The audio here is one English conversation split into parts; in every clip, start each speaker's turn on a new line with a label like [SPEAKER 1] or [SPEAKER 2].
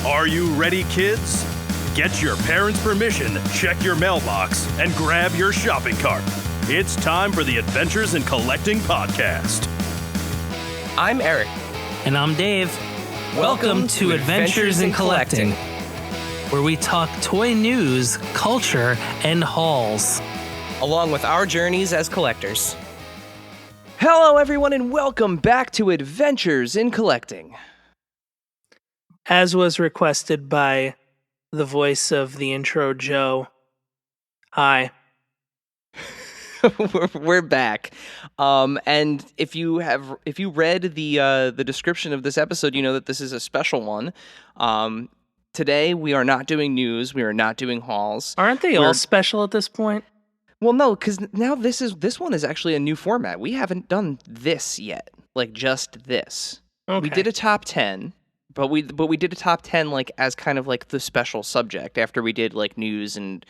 [SPEAKER 1] Are you ready, kids? Get your parents' permission, check your mailbox, and grab your shopping cart. It's time for the Adventures in Collecting podcast.
[SPEAKER 2] I'm Eric.
[SPEAKER 3] And I'm Dave. Welcome to Adventures in Collecting, where we talk toy news, culture, and hauls,
[SPEAKER 2] along with our journeys as collectors. Hello, everyone, and welcome back to Adventures in Collecting.
[SPEAKER 3] As was requested by the voice of the intro, Joe. Hi.
[SPEAKER 2] We're back, and if you read the description of this episode, you know that this is a special one. Today we are not doing news. We are not doing hauls.
[SPEAKER 3] Aren't they all special at this point?
[SPEAKER 2] Well, no, because now this one is actually a new format. We haven't done this yet, like just this.
[SPEAKER 3] Okay.
[SPEAKER 2] We did a top 10. But we did a top 10 like as kind of like the special subject after we did like news and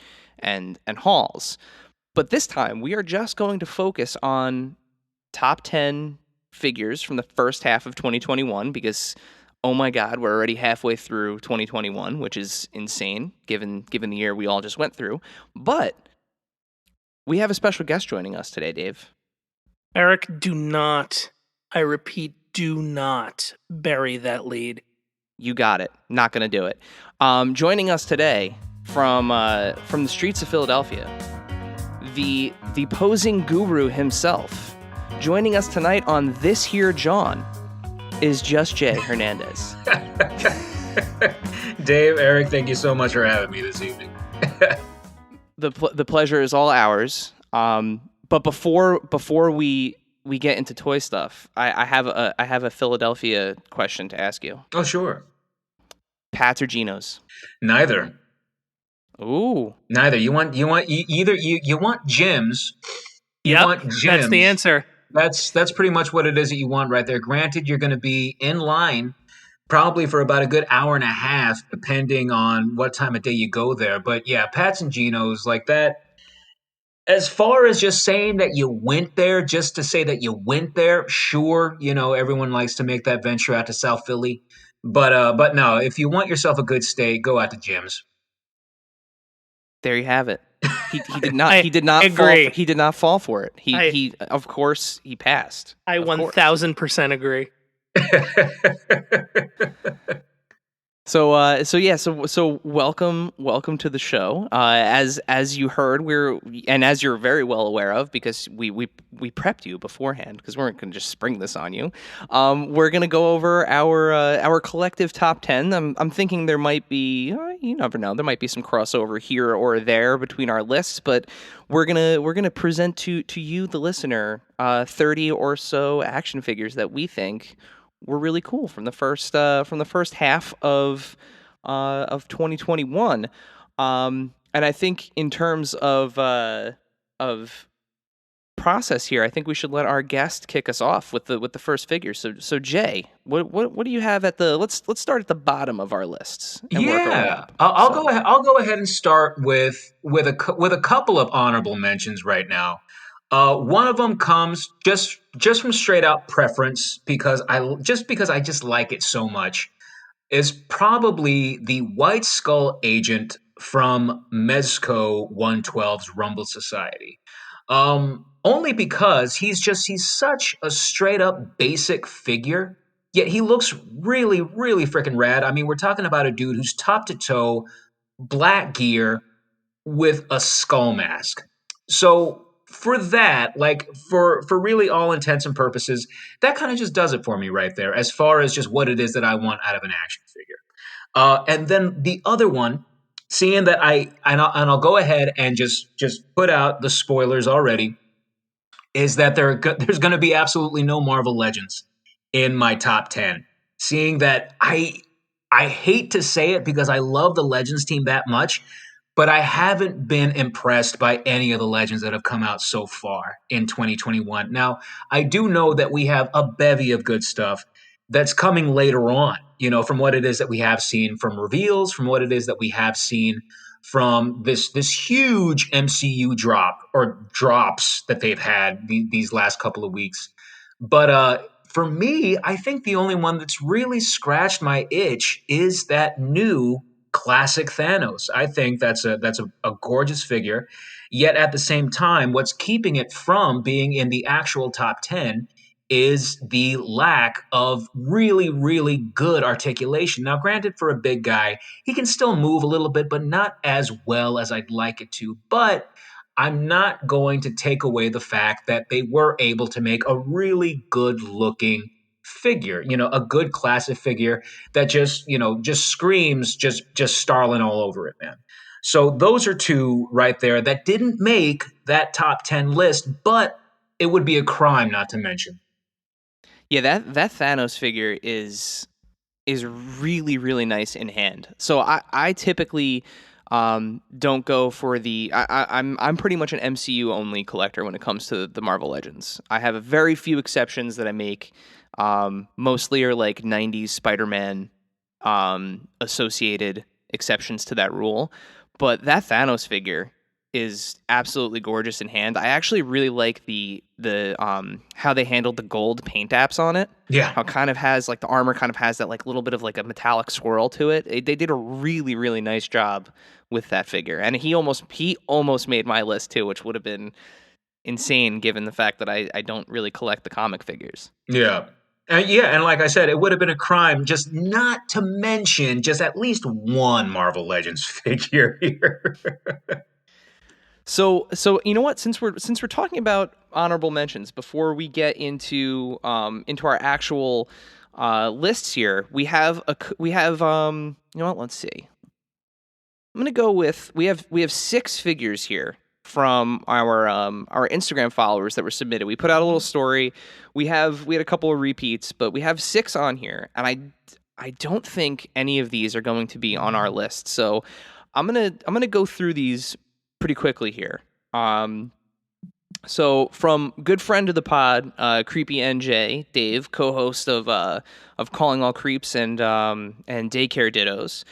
[SPEAKER 2] hauls. But this time we are just going to focus on top 10 figures from the first half of 2021 because oh my god, we're already halfway through 2021, which is insane given the year we all just went through. But we have a special guest joining us today, Dave.
[SPEAKER 3] Eric, do not, I repeat, do not bury that lead.
[SPEAKER 2] You got it. Not going to do it. Joining us today from the streets of Philadelphia, the posing guru himself. Joining us tonight on This Here John is Just Jay Hernandez.
[SPEAKER 4] Dave, Eric, thank you so much for having me this evening.
[SPEAKER 2] The pleasure is all ours. But before we get into toy stuff, I have a Philadelphia question to ask you.
[SPEAKER 4] Oh, sure.
[SPEAKER 2] Pats or Genos?
[SPEAKER 4] Neither.
[SPEAKER 2] Ooh.
[SPEAKER 4] Neither. You want gyms.
[SPEAKER 3] Yep,
[SPEAKER 4] want gyms.
[SPEAKER 3] That's the answer.
[SPEAKER 4] That's pretty much what it is that you want right there. Granted, you're going to be in line probably for about a good hour and a half, depending on what time of day you go there. But yeah, Pats and Genos like that. As far as just saying that you went there, just to say that you went there, sure, everyone likes to make that venture out to South Philly. But no, if you want yourself a good steak, go out to Jim's.
[SPEAKER 2] There you have it. He did not. He did not
[SPEAKER 3] agree.
[SPEAKER 2] He did not fall for it. He of course he passed.
[SPEAKER 3] I 1000% agree.
[SPEAKER 2] So welcome to the show. As you heard, and as you're very well aware of, because we prepped you beforehand because we weren't going to just spring this on you. We're going to go over our collective top 10. I'm thinking there might be, you never know, there might be some crossover here or there between our lists, but we're gonna present to you, the listener, 30 or so action figures that we think were really cool from the first half of 2021, and I think in terms of process here, I think we should let our guest kick us off with the first figure. So Jay, what do you have at the? Let's start at the bottom of our lists. And work our way up.
[SPEAKER 4] I'll go ahead. I'll go ahead and start with a couple of honorable mentions right now. One of them comes just from straight out preference because I just like it so much. Is probably the White Skull agent from Mezco 112's Rumble Society. Only because he's such a straight up basic figure, yet he looks really, really freaking rad. I mean, we're talking about a dude who's top to toe black gear with a skull mask. So for that, like for really all intents and purposes, that kind of just does it for me right there, as far as just what it is that I want out of an action figure. And then the other one, seeing that I'll go ahead and just put out the spoilers already, is that there's going to be absolutely no Marvel Legends in my top 10. Seeing that I hate to say it because I love the Legends team that much, but I haven't been impressed by any of the Legends that have come out so far in 2021. Now, I do know that we have a bevy of good stuff that's coming later on, from what it is that we have seen from reveals, from what it is that we have seen from this huge MCU drop or drops that they've had these last couple of weeks. But For me, I think the only one that's really scratched my itch is that new classic Thanos. I think that's a gorgeous figure. Yet at the same time, what's keeping it from being in the actual top 10 is the lack of really, really good articulation. Now, granted, for a big guy, he can still move a little bit, but not as well as I'd like it to. But I'm not going to take away the fact that they were able to make a really good looking figure, a good classic figure that just screams just Starlin all over it, man. So those are two right there that didn't make that top 10 list, but it would be a crime not to mention.
[SPEAKER 2] Yeah, that Thanos figure is really, really nice in hand. So I typically don't go for the. I'm pretty much an MCU only collector when it comes to the Marvel Legends. I have a very few exceptions that I make. Mostly are like '90s Spider-Man associated exceptions to that rule. But that Thanos figure is absolutely gorgeous in hand. I actually really like the how they handled the gold paint apps on it.
[SPEAKER 4] Yeah.
[SPEAKER 2] How it kind of has like the armor kind of has that like little bit of like a metallic swirl to it. They did a really, really nice job with that figure. And he almost made my list too, which would have been insane given the fact that I don't really collect the comic figures.
[SPEAKER 4] Yeah. And like I said, it would have been a crime just not to mention just at least one Marvel Legends figure here.
[SPEAKER 2] So you know what? Since we're talking about honorable mentions, before we get into our actual lists here, we have you know what? Let's see. I'm gonna go with we have 6 figures here from our Instagram followers that were submitted. We put out a little story. We had a couple of repeats, but we have 6 on here, and I don't think any of these are going to be on our list. So I'm gonna go through these pretty quickly here. So from good friend of the pod, Creepy NJ, Dave, co-host of Calling All Creeps and Daycare Dittos,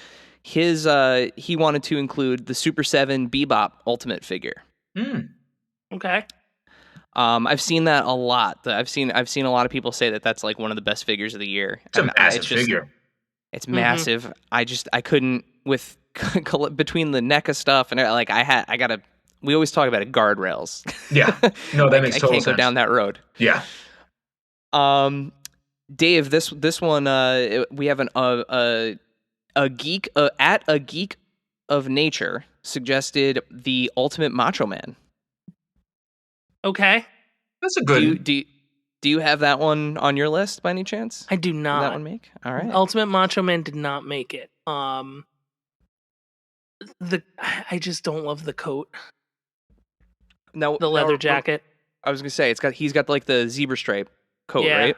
[SPEAKER 2] he wanted to include the Super 7 Bebop Ultimate figure.
[SPEAKER 3] Okay.
[SPEAKER 2] I've seen that a lot. I've seen a lot of people say that that's like one of the best figures of the year.
[SPEAKER 4] It's a massive figure.
[SPEAKER 2] It's massive. I couldn't with between the NECA stuff and like I gotta. We always talk about it, guardrails.
[SPEAKER 4] Yeah, no, that makes total sense.
[SPEAKER 2] I can't go down that road.
[SPEAKER 4] Yeah.
[SPEAKER 2] Dave, this one we have a geek at a geek of nature suggested the Ultimate Macho Man.
[SPEAKER 3] Okay,
[SPEAKER 4] that's a good.
[SPEAKER 3] Do
[SPEAKER 2] you have that one on your list by any chance?
[SPEAKER 3] I do not.
[SPEAKER 2] Did that one make? All right.
[SPEAKER 3] Ultimate Macho Man did not make it. I just don't love the coat.
[SPEAKER 2] No,
[SPEAKER 3] the leather jacket.
[SPEAKER 2] I was gonna say he's got like the zebra stripe coat, right?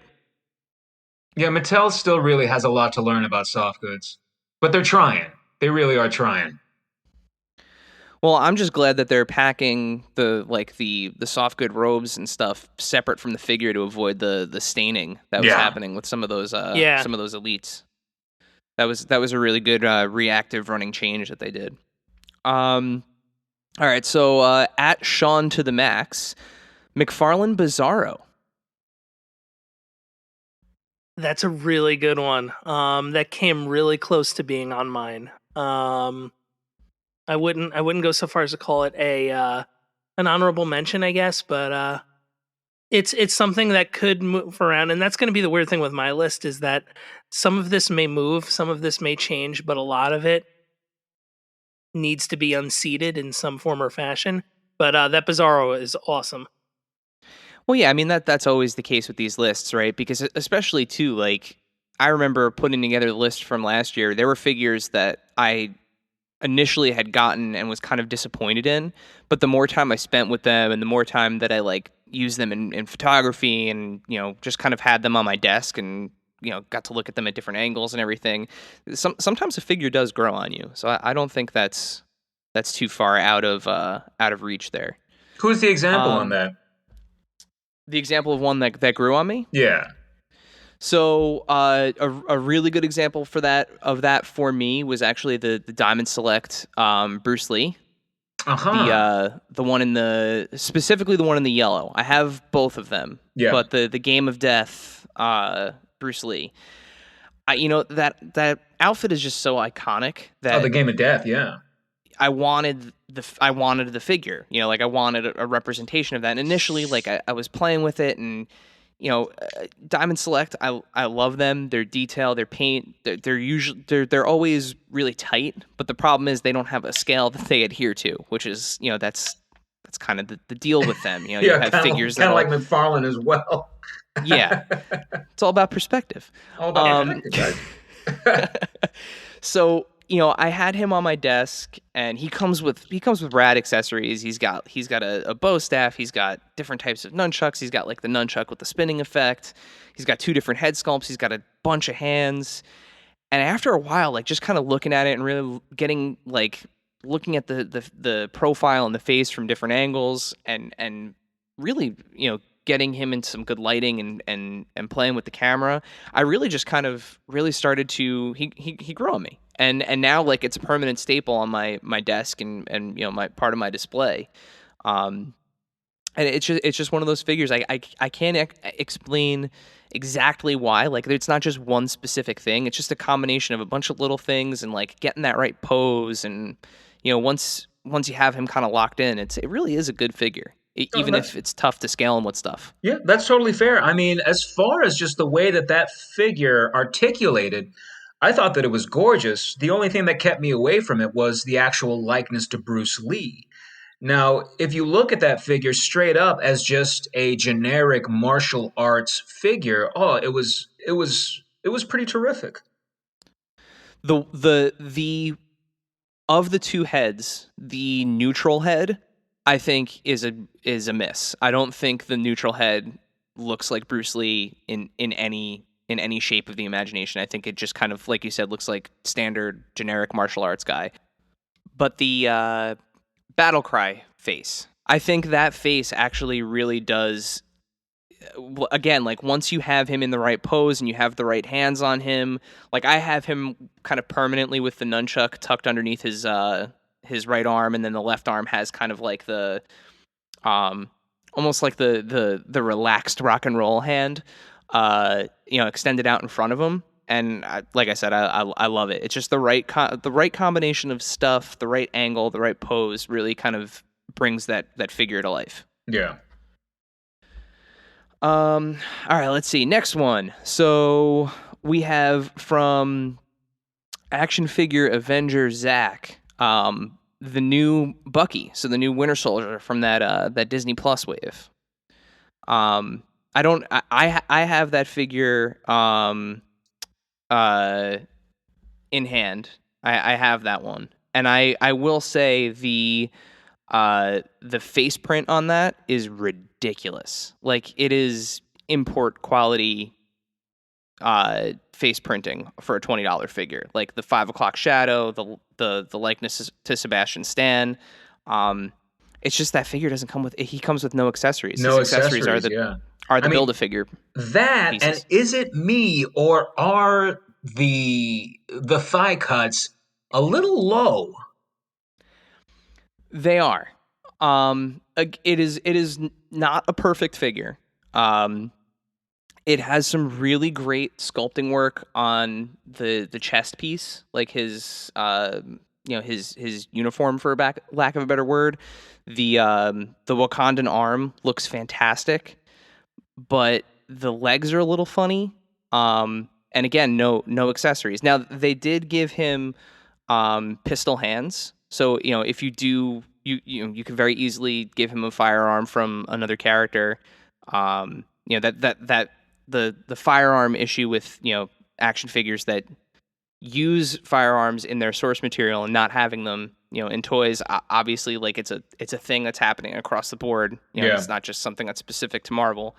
[SPEAKER 4] Yeah, Mattel still really has a lot to learn about soft goods, but they're trying. They really are trying.
[SPEAKER 2] Well, I'm just glad that they're packing the soft good robes and stuff separate from the figure to avoid the staining that was happening with some of those elites. That was a really good reactive running change that they did. All right, so at Sean to the Max, McFarlane Bizarro.
[SPEAKER 3] That's a really good one. That came really close to being on mine. I wouldn't go so far as to call it an honorable mention, I guess, but it's something that could move around, and that's going to be the weird thing with my list is that some of this may move, some of this may change, but a lot of it needs to be unseated in some form or fashion. But that Bizarro is awesome.
[SPEAKER 2] Well, yeah, I mean that's always the case with these lists, right? Because especially too, like I remember putting together the list from last year. There were figures that I initially had gotten and was kind of disappointed in, but the more time I spent with them and the more time that I like used them in photography and just kind of had them on my desk and got to look at them at different angles and everything. Sometimes a figure does grow on you, so I don't think that's too far out of reach there.
[SPEAKER 4] Who's the example on that?
[SPEAKER 2] The example of one that grew on me?
[SPEAKER 4] Yeah.
[SPEAKER 2] So a really good example of that for me was actually the Diamond Select Bruce Lee. The one specifically the one in the yellow. I have both of them.
[SPEAKER 4] Yeah.
[SPEAKER 2] But the Game of Death, Bruce Lee. That outfit is just so iconic that
[SPEAKER 4] the Game of Death, yeah.
[SPEAKER 2] I wanted the figure, like I wanted a representation of that. And initially, like I was playing with it, and Diamond Select, I love them. Their detail, their paint, they're always really tight. But the problem is they don't have a scale that they adhere to, which is that's kind of the deal with them. You have figures
[SPEAKER 4] kind of like McFarlane as well.
[SPEAKER 2] Yeah, it's all about perspective.
[SPEAKER 4] All about perspective, guys.
[SPEAKER 2] So I had him on my desk, and he comes with rad accessories. He's got a bow staff. He's got different types of nunchucks. He's got like the nunchuck with the spinning effect. He's got 2 different head sculpts. He's got a bunch of hands. And after a while, like just kind of looking at it and really looking at the profile and the face from different angles, and really getting him in some good lighting and playing with the camera, I really just kind of really started to he grew on me. And now like it's a permanent staple on my desk and my part of my display. And it's just one of those figures I can't explain exactly why. Like it's not just one specific thing. It's just a combination of a bunch of little things, and like getting that right pose, and once you have him kind of locked in, it really is a good figure. Even if it's tough to scale him with stuff.
[SPEAKER 4] Yeah, that's totally fair. I mean, as far as just the way that figure articulated, I thought that it was gorgeous. The only thing that kept me away from it was the actual likeness to Bruce Lee. Now, if you look at that figure straight up as just a generic martial arts figure, it was pretty terrific.
[SPEAKER 2] The of the 2 heads, the neutral head, I think is a miss. I don't think the neutral head looks like Bruce Lee in any shape of the imagination. I think it just kind of, like you said, looks like standard generic martial arts guy. But the Battle Cry face, I think that face actually really does. Again, like once you have him in the right pose and you have the right hands on him, like I have him kind of permanently with the nunchuck tucked underneath his right arm, and then the left arm has kind of like the almost like the relaxed rock and roll hand extended out in front of him. And like I said, I love it. It's just the right combination of stuff, the right angle, the right pose really kind of brings that figure to life.
[SPEAKER 4] Yeah.
[SPEAKER 2] All right, let's see. Next one. So we have from Action Figure Avenger Zach, the new Bucky, so the new Winter Soldier from that Disney Plus wave. I have that figure in hand. I have that one, and I will say the face print on that is ridiculous. Like it is import quality face printing for a $20 figure. Like the 5 o'clock shadow, the likeness to Sebastian Stan. It's just that figure doesn't come with. He comes with no accessories.
[SPEAKER 4] No
[SPEAKER 2] His accessories are the Build-A-Figure
[SPEAKER 4] that pieces. And is it me, or are the thigh cuts a little low?
[SPEAKER 2] They are. It is not a perfect figure. It has some really great sculpting work on the chest piece, like his his uniform, for lack of a better word. The Wakandan arm looks fantastic, but the legs are a little funny. And again, no accessories. Now they did give him pistol hands, so if you do, you can very easily give him a firearm from another character. That the firearm issue with action figures that use firearms in their source material and not having them in toys, obviously, like it's a thing that's happening across the board. It's not just something that's specific to Marvel.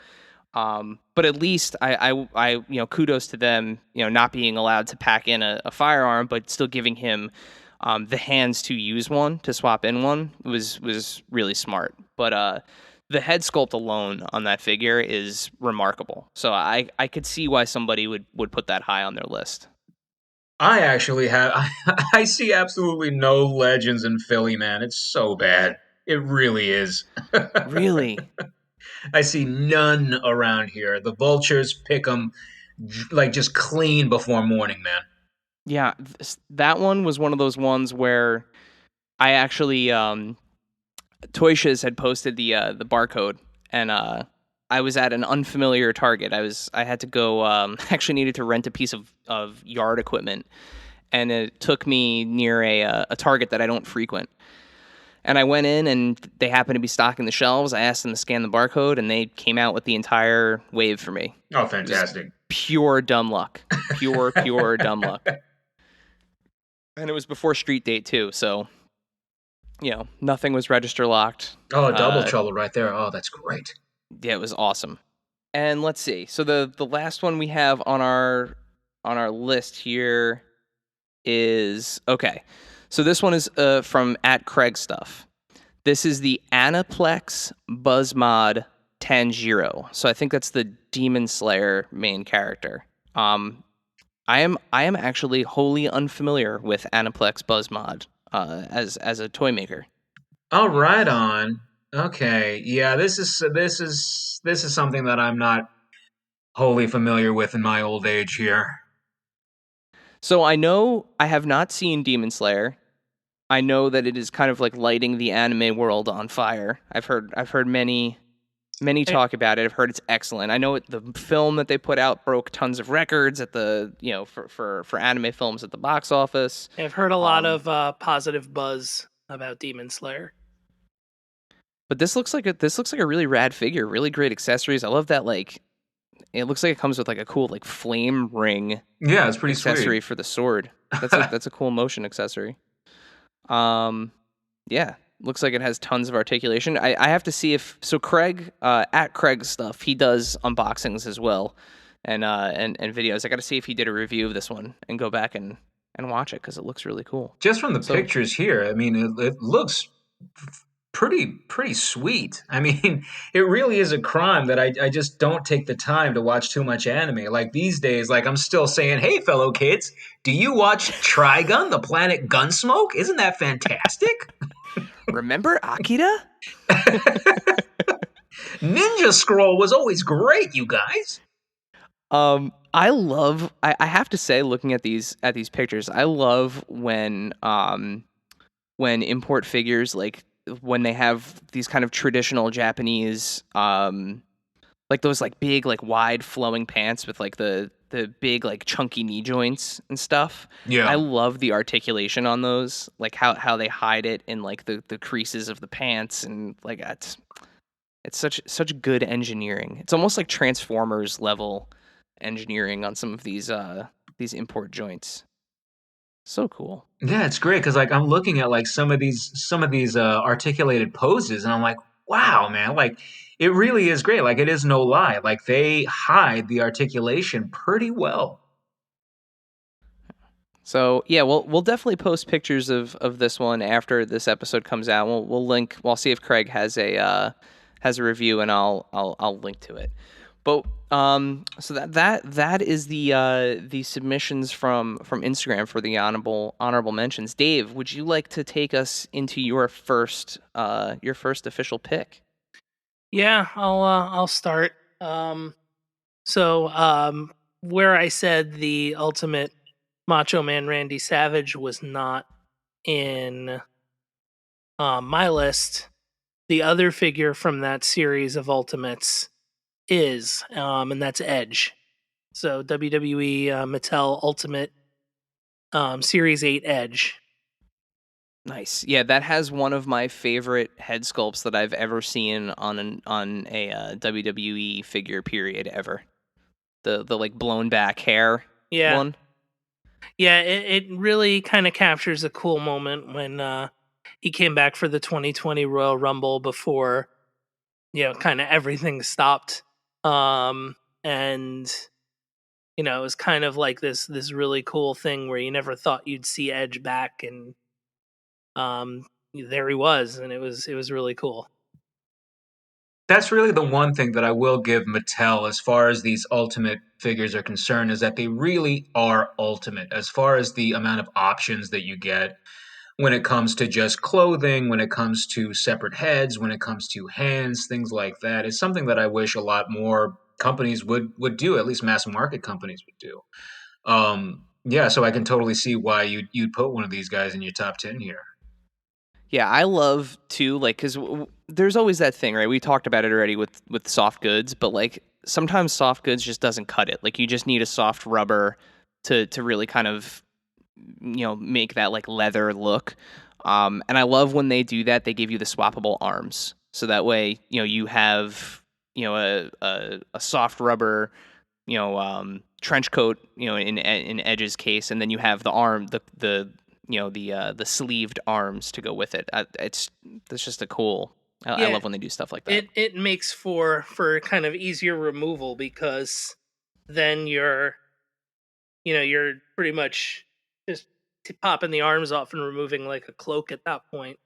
[SPEAKER 2] But at least I kudos to them, not being allowed to pack in a firearm, but still giving him the hands to use one, to swap in one, was really smart. But the head sculpt alone on that figure is remarkable. So I could see why somebody would put that high on their list.
[SPEAKER 4] I actually have. I see absolutely no legends in Philly, man. It's so bad. It really is.
[SPEAKER 2] Really?
[SPEAKER 4] I see none around here. The vultures pick them like just clean before morning, man.
[SPEAKER 2] Yeah, that one was one of those ones where I actually Toy Shiz had posted the barcode, and I was at an unfamiliar Target. I had to go actually needed to rent a piece of yard equipment, and it took me near a Target that I don't frequent. And I went in, and they happened to be stocking the shelves. I asked them to scan the barcode, and they came out with the entire wave for me.
[SPEAKER 4] Oh,
[SPEAKER 2] It was
[SPEAKER 4] fantastic.
[SPEAKER 2] pure dumb luck, pure dumb luck. And it was before street date too, so nothing was register locked.
[SPEAKER 4] Oh, double trouble right there. Oh, that's great.
[SPEAKER 2] Yeah, it was awesome. And let's see. So the last one we have on our list here is okay. So this one is from at Craig Stuff. This is the Aniplex Buzzmod Tanjiro. So I think that's the Demon Slayer main character. I am actually wholly unfamiliar with Aniplex Buzzmod as a toy maker.
[SPEAKER 4] Oh, right on. Okay. Yeah, this is something that I'm not wholly familiar with in my old age here.
[SPEAKER 2] So I know I have not seen Demon Slayer. I know that it is kind of like lighting the anime world on fire. I've heard many talk about it. I've heard it's excellent. I know the film that they put out broke tons of records at the for anime films at the box office.
[SPEAKER 3] I've heard a lot of positive buzz about Demon Slayer.
[SPEAKER 2] But this looks like a really rad figure. Really great accessories. I love that it looks like it comes with like a cool like flame ring
[SPEAKER 4] Yeah, it's pretty
[SPEAKER 2] accessory
[SPEAKER 4] sweet.
[SPEAKER 2] for the sword. That's a cool motion accessory. Yeah, looks like it has tons of articulation. I have to see if Craig at Craig's Stuff, he does unboxings as well, and videos. I got to see if he did a review of this one and go back and watch it because it looks really cool.
[SPEAKER 4] Just from the
[SPEAKER 2] So
[SPEAKER 4] pictures here, I mean, it looks pretty sweet. I mean, it really is a crime that I just don't take the time to watch too much anime. Like these days, like I'm still saying, hey, fellow kids, do you watch Trigun, the planet Gunsmoke? Isn't that fantastic?
[SPEAKER 2] remember Akira?
[SPEAKER 4] Ninja Scroll was always great, you guys.
[SPEAKER 2] I have to say, looking at these pictures, I love when import figures when they have these kind of traditional Japanese like those like big like wide flowing pants with like the big like chunky knee joints and stuff.
[SPEAKER 4] Yeah.
[SPEAKER 2] I love the articulation on those, like how they hide it in like the creases of the pants, and like it's such good engineering. It's almost like Transformers level engineering on some of these import joints. So cool.
[SPEAKER 4] Yeah, it's great because like I'm looking at like some of these articulated poses, and I'm like, wow, man, like it really is great. Like it is no lie. Like they hide the articulation pretty well.
[SPEAKER 2] So yeah, we'll definitely post pictures of this one after this episode comes out. We'll link. We'll see if Craig has a review, and I'll link to it. But so that is the submissions from Instagram for the honorable mentions. Dave, would you like to take us into your first official pick?
[SPEAKER 3] Yeah, I'll start. Where I said the Ultimate Macho Man Randy Savage was not in my list, the other figure from that series of Ultimates is, and that's Edge. So WWE Mattel Ultimate Series 8 Edge.
[SPEAKER 2] Nice. Yeah, that has one of my favorite head sculpts that I've ever seen on a WWE figure period ever. The like blown back hair one.
[SPEAKER 3] Yeah, it really kind of captures a cool moment when he came back for the 2020 Royal Rumble before, kind of everything stopped. And it was kind of like this really cool thing where you never thought you'd see Edge back, and there he was, and it was really cool.
[SPEAKER 4] That's really the one thing that I will give Mattel as far as these ultimate figures are concerned, is that they really are ultimate as far as the amount of options that you get when it comes to just clothing, when it comes to separate heads, when it comes to hands, things like that. It's something that I wish a lot more companies would do, at least mass market companies would do. Yeah, so I can totally see why you'd put one of these guys in your top 10 here.
[SPEAKER 2] Yeah, I love too, like, because there's always that thing, right? We talked about it already with soft goods, but like sometimes soft goods just doesn't cut it. Like you just need a soft rubber to really kind of make that like leather look. And I love when they do that. They give you the swappable arms, so that way you have a soft rubber trench coat in Edge's case, and then you have the arm the sleeved arms to go with it. That's just a cool. I
[SPEAKER 3] Yeah,
[SPEAKER 2] love when they do stuff like that.
[SPEAKER 3] it makes for kind of easier removal, because then you're pretty much just popping the arms off and removing like a cloak at that point.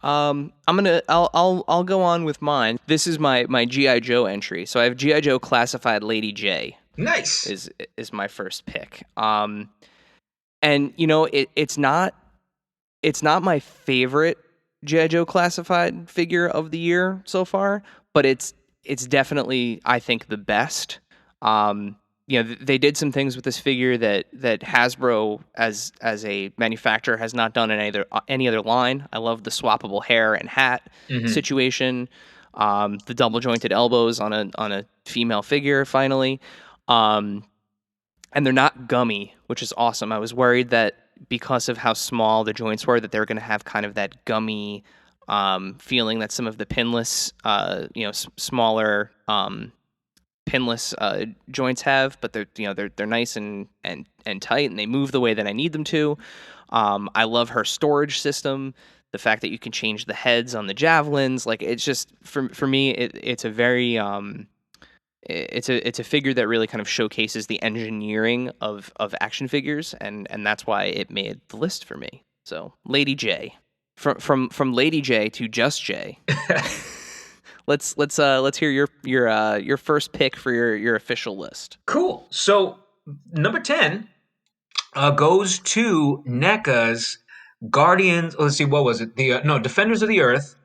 [SPEAKER 2] I'll go on with mine. This is my GI Joe entry. So I have GI Joe Classified Lady J
[SPEAKER 4] Nice.
[SPEAKER 2] is my first pick. And it's not my favorite GI Joe Classified figure of the year so far, but it's definitely, I think, the best. They did some things with this figure that Hasbro as a manufacturer has not done in any other line. I love the swappable hair and hat situation, the double jointed elbows on a female figure finally, and they're not gummy, which is awesome. I was worried that because of how small the joints were, that they were going to have kind of that gummy feeling that some of the pinless, smaller pinless joints have, but they're nice and tight, and they move the way that I need them to. I love her storage system. The fact that you can change the heads on the javelins, like it's just for me, it's a very it's a figure that really kind of showcases the engineering of action figures, and that's why it made the list for me. So Lady J, from Lady J to Just J. Let's hear your first pick for your official list.
[SPEAKER 4] Cool. So number 10 goes to NECA's Guardians. Let's see, what was it? Defenders of the Earth,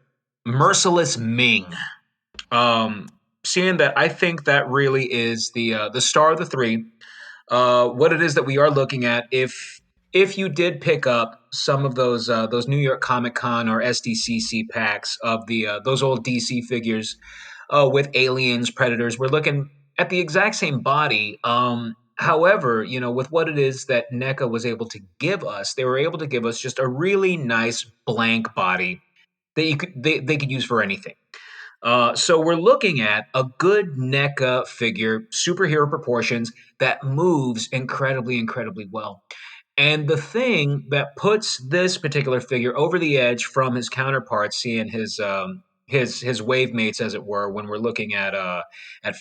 [SPEAKER 4] Merciless Ming. Seeing that, I think that really is the star of the three. What it is that we are looking at, if you did pick up some of those New York Comic Con or SDCC packs of those old DC figures with aliens, predators, we're looking at the exact same body. However, with what it is that NECA was able to give us, they were able to give us just a really nice blank body that they could use for anything. So we're looking at a good NECA figure, superhero proportions, that moves incredibly, incredibly well. And the thing that puts this particular figure over the edge from his counterparts, seeing his wave mates, as it were, when we're looking at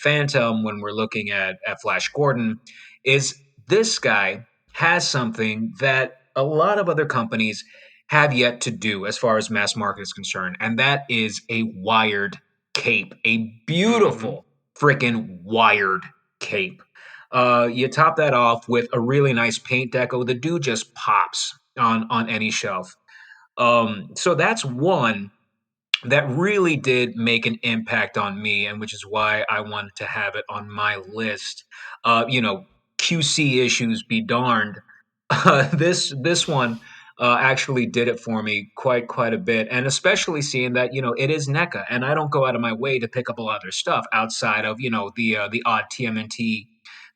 [SPEAKER 4] Phantom, when we're looking at Flash Gordon, is this guy has something that a lot of other companies have yet to do as far as mass market is concerned, and that is a wired cape, a beautiful freaking wired cape. You top that off with a really nice paint deco. The dude just pops on any shelf. So that's one that really did make an impact on me, and which is why I wanted to have it on my list. QC issues be darned. This one actually did it for me quite a bit, and especially seeing that it is NECA, and I don't go out of my way to pick up a lot of their stuff outside of the odd TMNT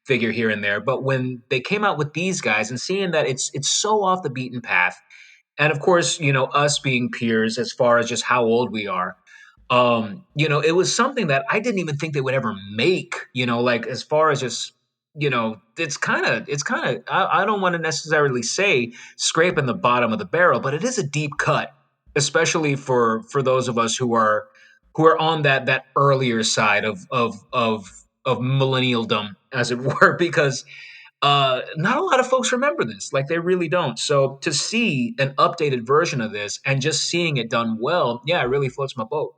[SPEAKER 4] figure here and there. But when they came out with these guys and seeing that it's so off the beaten path, and of course, us being peers as far as just how old we are, it was something that I didn't even think they would ever make, like as far as just, it's kind of, I don't want to necessarily say scraping the bottom of the barrel, but it is a deep cut, especially for those of us who are on that earlier side of millennialdom, as it were, because not a lot of folks remember this. Like, they really don't. So to see an updated version of this and just seeing it done well, yeah, it really floats my boat.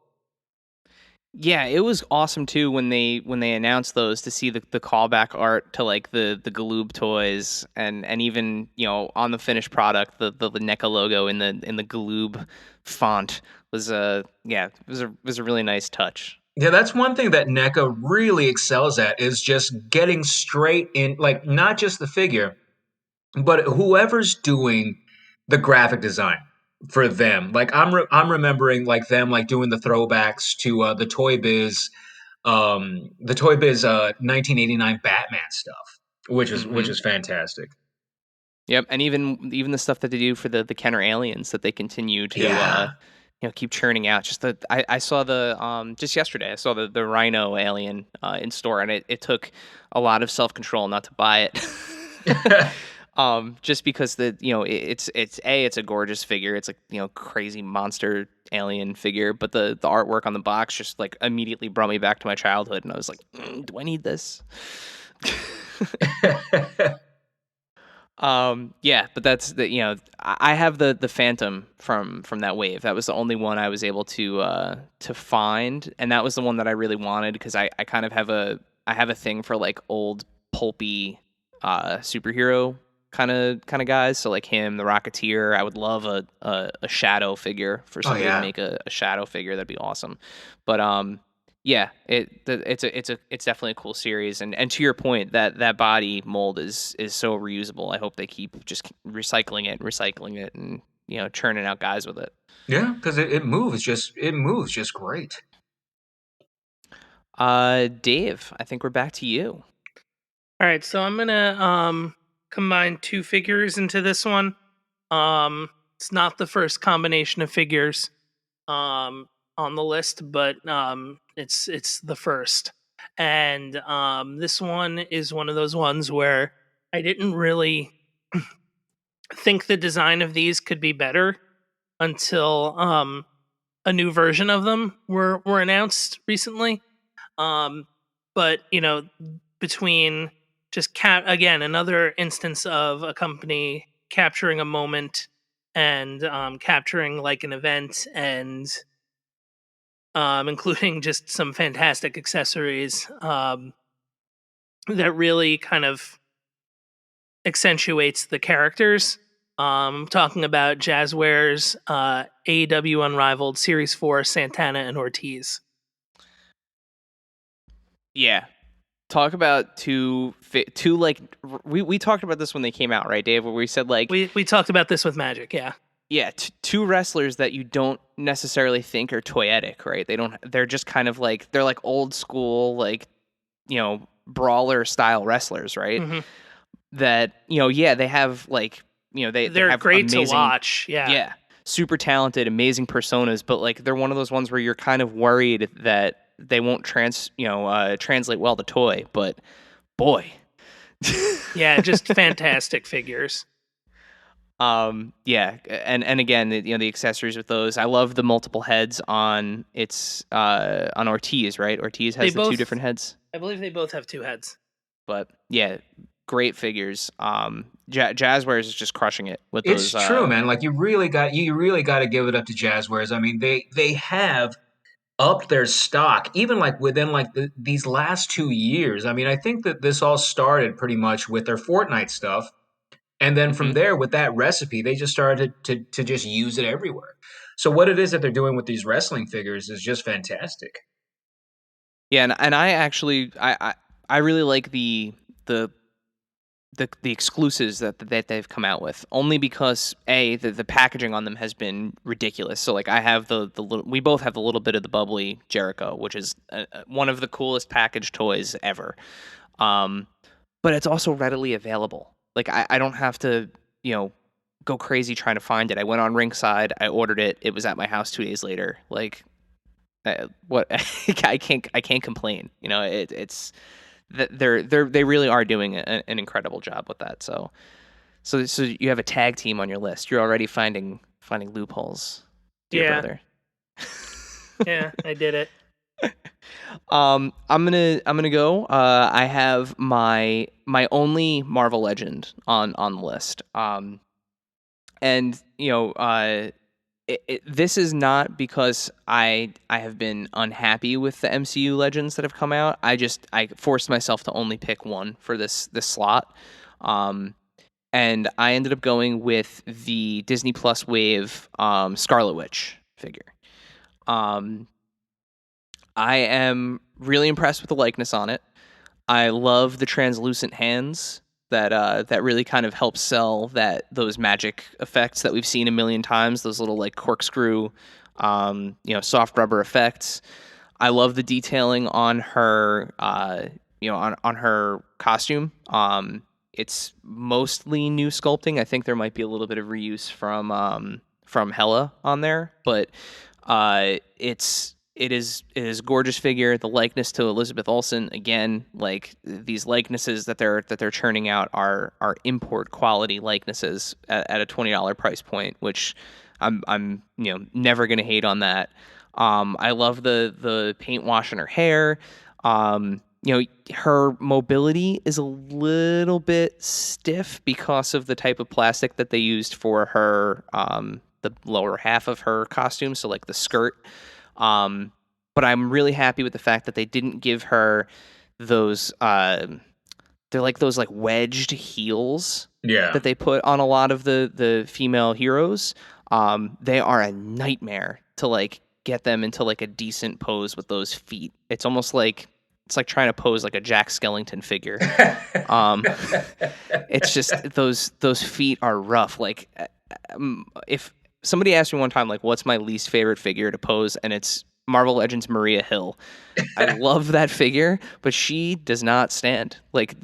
[SPEAKER 2] Yeah, it was awesome too when they announced those, to see the callback art to like the Galoob toys, and even on the finished product, the NECA logo in the Galoob font was was a really nice touch.
[SPEAKER 4] Yeah, that's one thing that NECA really excels at, is just getting straight in, like not just the figure, but whoever's doing the graphic design for them. Like I'm remembering like them like doing the throwbacks to the Toy Biz 1989 Batman stuff, which
[SPEAKER 2] Hmm.
[SPEAKER 4] is fantastic.
[SPEAKER 2] Yep, and even the stuff that they do for the Kenner aliens that they continue to
[SPEAKER 4] Yeah.
[SPEAKER 2] keep churning out. Just I saw the just yesterday I saw the Rhino alien in store, and it took a lot of self control not to buy it. Just because it's a gorgeous figure. It's like crazy monster alien figure, but the artwork on the box just like immediately brought me back to my childhood, and I was like, do I need this? Yeah, but that's I have the Phantom from that wave. That was the only one I was able to find, and that was the one that I really wanted, because I kind of have a thing for like old pulpy superhero kind of guys. So like him, the Rocketeer. I would love a Shadow figure, for
[SPEAKER 4] Oh
[SPEAKER 2] somebody to
[SPEAKER 4] yeah.
[SPEAKER 2] make a Shadow figure. That'd be awesome. But yeah, it's definitely a cool series, and to your point, that body mold is so reusable. I hope they keep just recycling it, and churning out guys with it.
[SPEAKER 4] Yeah, because it moves just great.
[SPEAKER 2] Dave, I think we're back to you.
[SPEAKER 3] All right, so I'm gonna combine two figures into this one. It's not the first combination of figures on the list, but it's the first. And this one is one of those ones where I didn't really think the design of these could be better until a new version of them were announced recently. Um, but between just again, another instance of a company capturing a moment and capturing like an event, and including just some fantastic accessories that really kind of accentuates the characters. Talking about Jazzwares, AEW Unrivaled Series 4, Santana and Ortiz.
[SPEAKER 2] Yeah, talk about two like we talked about this when they came out, right, Dave? Where we said like
[SPEAKER 3] We talked about this with Magic, yeah.
[SPEAKER 2] yeah, two wrestlers that you don't necessarily think are toyetic, right? They're just kind of like, they're like old school, like brawler style wrestlers, right?
[SPEAKER 3] Hmm.
[SPEAKER 2] That yeah, they have like they
[SPEAKER 3] They're
[SPEAKER 2] have
[SPEAKER 3] great to
[SPEAKER 2] amazing,
[SPEAKER 3] watch, yeah.
[SPEAKER 2] yeah, super talented, amazing personas, but like they're one of those ones where you're kind of worried that they won't translate well to toy, but boy.
[SPEAKER 3] Yeah, just fantastic figures.
[SPEAKER 2] Yeah, and again, the accessories with those, I love the multiple heads on on Ortiz, right? Ortiz has the two different heads,
[SPEAKER 3] I believe they both have two heads.
[SPEAKER 2] but yeah, great figures. Jazzwares is just crushing it with
[SPEAKER 4] It's
[SPEAKER 2] those.
[SPEAKER 4] true, man. Like you really got to give it up to Jazzwares. I mean, they have upped their stock even like within like these last 2 years. I mean, I think that this all started pretty much with their Fortnite stuff, and then from
[SPEAKER 2] Mhm.
[SPEAKER 4] there with that recipe, they just started to just use it everywhere. So what it is that they're doing with these wrestling figures is just fantastic.
[SPEAKER 2] Yeah, and I actually I really like the the exclusives that they've come out with, only because the packaging on them has been ridiculous. So like I have the little, we both have a little bit of the bubbly Jericho, which is one of the coolest packaged toys ever. Um, but it's also readily available. Like I don't have to go crazy trying to find it. I went on Ringside, I ordered it, it was at my house 2 days later. Like what I can't complain. It's that they really are doing an incredible job with that. So you have a tag team on your list. You're already finding loopholes, dear
[SPEAKER 3] Yeah.
[SPEAKER 2] brother.
[SPEAKER 3] Yeah, I did it.
[SPEAKER 2] I'm gonna go. I have my only Marvel Legend on the list. And this is not because I have been unhappy with the MCU legends that have come out. I forced myself to only pick one for this slot, and I ended up going with the Disney Plus Wave Scarlet Witch figure. I am really impressed with the likeness on it. I love the translucent hands that really kind of help sell those magic effects that we've seen a million times. Those little like corkscrew, soft rubber effects. I love the detailing on her, on her costume. It's mostly new sculpting. I think there might be a little bit of reuse from Hela on there, but it is a gorgeous figure. The likeness to Elizabeth Olsen, again, like these likenesses that they're churning out are import quality likenesses at a $20 price point, which I'm never gonna hate on that. I love the paint wash in her hair. Her mobility is a little bit stiff because of the type of plastic that they used for her, the lower half of her costume, so like the skirt. But I'm really happy with the fact that they didn't give her those, they're like those like wedged heels that they put on a lot of the female heroes. They are a nightmare to like get them into like a decent pose with those feet. It's almost like it's like trying to pose like a Jack Skellington figure. It's just those feet are rough. Like if somebody asked me one time, like, what's my least favorite figure to pose, and it's Marvel Legends Maria Hill. I love that figure, but she does not stand. Like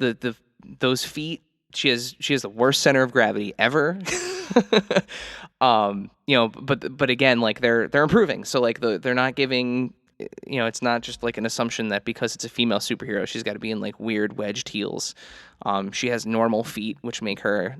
[SPEAKER 2] those feet, she has the worst center of gravity ever. But again, like they're improving. So like they're not giving, it's not just like an assumption that because it's a female superhero, she's got to be in like weird wedged heels. She has normal feet, which make her,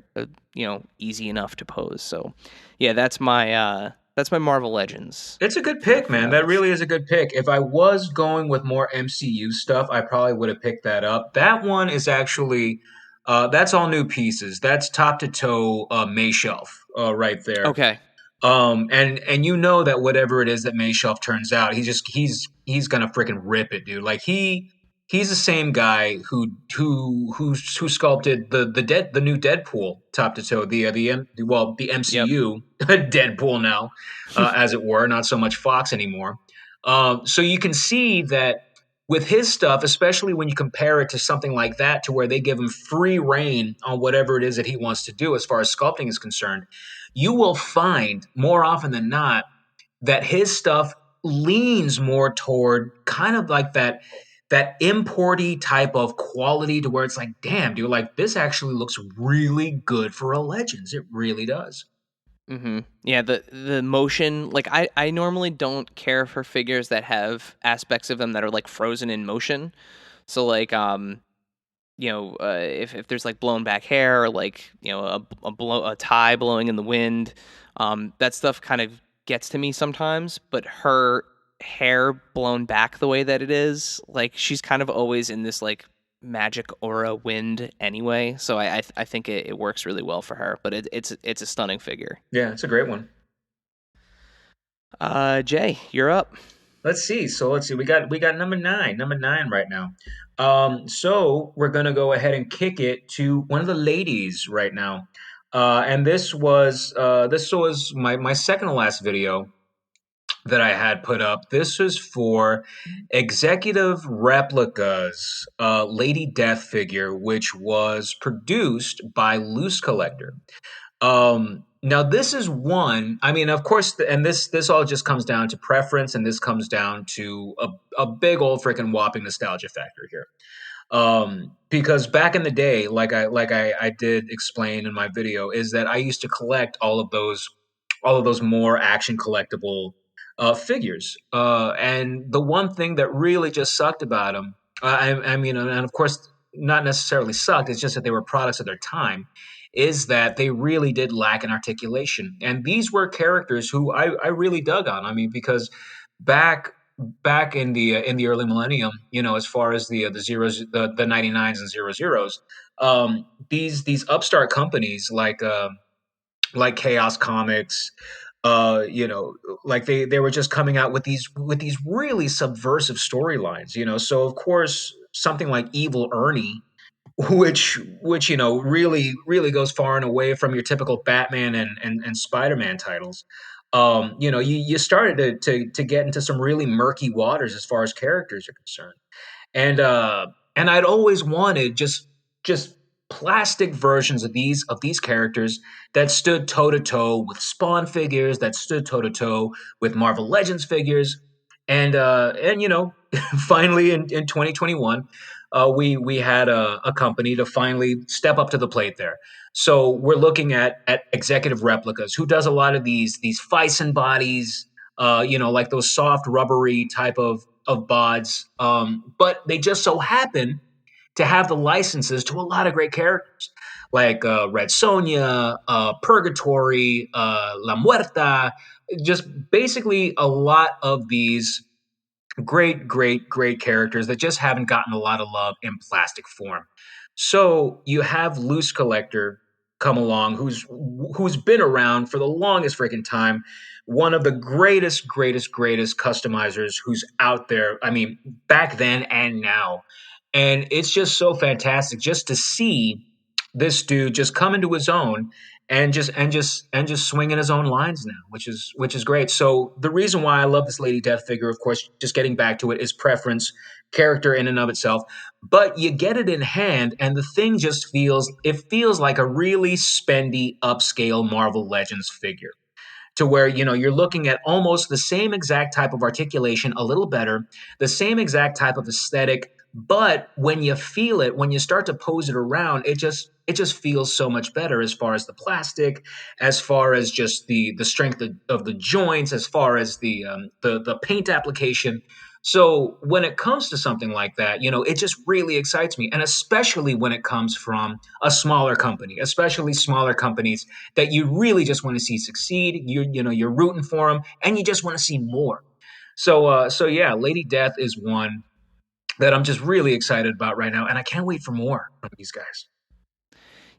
[SPEAKER 2] easy enough to pose. So, yeah, that's my Marvel Legends.
[SPEAKER 4] It's a good pick, man. That really is a good pick. If I was going with more MCU stuff, I probably would have picked that up. That one is actually, that's all new pieces. That's top to toe May Shelf right there.
[SPEAKER 2] Okay.
[SPEAKER 4] And you know that whatever it is that May Shelf turns out, he's gonna freaking rip it, dude. Like he's the same guy who sculpted the new Deadpool top to toe, the MCU Deadpool now, as it were, not so much Fox anymore. So you can see that with his stuff, especially when you compare it to something like that, to where they give him free reign on whatever it is that he wants to do as far as sculpting is concerned, you will find more often than not that his stuff leans more toward kind of like that importy type of quality, to where it's like, damn, dude, like this actually looks really good for a Legends. It really does.
[SPEAKER 2] Mm-hmm. Yeah, the motion, like I normally don't care for figures that have aspects of them that are like frozen in motion. So like if there's like blown back hair, or like a tie blowing in the wind, that stuff kind of gets to me sometimes. But her hair blown back the way that it is, like she's kind of always in this like magic aura wind anyway, so I think it works really well for her. But it's a stunning figure.
[SPEAKER 4] Yeah, it's a great one.
[SPEAKER 2] Jay, you're up.
[SPEAKER 4] Let's see. We got number nine right now. So we're gonna go ahead and kick it to one of the ladies right now. And this was my second to last video that I had put up. This was for Executive Replicas Lady Death figure, which was produced by Loose Collector. Now this is one, I mean, of course, and this all just comes down to preference, and this comes down to a big old freaking whopping nostalgia factor here. Because back in the day, like I did explain in my video, is that I used to collect all of those more action collectible figures. And the one thing that really just sucked about them, I mean, and of course, not necessarily sucked, it's just that they were products of their time, is that they really did lack in articulation. And these were characters who I really dug on. I mean, because back in the early millennium, as far as the zeros, the 99s and zeros, these upstart companies like Chaos Comics, You know, like they were just coming out with these really subversive storylines, you know. So of course something like Evil Ernie, which you know really goes far and away from your typical Batman and Spider-Man titles. You know, you started to get into some really murky waters as far as characters are concerned. And I'd always wanted just plastic versions of these characters that stood toe to toe with Spawn figures, that stood toe to toe with Marvel Legends figures, and you know, finally in 2021, we had a company to finally step up to the plate there. So we're looking at executive replicas, who does a lot of these Fison bodies, you know, like those soft rubbery type of bods. But they just so happen to have the licenses to a lot of great characters, like Red Sonja, Purgatory, La Muerta, just basically a lot of these great characters that just haven't gotten a lot of love in plastic form. So you have Loose Collector come along, who's been around for the longest freaking time, one of the greatest customizers who's out there. I mean, back then and now, and it's just so fantastic just to see this dude just come into his own and just swinging his own lines now, which is great. So the reason why I love this Lady Death figure, of course, just getting back to it, is preference, character in and of itself. But you get it in hand, and the thing just feels like a really spendy, upscale Marvel Legends figure, to where you know you're looking at almost the same exact type of articulation, a little better, the same exact type of aesthetic, but when you feel it, when you start to pose it around, it just feels so much better, as far as the plastic, as far as just the strength of the joints, as far as the paint application. So when it comes to something like that, you know, it just really excites me, and especially when it comes from a smaller company, especially smaller companies that you really just want to see succeed. You know you're rooting for them, and you just want to see more. So yeah, Lady Death is one that I'm just really excited about right now, and I can't wait for more from these guys.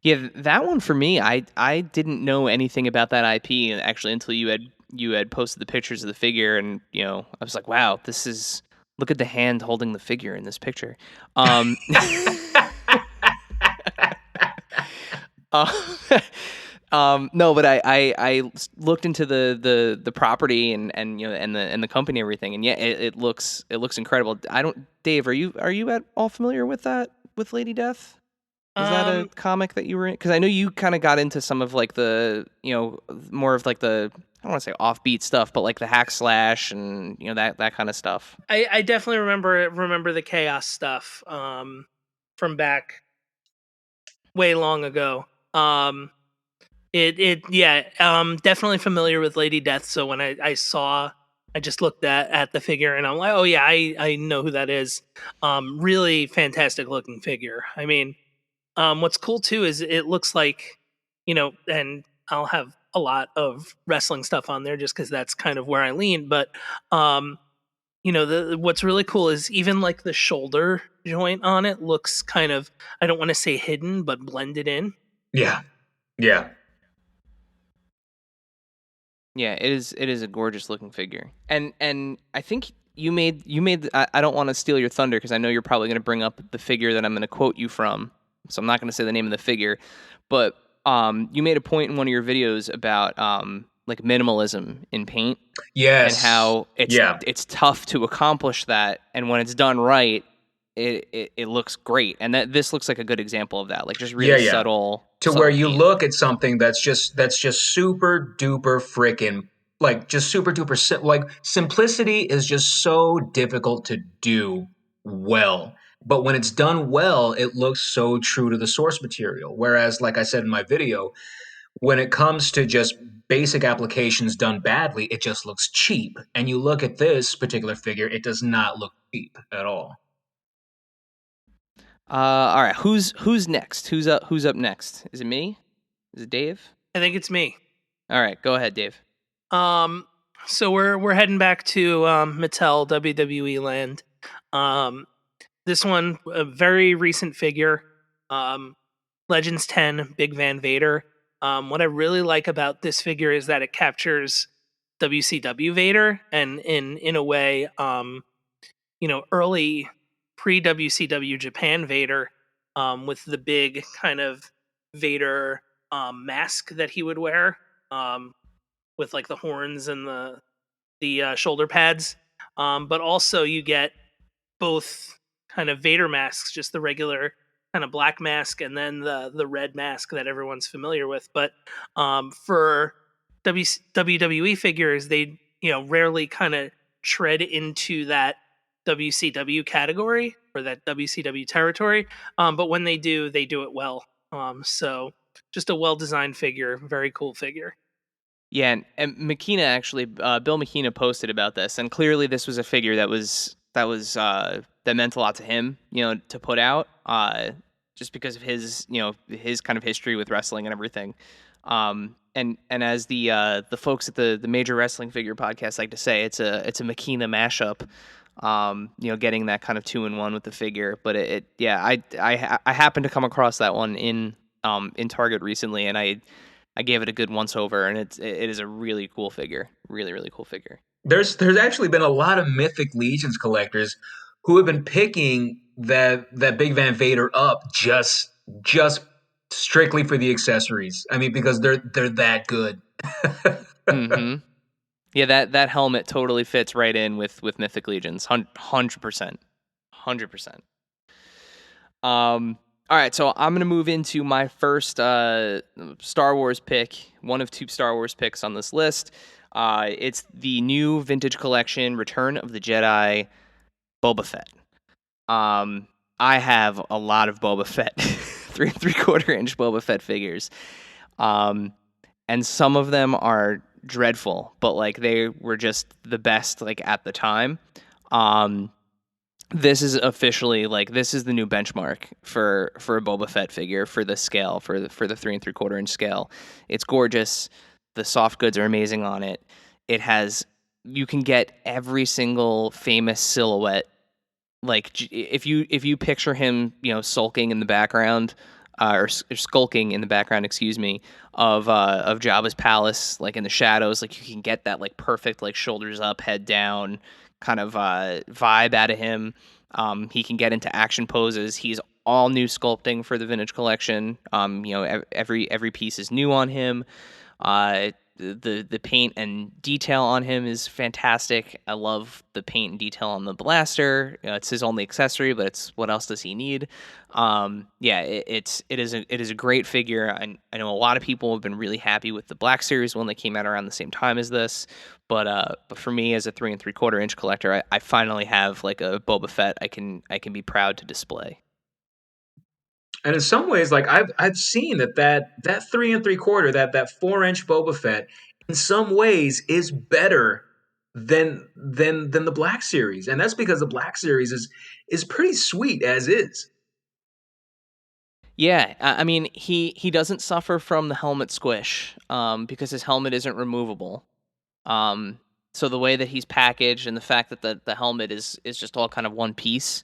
[SPEAKER 2] Yeah, that one for me, I didn't know anything about that IP actually until you had posted the pictures of the figure, and you know I was like, wow, this is, look at the hand holding the figure in this picture. Um, uh, no, but I looked into the property and you know and the company and everything, and yeah, it looks incredible. I don't, Dave, are you at all familiar with that, with Lady Death? Was that a comic that you were in? Because I know you kind of got into some of like the, you know, more of like the, I don't want to say offbeat stuff, but like the hack slash and you know that kind of stuff.
[SPEAKER 3] I definitely remember the chaos stuff from back way long ago. It yeah, definitely familiar with Lady Death. So when I saw, I just looked at the figure and I'm like, oh yeah, I know who that is. Really fantastic looking figure. I mean, what's cool too is it looks like, you know, and I'll have a lot of wrestling stuff on there just because that's kind of where I lean. But you know, what's really cool is even like the shoulder joint on it looks kind of, I don't want to say hidden, but blended in.
[SPEAKER 4] Yeah, yeah,
[SPEAKER 2] Yeah, it is a gorgeous looking figure, and I think you made. I don't want to steal your thunder because I know you're probably going to bring up the figure that I'm going to quote you from, so I'm not going to say the name of the figure, but you made a point in one of your videos about like minimalism in paint and
[SPEAKER 4] yes,
[SPEAKER 2] how it's
[SPEAKER 4] yeah.
[SPEAKER 2] it's tough to accomplish that, and when it's done right, it looks great, and this looks like a good example of that, like just
[SPEAKER 4] Yeah,
[SPEAKER 2] really
[SPEAKER 4] yeah.
[SPEAKER 2] subtle
[SPEAKER 4] To where you
[SPEAKER 2] paint.
[SPEAKER 4] look at something that's just super duper freaking, like just super duper like simplicity is just so difficult to do well. But when it's done well, it looks so true to the source material. Whereas, like I said in my video, when it comes to just basic applications done badly, it just looks cheap. And you look at this particular figure, it does not look cheap at all.
[SPEAKER 2] All right, who's next? Who's up next? Is it me? Is it Dave?
[SPEAKER 3] I think it's me.
[SPEAKER 2] All right, go ahead, Dave.
[SPEAKER 3] Um, so we're heading back to Mattel WWE land. Um, this one, a very recent figure, Legends 10 Big Van Vader. What I really like about this figure is that it captures WCW Vader, and in a way, early pre WCW Japan Vader, with the big kind of Vader mask that he would wear, with like the horns and the shoulder pads. But also you get both kind of Vader masks, just the regular kind of black mask, and then the red mask that everyone's familiar with. But for WWE figures, they rarely kind of tread into that WCW category or that WCW territory. But when they do it well. So just a well designed figure, very cool figure.
[SPEAKER 2] Yeah, and McKenna actually, Bill McKenna posted about this, and clearly this was a figure that meant a lot to him, to put out, just because of his kind of history with wrestling and everything. And as the folks at the Major Wrestling Figure Podcast like to say, it's a McKenna mashup. Getting that kind of 2-in-1 with the figure, but I happened to come across that one in Target recently, and I gave it a good once over, and it is a really cool figure, really really cool figure.
[SPEAKER 4] There's actually been a lot of Mythic Legions collectors who have been picking that Big Van Vader up just strictly for the accessories. I mean, because they're that good.
[SPEAKER 2] Mm-hmm. Yeah, that helmet totally fits right in with Mythic Legions, 100%, 100%. All right, so I'm gonna move into my first Star Wars pick, one of 2 Star Wars picks on this list. It's the new vintage collection, Return of the Jedi, Boba Fett. I have a lot of Boba Fett, 3 3/4 inch Boba Fett figures, and some of them are dreadful, but like they were just the best like at the time. This is officially this is the new benchmark for a Boba Fett figure for the scale, for the 3 3/4 inch scale. It's gorgeous. The soft goods are amazing on it. You can get every single famous silhouette. Like if you picture him, sulking in the background, or skulking in the background, excuse me, of Jabba's palace, like in the shadows, like you can get that like perfect like shoulders up, head down kind of vibe out of him. He can get into action poses. He's all new sculpting for the vintage collection. Every piece is new on him. The paint and detail on him is fantastic. I love the paint and detail on the blaster. It's his only accessory, but it's what else does he need? It is a great figure. I know a lot of people have been really happy with the Black Series one that came out around the same time as this, but for me as a 3 3/4 inch collector, I finally have like a Boba Fett I can be proud to display.
[SPEAKER 4] And in some ways, like I've seen that 3 3/4, that 4-inch Boba Fett, in some ways is better than the Black Series, and that's because the Black Series is pretty sweet as is.
[SPEAKER 2] Yeah, I mean he doesn't suffer from the helmet squish, because his helmet isn't removable. So the way that he's packaged and the fact that the helmet is just all kind of one piece,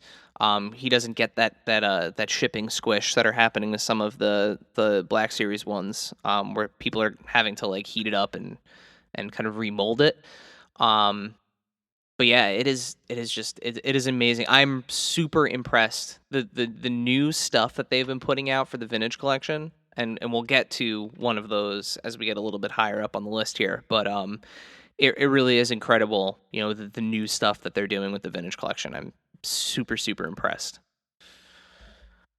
[SPEAKER 2] he doesn't get that shipping squish that are happening to some of the Black Series ones, where people are having to like heat it up and kind of remold it. But yeah, it is amazing. I'm super impressed. The new stuff that they've been putting out for the vintage collection, and we'll get to one of those as we get a little bit higher up on the list here. But it really is incredible, the new stuff that they're doing with the vintage collection. I'm super, super impressed.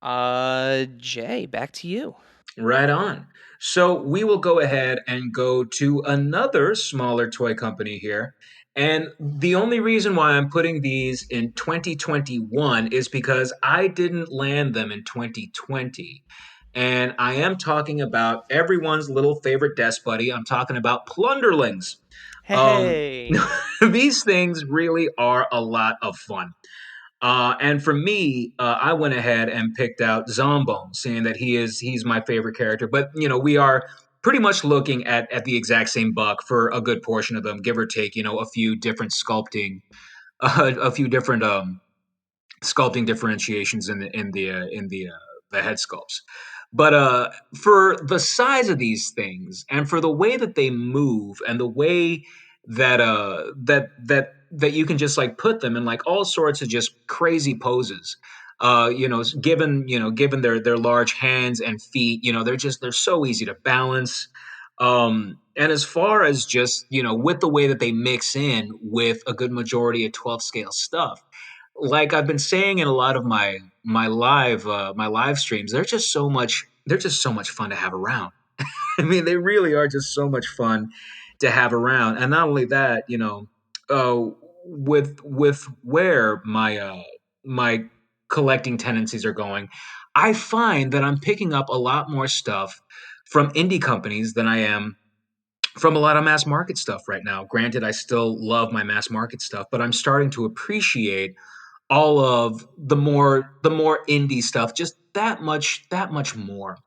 [SPEAKER 2] Jay, back to you.
[SPEAKER 4] Right on. So we will go ahead and go to another smaller toy company here. And the only reason why I'm putting these in 2021 is because I didn't land them in 2020. And I am talking about everyone's little favorite desk buddy. I'm talking about plunderlings.
[SPEAKER 2] Hey.
[SPEAKER 4] These things really are a lot of fun. And for me, I went ahead and picked out Zombone, saying that he's my favorite character. But we are pretty much looking at the exact same buck for a good portion of them, give or take. A few different sculpting, a few different sculpting differentiations in the head sculpts. But for the size of these things and for the way that they move and the way that you can just like put them in like all sorts of just crazy poses. Given their large hands and feet, they're so easy to balance. And as far as just, with the way that they mix in with a good majority of 12 scale stuff, like I've been saying in a lot of my live streams, they're just so much fun to have around. I mean, they really are just so much fun to have around. And not only that, uh, with where my collecting tendencies are going, I find that I'm picking up a lot more stuff from indie companies than I am from a lot of mass market stuff right now. Granted, I still love my mass market stuff, but I'm starting to appreciate all of the more indie stuff just that much more.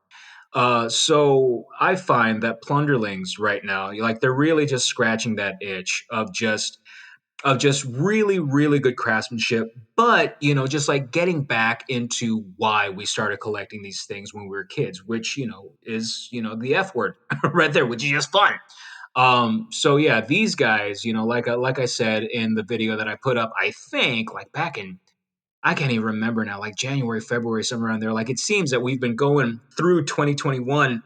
[SPEAKER 4] So I find that Plunderlings right now, like they're really just scratching that itch of just really, really good craftsmanship, but just like getting back into why we started collecting these things when we were kids, which is the F word right there, which is just fun. So yeah, these guys, like I said in the video that I put up, I think like back in I can't even remember now, like January, February, somewhere around there. Like it seems that we've been going through 2021,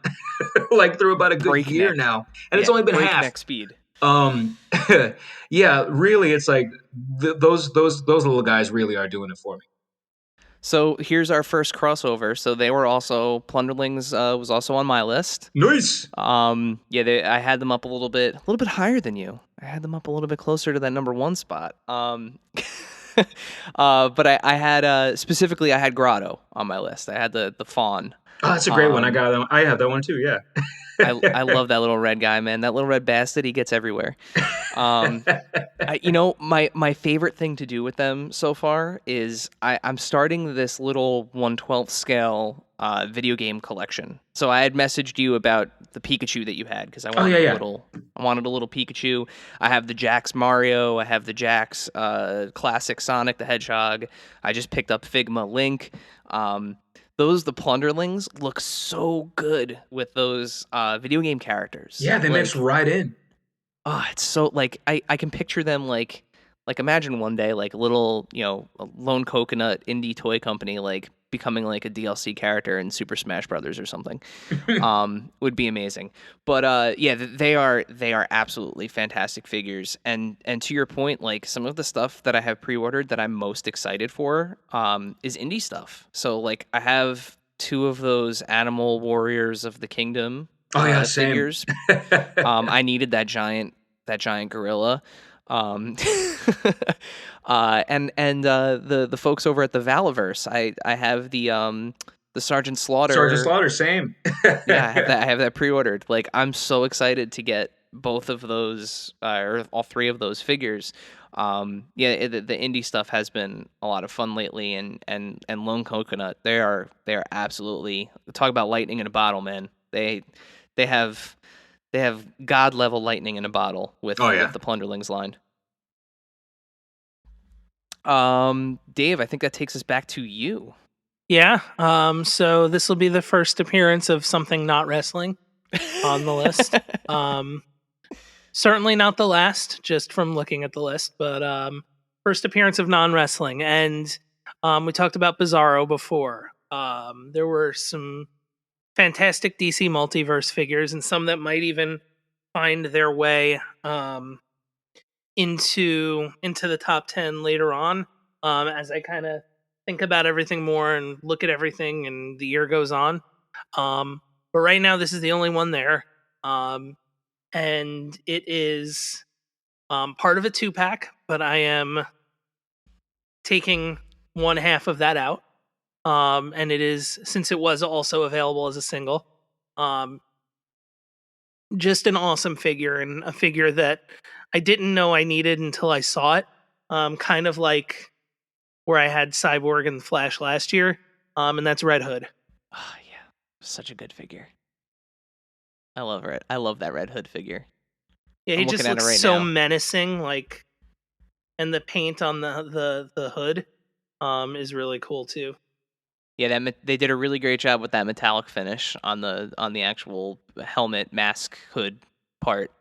[SPEAKER 4] like through about a good year
[SPEAKER 2] Breakneck.
[SPEAKER 4] now, and it's
[SPEAKER 2] Yeah,
[SPEAKER 4] only been half.
[SPEAKER 2] breakneck speed.
[SPEAKER 4] Um, yeah, really, it's like those little guys really are doing it for me.
[SPEAKER 2] So here's our first crossover. So they were also Plunderlings was also on my list.
[SPEAKER 4] Nice.
[SPEAKER 2] I had them up a little bit higher than you. I had them up a little bit closer to that number one spot. But I had specifically I had Grotto on my list. I had the fawn.
[SPEAKER 4] Oh, that's a great one.
[SPEAKER 2] Um,
[SPEAKER 4] I have that one too. Yeah.
[SPEAKER 2] I love that little red guy, man. That little red bastard, he gets everywhere. My favorite thing to do with them so far is I'm starting this little 1/12 scale video game collection. So I had messaged you about the Pikachu that you had because I wanted I wanted a little Pikachu. I have the Jax Mario. I have the Jax classic Sonic the Hedgehog. I just picked up Figma Link. The Plunderlings look so good with those video game characters.
[SPEAKER 4] Yeah, they mix right in.
[SPEAKER 2] Oh, it's so like I can picture them like imagine one day like a little a lone coconut indie toy company like becoming like a DLC character in Super Smash Brothers or something. Would be amazing. But yeah, they are absolutely fantastic figures. And to your point, like some of the stuff that I have pre-ordered that I'm most excited for is indie stuff. So like I have 2 of those Animal Warriors of the Kingdom
[SPEAKER 4] Same.
[SPEAKER 2] figures. I needed that giant gorilla. And the folks over at the Valaverse, I have the Sergeant Slaughter.
[SPEAKER 4] Sergeant Slaughter, same.
[SPEAKER 2] Yeah, I have that pre-ordered. Like I'm so excited to get both of those or all 3 of those figures. The indie stuff has been a lot of fun lately, and Lone Coconut, they are absolutely, talk about lightning in a bottle, man. They have god level lightning in a bottle with the Plunderlings line. Dave, I think that takes us back to you.
[SPEAKER 3] Yeah. So this will be the first appearance of something not wrestling on the list. Certainly not the last, just from looking at the list, but first appearance of non-wrestling. And we talked about Bizarro before. There were some fantastic DC Multiverse figures, and some that might even find their way into the top 10 later on, as I kind of think about everything more and look at everything and the year goes on. But right now, this is the only one there. And it is part of a 2-pack, but I am taking one half of that out. And it is, since it was also available as a single, just an awesome figure, and a figure that I didn't know I needed until I saw it. Kind of like where I had Cyborg and Flash last year, and that's Red Hood.
[SPEAKER 2] Oh yeah, such a good figure. I love it. I love that Red Hood figure.
[SPEAKER 3] Yeah, he just looks so menacing, like, and the paint on the hood is really cool too.
[SPEAKER 2] Yeah, they did a really great job with that metallic finish on the actual helmet mask hood part.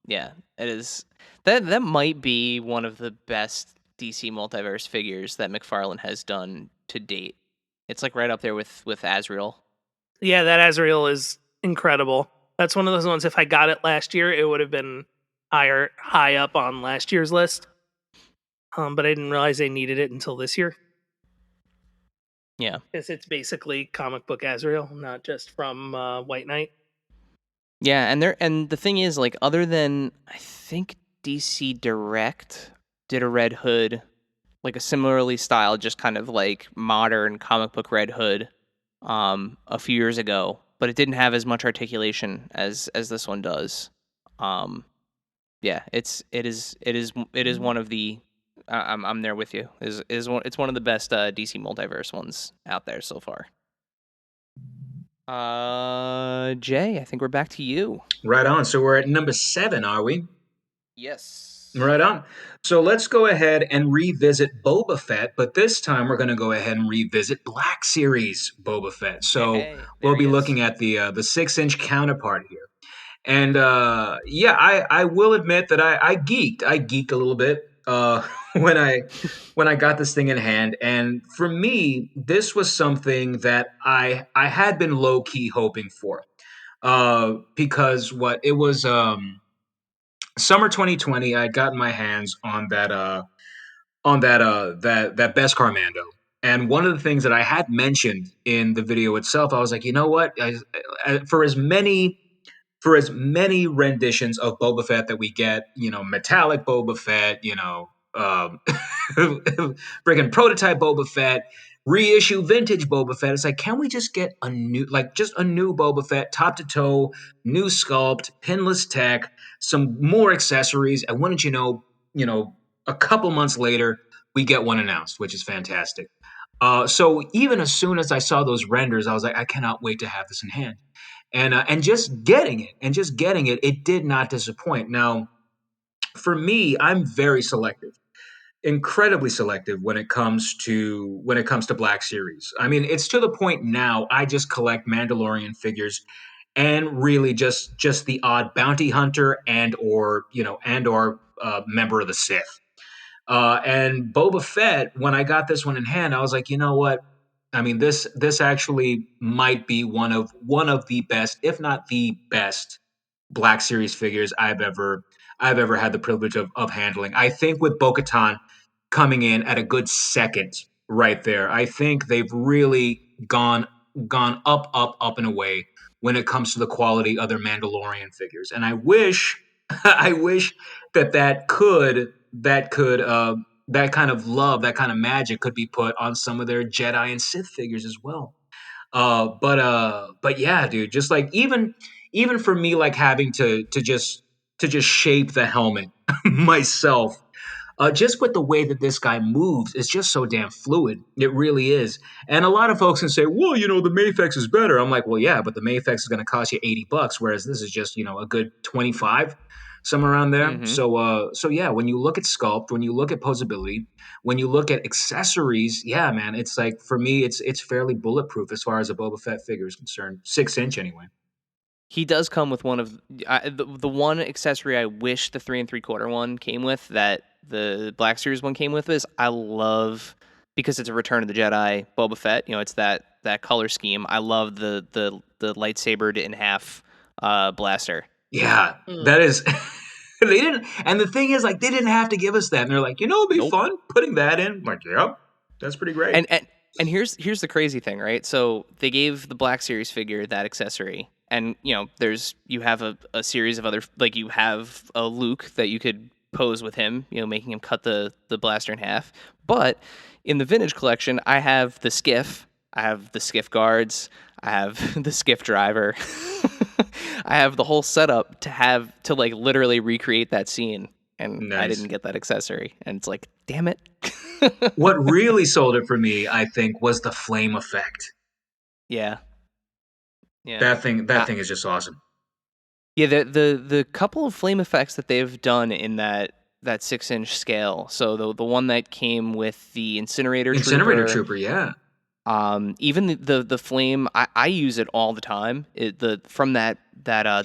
[SPEAKER 2] Yeah, it is. That might be one of the best DC multiverse figures that McFarlane has done to date. It's like right up there with Azrael.
[SPEAKER 3] Yeah, that Azrael is incredible. That's one of those ones. If I got it last year, it would have been high up on last year's list. But I didn't realize they needed it until this year.
[SPEAKER 2] Yeah.
[SPEAKER 3] Because it's basically comic book Azrael, not just from White Knight.
[SPEAKER 2] Yeah, and the thing is, like, other than I think DC Direct did a Red Hood, like a similarly styled, just kind of like modern comic book Red Hood, a few years ago, but it didn't have as much articulation as this one does. Yeah, it is one of the I'm there with you. It's one of the best DC multiverse ones out there so far. Jay, I think we're back to you.
[SPEAKER 4] Right on. So we're at number 7, are we?
[SPEAKER 2] Yes.
[SPEAKER 4] Right on. So let's go ahead and revisit Boba Fett, but this time we're going to go ahead and revisit Black Series Boba Fett. So
[SPEAKER 2] Hey,
[SPEAKER 4] we'll
[SPEAKER 2] there he
[SPEAKER 4] be
[SPEAKER 2] is.
[SPEAKER 4] looking at the 6-inch counterpart here. And yeah, I will admit that I geeked. I geeked a little bit when I got this thing in hand. And for me, this was something that I had been low key hoping for. Because what it was summer 2020, I had gotten my hands on that Best Carmando. And one of the things that I had mentioned in the video itself, I was like, you know what? For as many renditions of Boba Fett that we get, metallic Boba Fett, freaking prototype Boba Fett, reissue vintage Boba Fett. It's like, can we just get just a new Boba Fett, top to toe, new sculpt, pinless tech, some more accessories, and wouldn't a couple months later, we get one announced, which is fantastic. So even as soon as I saw those renders, I was like, I cannot wait to have this in hand. And just getting it, it did not disappoint. Now, for me, I'm very selective, incredibly selective when it comes to Black Series. I mean, it's to the point now I just collect Mandalorian figures and really just the odd bounty hunter and or member of the Sith. And Boba Fett, when I got this one in hand, I was like, you know what? I mean, this actually might be one of the best, if not the best, Black Series figures I've ever had the privilege of handling. I think with Bo-Katan coming in at a good second right there, I think they've really gone up and away when it comes to the quality of their Mandalorian figures. And I wish I wish that kind of love, that kind of magic could be put on some of their Jedi and Sith figures as well. But yeah, dude, just like even for me, like having to just shape the helmet myself, just with the way that this guy moves, it's just so damn fluid. It really is. And a lot of folks can say, well, the Mayfex is better. I'm like, well, yeah, but the Mayfex is going to cost you $80, whereas this is just, a good 25, somewhere around there.
[SPEAKER 2] Mm-hmm.
[SPEAKER 4] So yeah, when you look at sculpt, when you look at posability, when you look at accessories, yeah, man, it's like, for me, it's fairly bulletproof as far as a Boba Fett figure is concerned. 6-inch anyway.
[SPEAKER 2] He does come with one of the one accessory I wish the 3 3/4 one came with, that the Black Series one came with, is I love, because it's a Return of the Jedi Boba Fett. It's that color scheme. I love the lightsabered in half blaster.
[SPEAKER 4] Yeah, that is. They didn't, and the thing is, like, they didn't have to give us that. And they're like, it'd be
[SPEAKER 2] Nope.
[SPEAKER 4] fun putting that in. I'm like, yep, that's pretty great.
[SPEAKER 2] And here's the crazy thing, right? So they gave the Black Series figure that accessory, and you have a series of other, like, you have a Luke that you could pose with him, making him cut the blaster in half. But in the vintage collection, I have the skiff, I have the skiff guards, I have the skiff driver. I have the whole setup to like literally recreate that scene, and
[SPEAKER 4] Nice.
[SPEAKER 2] I didn't get that accessory, and it's like, damn it.
[SPEAKER 4] What really sold it for me, I think, was the flame effect.
[SPEAKER 2] Yeah. Yeah.
[SPEAKER 4] That thing is just awesome.
[SPEAKER 2] Yeah, the couple of flame effects that they've done in that 6-inch scale. So the one that came with the incinerator
[SPEAKER 4] trooper, yeah.
[SPEAKER 2] Even the flame, I use it all the time. From that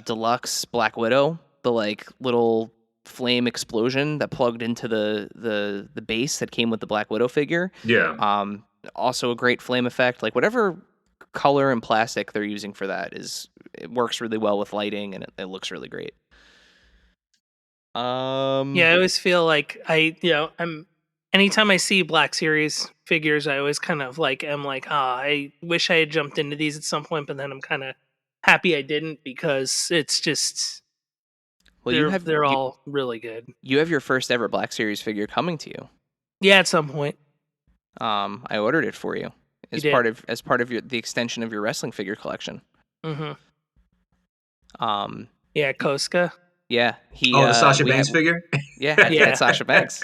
[SPEAKER 2] deluxe Black Widow, the like little flame explosion that plugged into the base that came with the Black Widow figure.
[SPEAKER 4] Yeah.
[SPEAKER 2] Also a great flame effect. Like whatever color and plastic they're using for that it works really well with lighting, and it looks really great.
[SPEAKER 3] Yeah, I always feel like I'm anytime I see Black Series figures, I always kind of like am like, I wish I had jumped into these at some point, but then I'm kind of happy I didn't because it's just
[SPEAKER 2] well,
[SPEAKER 3] they're all really good.
[SPEAKER 2] you have your first ever Black Series figure coming to you.
[SPEAKER 3] Yeah, at some point.
[SPEAKER 2] I ordered it for you as
[SPEAKER 3] did.
[SPEAKER 2] part of the extension of your wrestling figure collection.
[SPEAKER 3] Mm-hmm.
[SPEAKER 2] Um,
[SPEAKER 3] Yeah, Koska.
[SPEAKER 2] yeah, he.
[SPEAKER 4] Oh, the Sasha
[SPEAKER 2] we
[SPEAKER 4] Banks
[SPEAKER 2] had-
[SPEAKER 4] figure?
[SPEAKER 2] Yeah,
[SPEAKER 3] Yeah.
[SPEAKER 2] Sasha Banks.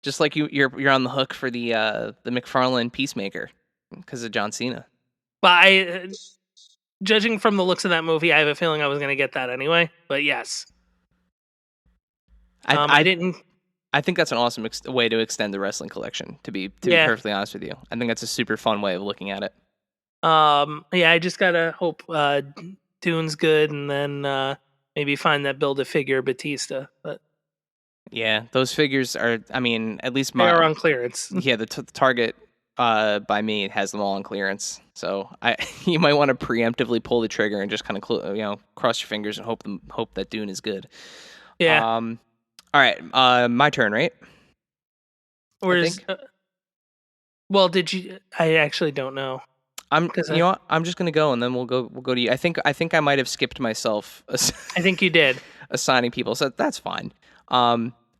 [SPEAKER 2] Just like you're on the hook for the McFarlane Peacemaker because of John Cena.
[SPEAKER 3] But judging from the looks of that movie, I have a feeling I was going to get that anyway. But yes, I didn't.
[SPEAKER 2] I think that's an awesome way to extend the wrestling collection. To be perfectly honest with you, I think that's a super fun way of looking at it.
[SPEAKER 3] Yeah, I just gotta hope Dune's good, and then maybe find that Build-A-Figure Batista. But
[SPEAKER 2] Yeah, those figures are. I mean, at least
[SPEAKER 3] they are on clearance.
[SPEAKER 2] Yeah, the Target by me has them all on clearance. So you might want to preemptively pull the trigger and just kind of cross your fingers and hope that Dune is good.
[SPEAKER 3] Yeah.
[SPEAKER 2] All right, my turn, right?
[SPEAKER 3] Well, did you? I actually don't know.
[SPEAKER 2] I'm just gonna go, and then we'll go to you. I think I might have skipped myself.
[SPEAKER 3] I think you did.
[SPEAKER 2] Assigning people, so that's fine.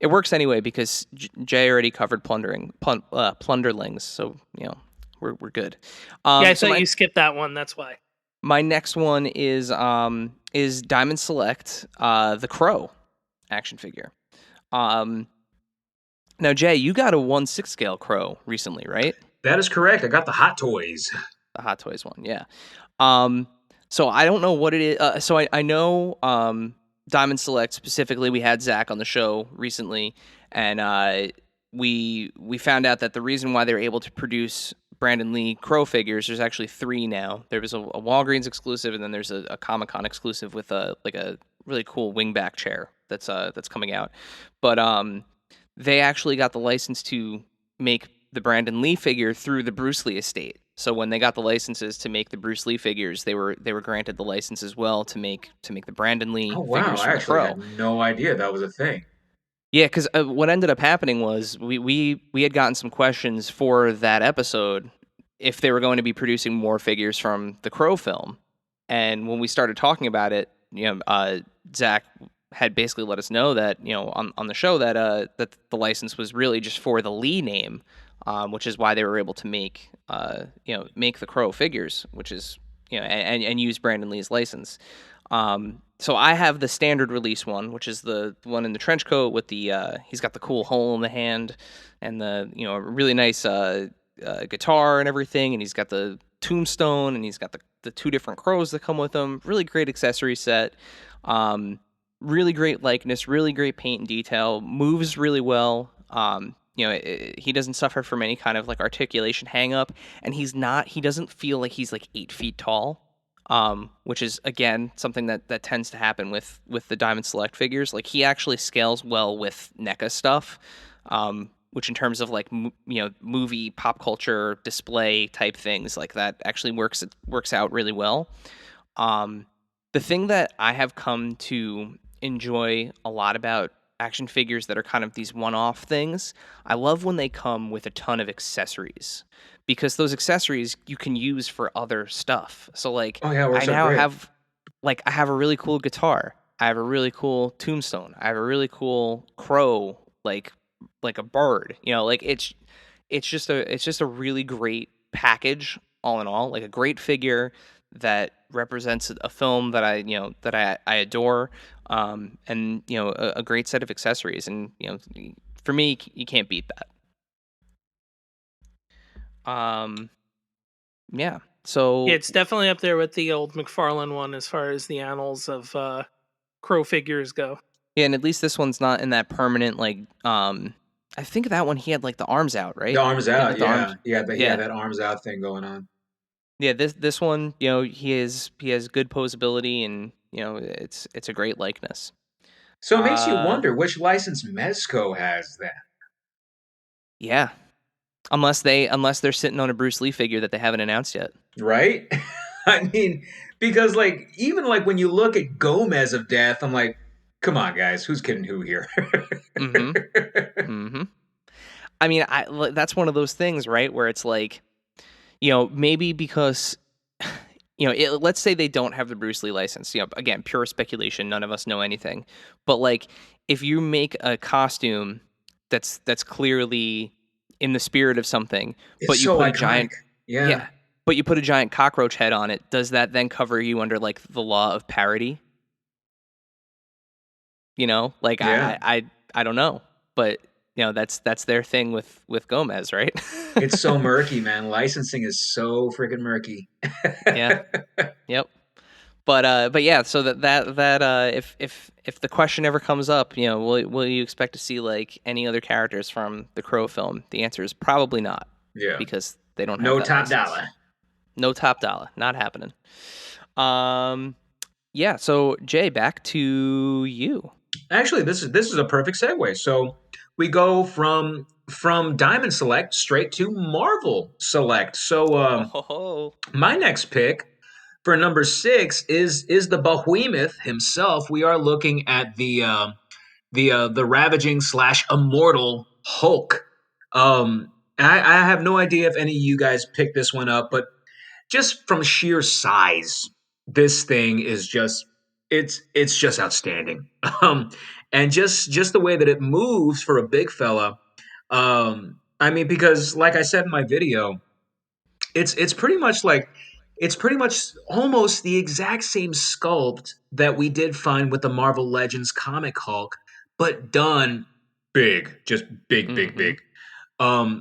[SPEAKER 2] It works anyway because Jay already covered plunderlings, so we're good.
[SPEAKER 3] I thought you skipped that one. That's why.
[SPEAKER 2] My next one is Diamond Select, the Crow action figure. Now, Jay, you got a 1/6 scale Crow recently, right?
[SPEAKER 4] That is correct. I got the Hot Toys.
[SPEAKER 2] The Hot Toys one, yeah. So I don't know what it is. So I know Diamond Select specifically. We had Zach on the show recently, and we found out that the reason why they were able to produce Brandon Lee Crow figures, there's actually 3 now. There was a Walgreens exclusive, and then there's a Comic-Con exclusive with a really cool wingback chair that's coming out. But they actually got the license to make the Brandon Lee figure through the Bruce Lee estate. So when they got the licenses to make the Bruce Lee figures, they were granted the license as well to make the Brandon Lee
[SPEAKER 4] Oh wow!
[SPEAKER 2] figures
[SPEAKER 4] I
[SPEAKER 2] from the
[SPEAKER 4] actually
[SPEAKER 2] Crow.
[SPEAKER 4] had no idea that was a thing.
[SPEAKER 2] Yeah, because what ended up happening was we had gotten some questions for that episode if they were going to be producing more figures from the Crow film, and when we started talking about it, Zach had basically let us know that on the show that that the license was really just for the Lee name, which is why they were able to make the Crow figures, which is and use Brandon Lee's license. So I have the standard release one, which is the one in the trench coat with the he's got the cool hole in the hand and the really nice guitar and everything, and he's got the tombstone and he's got the 2 different crows that come with him. Really great accessory set. Really great likeness, really great paint and detail, moves really well. He doesn't suffer from any kind of like articulation hang up, and he doesn't feel like he's like 8 feet tall. Which is again something that tends to happen with the Diamond Select figures. Like he actually scales well with NECA stuff, which in terms of like movie pop culture display type things like that actually works out really well. The thing that I have come to enjoy a lot about action figures that are kind of these one-off things, I love when they come with a ton of accessories, because those accessories you can use for other stuff. So like,
[SPEAKER 4] Oh yeah, it works
[SPEAKER 2] I
[SPEAKER 4] out
[SPEAKER 2] now
[SPEAKER 4] great.
[SPEAKER 2] have I have a really cool guitar. I have a really cool tombstone. I have a really cool crow, like a bird. It's just a really great package all in all, like a great figure that represents a film that I adore, and a great set of accessories, and for me you can't beat that. Yeah. So
[SPEAKER 3] Yeah, it's definitely up there with the old McFarlane one as far as the annals of Crow figures go.
[SPEAKER 2] yeah, and at least this one's not in that permanent I think that one he had like the arms out, right?
[SPEAKER 4] The arms
[SPEAKER 2] He had,
[SPEAKER 4] out,
[SPEAKER 2] like, the arms.
[SPEAKER 4] yeah,
[SPEAKER 2] Yeah.
[SPEAKER 4] that arms out thing going on.
[SPEAKER 2] Yeah, this one, he has good posability, and it's a great likeness.
[SPEAKER 4] So it makes you wonder which license Mezco has then.
[SPEAKER 2] Yeah, unless they're sitting on a Bruce Lee figure that they haven't announced yet.
[SPEAKER 4] Right? I mean, because like even like when you look at Gomez of Death, I'm like, come on, guys, who's kidding who here?
[SPEAKER 2] Mm-hmm. Mm-hmm. I mean, that's one of those things, right? Where it's like, maybe because, let's say they don't have the Bruce Lee license. Again, pure speculation. None of us know anything. But like, if you make a costume that's clearly in the spirit of something, but
[SPEAKER 4] It's
[SPEAKER 2] you
[SPEAKER 4] so
[SPEAKER 2] put a
[SPEAKER 4] iconic.
[SPEAKER 2] giant,
[SPEAKER 4] Yeah.
[SPEAKER 2] but you put a giant cockroach head on it, does that then cover you under like the law of parody? Like
[SPEAKER 4] Yeah.
[SPEAKER 2] I don't know, but that's their thing with Gomez, right?
[SPEAKER 4] It's so murky, man. Licensing is so freaking murky.
[SPEAKER 2] Yeah. Yep. But yeah, so that if the question ever comes up, will you expect to see like any other characters from the Crow film? The answer is probably not.
[SPEAKER 4] Yeah.
[SPEAKER 2] Because they don't have
[SPEAKER 4] No
[SPEAKER 2] that
[SPEAKER 4] top
[SPEAKER 2] license.
[SPEAKER 4] dollar.
[SPEAKER 2] No top dollar, not happening. Yeah. So Jay, back to you.
[SPEAKER 4] Actually, this is a perfect segue. So we go from Diamond Select straight to Marvel Select. So
[SPEAKER 2] Oh.
[SPEAKER 4] my next pick for number 6 is the behemoth himself. We are looking at the ravaging / immortal Hulk. I have no idea if any of you guys picked this one up, but just from sheer size, this thing is just it's just outstanding. And just the way that it moves for a big fella. I mean, because like I said in my video, it's pretty much like it's pretty much almost the exact same sculpt that we did find with the Marvel Legends comic Hulk, but done big, just big, big,
[SPEAKER 2] Mm-hmm.
[SPEAKER 4] big.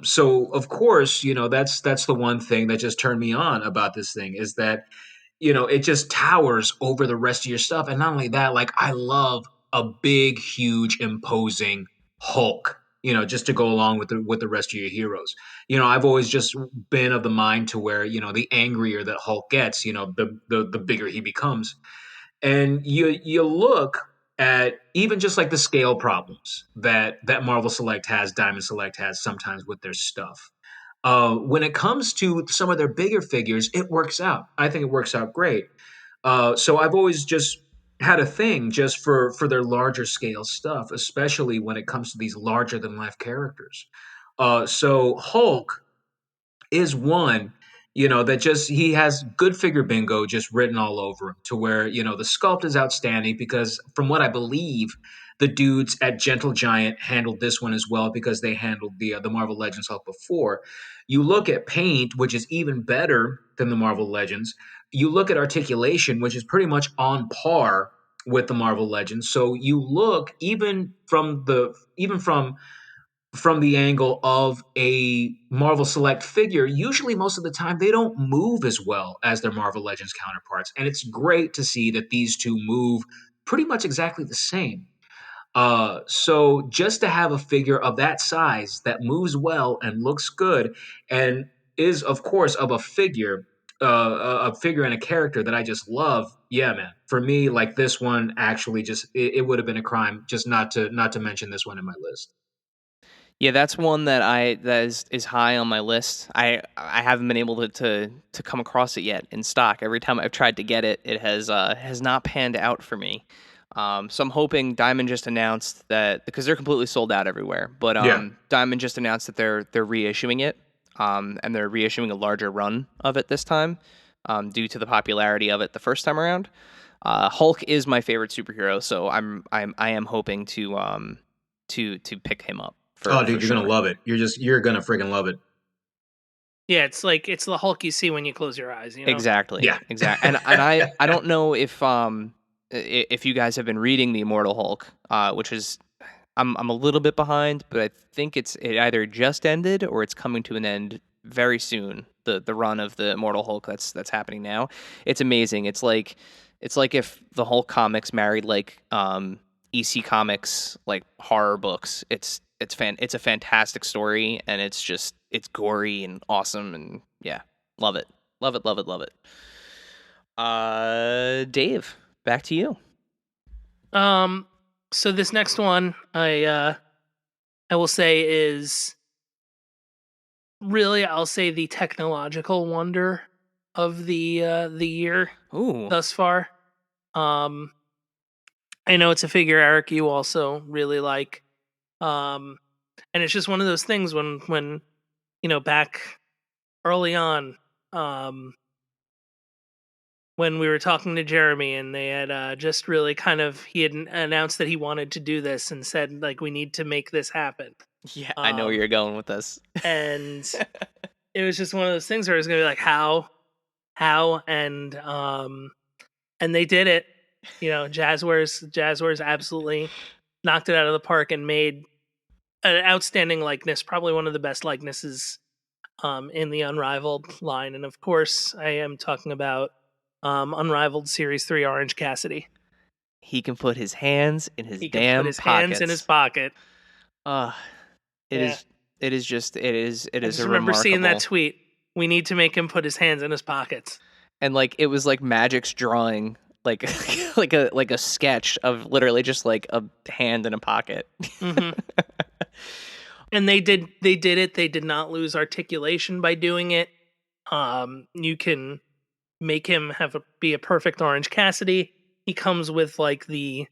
[SPEAKER 4] So of course, that's the one thing that just turned me on about this thing is that it just towers over the rest of your stuff. And not only that, like I love a big, huge, imposing Hulk. Just to go along with the rest of your heroes. I've always just been of the mind to where the angrier that Hulk gets, the bigger he becomes. And you look at even just like the scale problems that Marvel Select has, Diamond Select has sometimes with their stuff. When it comes to some of their bigger figures, it works out. I think it works out great. So I've always just had a thing just for their larger scale stuff, especially when it comes to these larger than life characters. So Hulk is one, that just he has good figure bingo just written all over him to where, the sculpt is outstanding because from what I believe, the dudes at Gentle Giant handled this one as well because they handled the Marvel Legends Hulk before. You look at paint, which is even better than the Marvel Legends. You look at articulation, which is pretty much on par with the Marvel Legends. So you look even from the angle of a Marvel Select figure, usually most of the time they don't move as well as their Marvel Legends counterparts. And it's great to see that these two move pretty much exactly the same. So just to have a figure of that size that moves well and looks good and is, of course, of a figure and a character that I just love. Yeah, man. For me, like this one, actually, just it would have been a crime just not to mention this one in my list.
[SPEAKER 2] Yeah, that's one that is high on my list. I haven't been able to come across it yet in stock. Every time I've tried to get it, it has not panned out for me. So I'm hoping Diamond just announced that because they're completely sold out everywhere. But
[SPEAKER 4] Yeah.
[SPEAKER 2] Diamond just announced that they're reissuing it, and they're reissuing a larger run of it this time, due to the popularity of it the first time around. Hulk is my favorite superhero, so I am hoping to pick him up
[SPEAKER 4] Oh,
[SPEAKER 2] for
[SPEAKER 4] dude, you're gonna
[SPEAKER 2] sure.
[SPEAKER 4] love it. You're gonna friggin' love it.
[SPEAKER 3] Yeah, it's the Hulk you see when you close your eyes.
[SPEAKER 2] Exactly.
[SPEAKER 4] Yeah.
[SPEAKER 2] And I don't know if you guys have been reading the Immortal Hulk, which is I'm a little bit behind, but I think it either just ended or it's coming to an end very soon. The run of the Immortal Hulk that's happening now. It's amazing. It's like if the Hulk comics married like EC Comics like horror books. It's a fantastic story and it's gory and awesome and yeah, love it. Love it, love it, love it. Dave. back to you.
[SPEAKER 3] So this next one, I will say is really, I'll say the technological wonder of the year
[SPEAKER 2] Ooh.
[SPEAKER 3] thus far. I know it's a figure, Eric, you also really like. And it's just one of those things when back early on, when we were talking to Jeremy and they had just really he had announced that he wanted to do this and said, like, we need to make this happen.
[SPEAKER 2] Yeah, I know where you're going with this.
[SPEAKER 3] And it was just one of those things where it was going to be like, how, and they did it. Jazzwares absolutely knocked it out of the park and made an outstanding likeness, probably one of the best likenesses in the Unrivaled line. And of course, I am talking about Unrivaled Series 3 Orange Cassidy.
[SPEAKER 2] He can put his hands in his
[SPEAKER 3] He
[SPEAKER 2] damn
[SPEAKER 3] can put his
[SPEAKER 2] pockets.
[SPEAKER 3] hands in his pocket.
[SPEAKER 2] It is a
[SPEAKER 3] I just remember
[SPEAKER 2] remarkable.
[SPEAKER 3] seeing that tweet. We need to make him put his hands in his pockets.
[SPEAKER 2] And like it was like Magic's drawing, like like a sketch of literally just like a hand in a pocket.
[SPEAKER 3] Mm-hmm. And they did it. They did not lose articulation by doing it. You can make him be a perfect Orange Cassidy. He comes with like the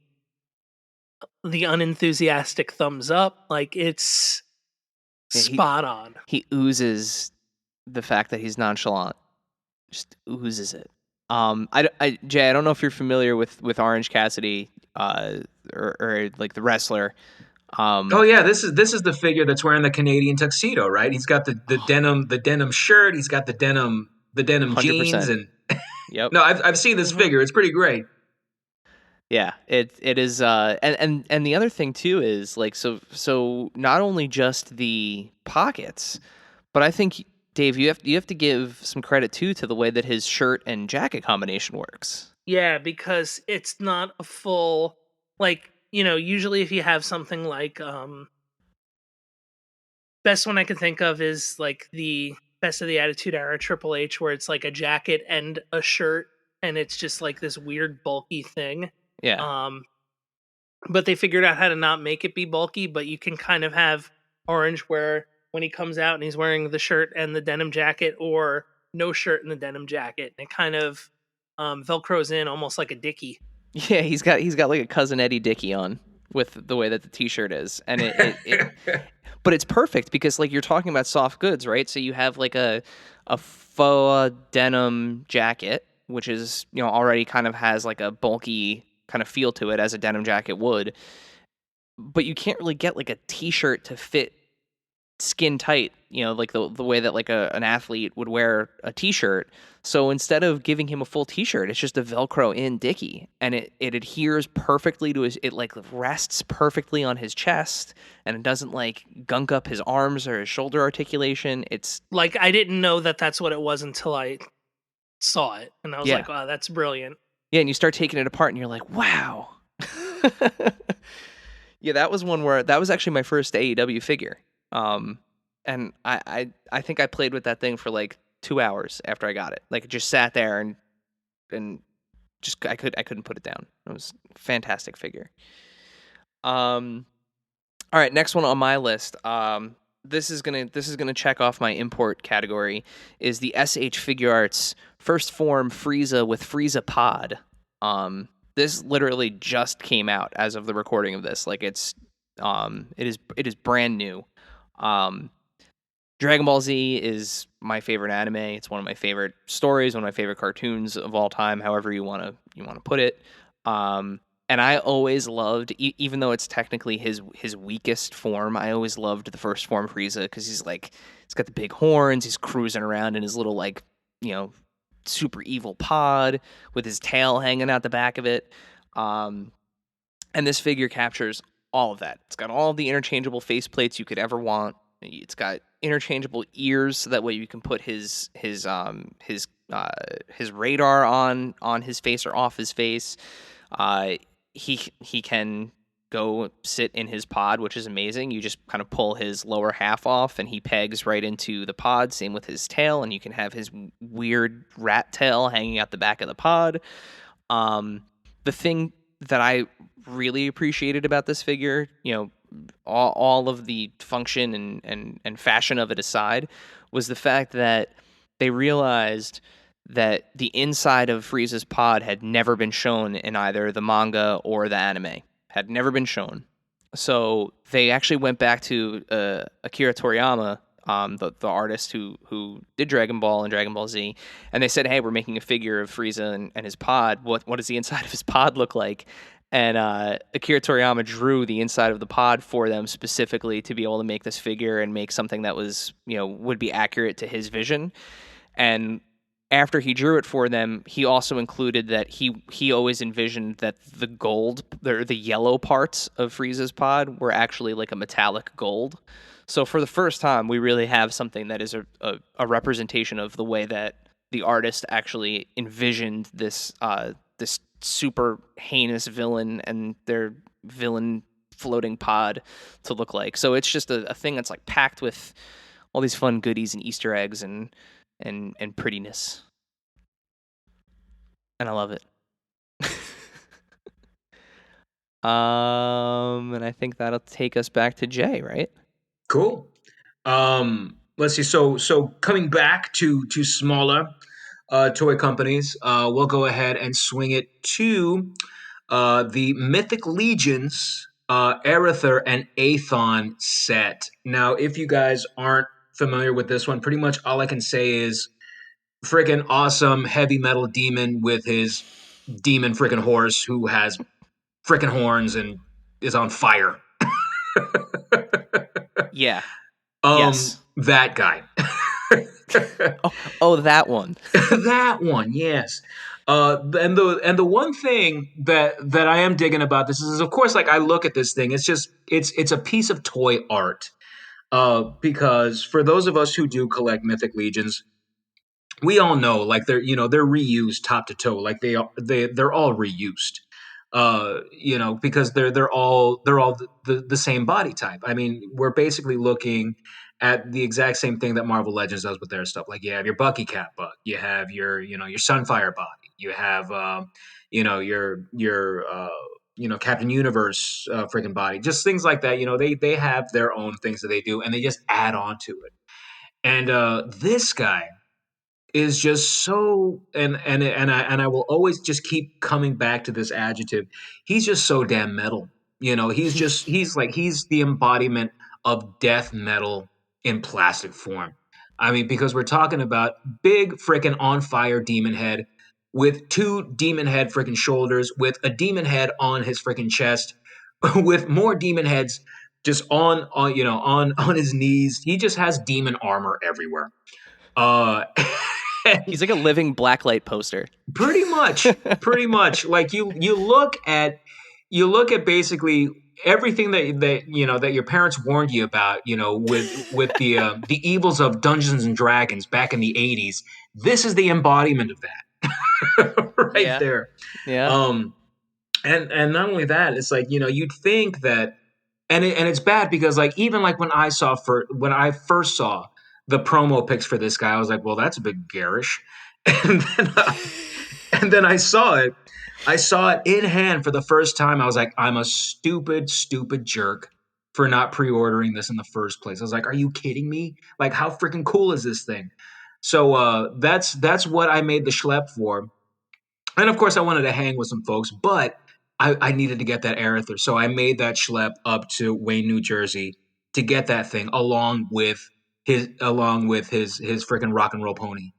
[SPEAKER 3] unenthusiastic thumbs up. Like it's spot on.
[SPEAKER 2] He oozes the fact that he's nonchalant. Just oozes it. Jay, I don't know if you're familiar with Orange Cassidy, or like the wrestler.
[SPEAKER 4] Oh yeah, this is the figure that's wearing the Canadian tuxedo, right? He's got the denim shirt. He's got the denim
[SPEAKER 2] 100%.
[SPEAKER 4] jeans, and
[SPEAKER 2] yep.
[SPEAKER 4] No, I've seen this figure. It's pretty great.
[SPEAKER 2] Yeah, it is. And the other thing too is like so not only just the pockets, but I think, Dave, you have to give some credit too to the way that his shirt and jacket combination works.
[SPEAKER 3] Yeah, because it's not a full, like, usually if you have something like best one I can think of is like the Best of the Attitude Era Triple H, where it's like a jacket and a shirt and it's just like this weird bulky thing.
[SPEAKER 2] Yeah.
[SPEAKER 3] But they figured out how to not make it be bulky, but you can kind of have Orange where when he comes out and he's wearing the shirt and the denim jacket, or no shirt and the denim jacket, and it kind of velcros in almost like a dickie.
[SPEAKER 2] Yeah, he's got like a Cousin Eddie Dickie on with the way that the t-shirt is, and it but it's perfect because like you're talking about soft goods, right? So you have like a faux denim jacket, which is already kind of has like a bulky kind of feel to it as a denim jacket would, but you can't really get like a t-shirt to fit skin tight, like the way that like an athlete would wear a t-shirt. So instead of giving him a full t-shirt, it's just a Velcro in Dickie, and it adheres perfectly to it like rests perfectly on his chest, and it doesn't like gunk up his arms or his shoulder articulation. It's
[SPEAKER 3] like, I didn't know that that's what it was until I saw it, and I was like, wow, that's brilliant.
[SPEAKER 2] Yeah, and you start taking it apart and you're like, wow. Yeah, that was actually my first AEW figure. And I think I played with that thing for like 2 hours after I got it. Like, it just sat there and just I couldn't put it down. It was a fantastic figure. All right, next one on my list. This is gonna check off my import category. Is the SH Figure Arts First Form Frieza with Frieza Pod. This literally just came out as of the recording of this. Like it is brand new. Dragon Ball Z is my favorite anime. It's one of my favorite stories, one of my favorite cartoons of all time, however you want to put it. And I always loved, even though it's technically his weakest form, I always loved the First Form Frieza because he's got the big horns, he's cruising around in his little like, super evil pod with his tail hanging out the back of it. And this figure captures all of that. It's got all the interchangeable faceplates you could ever want. It's got interchangeable ears, so that way you can put his radar on his face or off his face. He can go sit in his pod, which is amazing. You just kind of pull his lower half off and he pegs right into the pod. Same with his tail, and you can have his weird rat tail hanging out the back of the pod. But the thing that I really appreciated about this figure, all of the function and fashion of it aside, was the fact that they realized that the inside of Frieza's pod had never been shown in either the manga or the anime. Had never been shown. So they actually went back to Akira Toriyama, the artist who did Dragon Ball and Dragon Ball Z, and they said, "Hey, we're making a figure of Frieza and his pod. What does the inside of his pod look like?" And Akira Toriyama drew the inside of the pod for them specifically to be able to make this figure and make something that was, would be accurate to his vision. And after he drew it for them, he also included that he always envisioned that the gold, the yellow parts of Frieza's pod were actually like a metallic gold. So for the first time, we really have something that is a representation of the way that the artist actually envisioned this this super heinous villain and their villain floating pod to look like. So it's just a thing that's like packed with all these fun goodies and Easter eggs and prettiness. And I love it. And I think that'll take us back to Jay, right?
[SPEAKER 4] Cool. Let's see. So coming back to smaller toy companies, we'll go ahead and swing it to the Mythic Legions Arether and Aethon set. Now, if you guys aren't familiar with this one, pretty much all I can say is freaking awesome heavy metal demon with his demon freaking horse who has freaking horns and is on fire.
[SPEAKER 2] Yeah. Yes.
[SPEAKER 4] That guy.
[SPEAKER 2] Oh, that one.
[SPEAKER 4] That one, yes. And the one thing that I am digging about this is, of course, like I look at this thing, it's a piece of toy art. Because for those of us who do collect Mythic Legions, we all know like they're reused top to toe, like they're all reused. Because they're all the same body type. I mean, we're basically looking at the exact same thing that Marvel Legends does with their stuff. Like you have your Bucky Cat Buck, you have your Sunfire body, you have your Captain Universe freaking body, just things like that. They have their own things that they do, and they just add on to it. And this guy is just so, and I will always just keep coming back to this adjective. He's just so damn metal. He's the embodiment of death metal in plastic form. I mean, because we're talking about big freaking on fire demon head with two demon head freaking shoulders, with a demon head on his freaking chest, with more demon heads just on his knees. He just has demon armor everywhere.
[SPEAKER 2] He's like a living blacklight poster.
[SPEAKER 4] Pretty much. Like you look at basically everything that your parents warned you about, with the evils of Dungeons and Dragons back in the 80s. This is the embodiment of that. Right there.
[SPEAKER 2] Yeah.
[SPEAKER 4] And not only that, it's like, you'd think that, and it's bad because like even like when I first saw the promo pics for this guy, I was like, well, that's a bit garish. And then I saw it. I saw it in hand for the first time. I was like, I'm a stupid jerk for not pre-ordering this in the first place. I was like, are you kidding me? Like, how freaking cool is this thing? So that's what I made the schlep for. And of course, I wanted to hang with some folks, but I needed to get that Arether. So I made that schlep up to Wayne, New Jersey to get that thing along with his freaking rock and roll pony.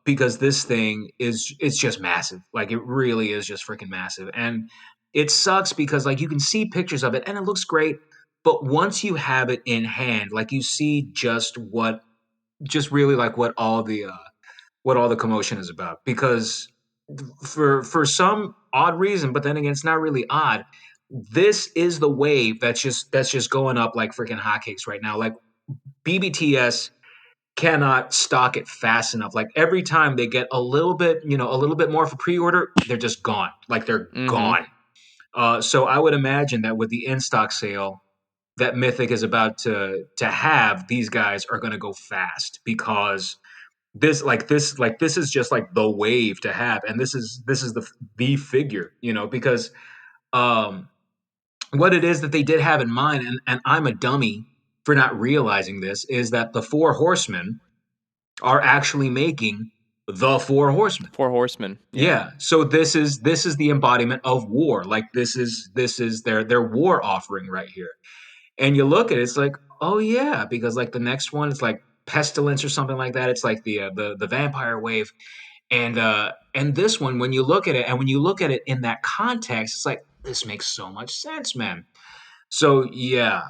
[SPEAKER 4] Because this thing it's just massive. Like it really is just freaking massive. And it sucks because like you can see pictures of it and it looks great, but once you have it in hand, like you see just really like what all the commotion is about. Because for some odd reason, but then again, it's not really odd. This is the wave that's just going up like freaking hotcakes right now. Like BBTS cannot stock it fast enough. Like every time they get a little bit more for pre-order, they're just gone. Like they're gone. So I would imagine that with the in-stock sale that Mythic is about to have, these guys are going to go fast because this is just like the wave to have, and this is the figure, because um what it is that they did have in mind, and I'm a dummy for not realizing this, is that the Four Horsemen are actually making the Four Horsemen.
[SPEAKER 2] Four Horsemen.
[SPEAKER 4] Yeah. So this is the embodiment of war. Like this is their war offering right here. And you look at it, it's like, oh yeah, because like the next one, it's like pestilence or something like that. It's like the vampire wave, and this one, when you look at it, and when you look at it in that context, it's like this makes so much sense, man. So yeah,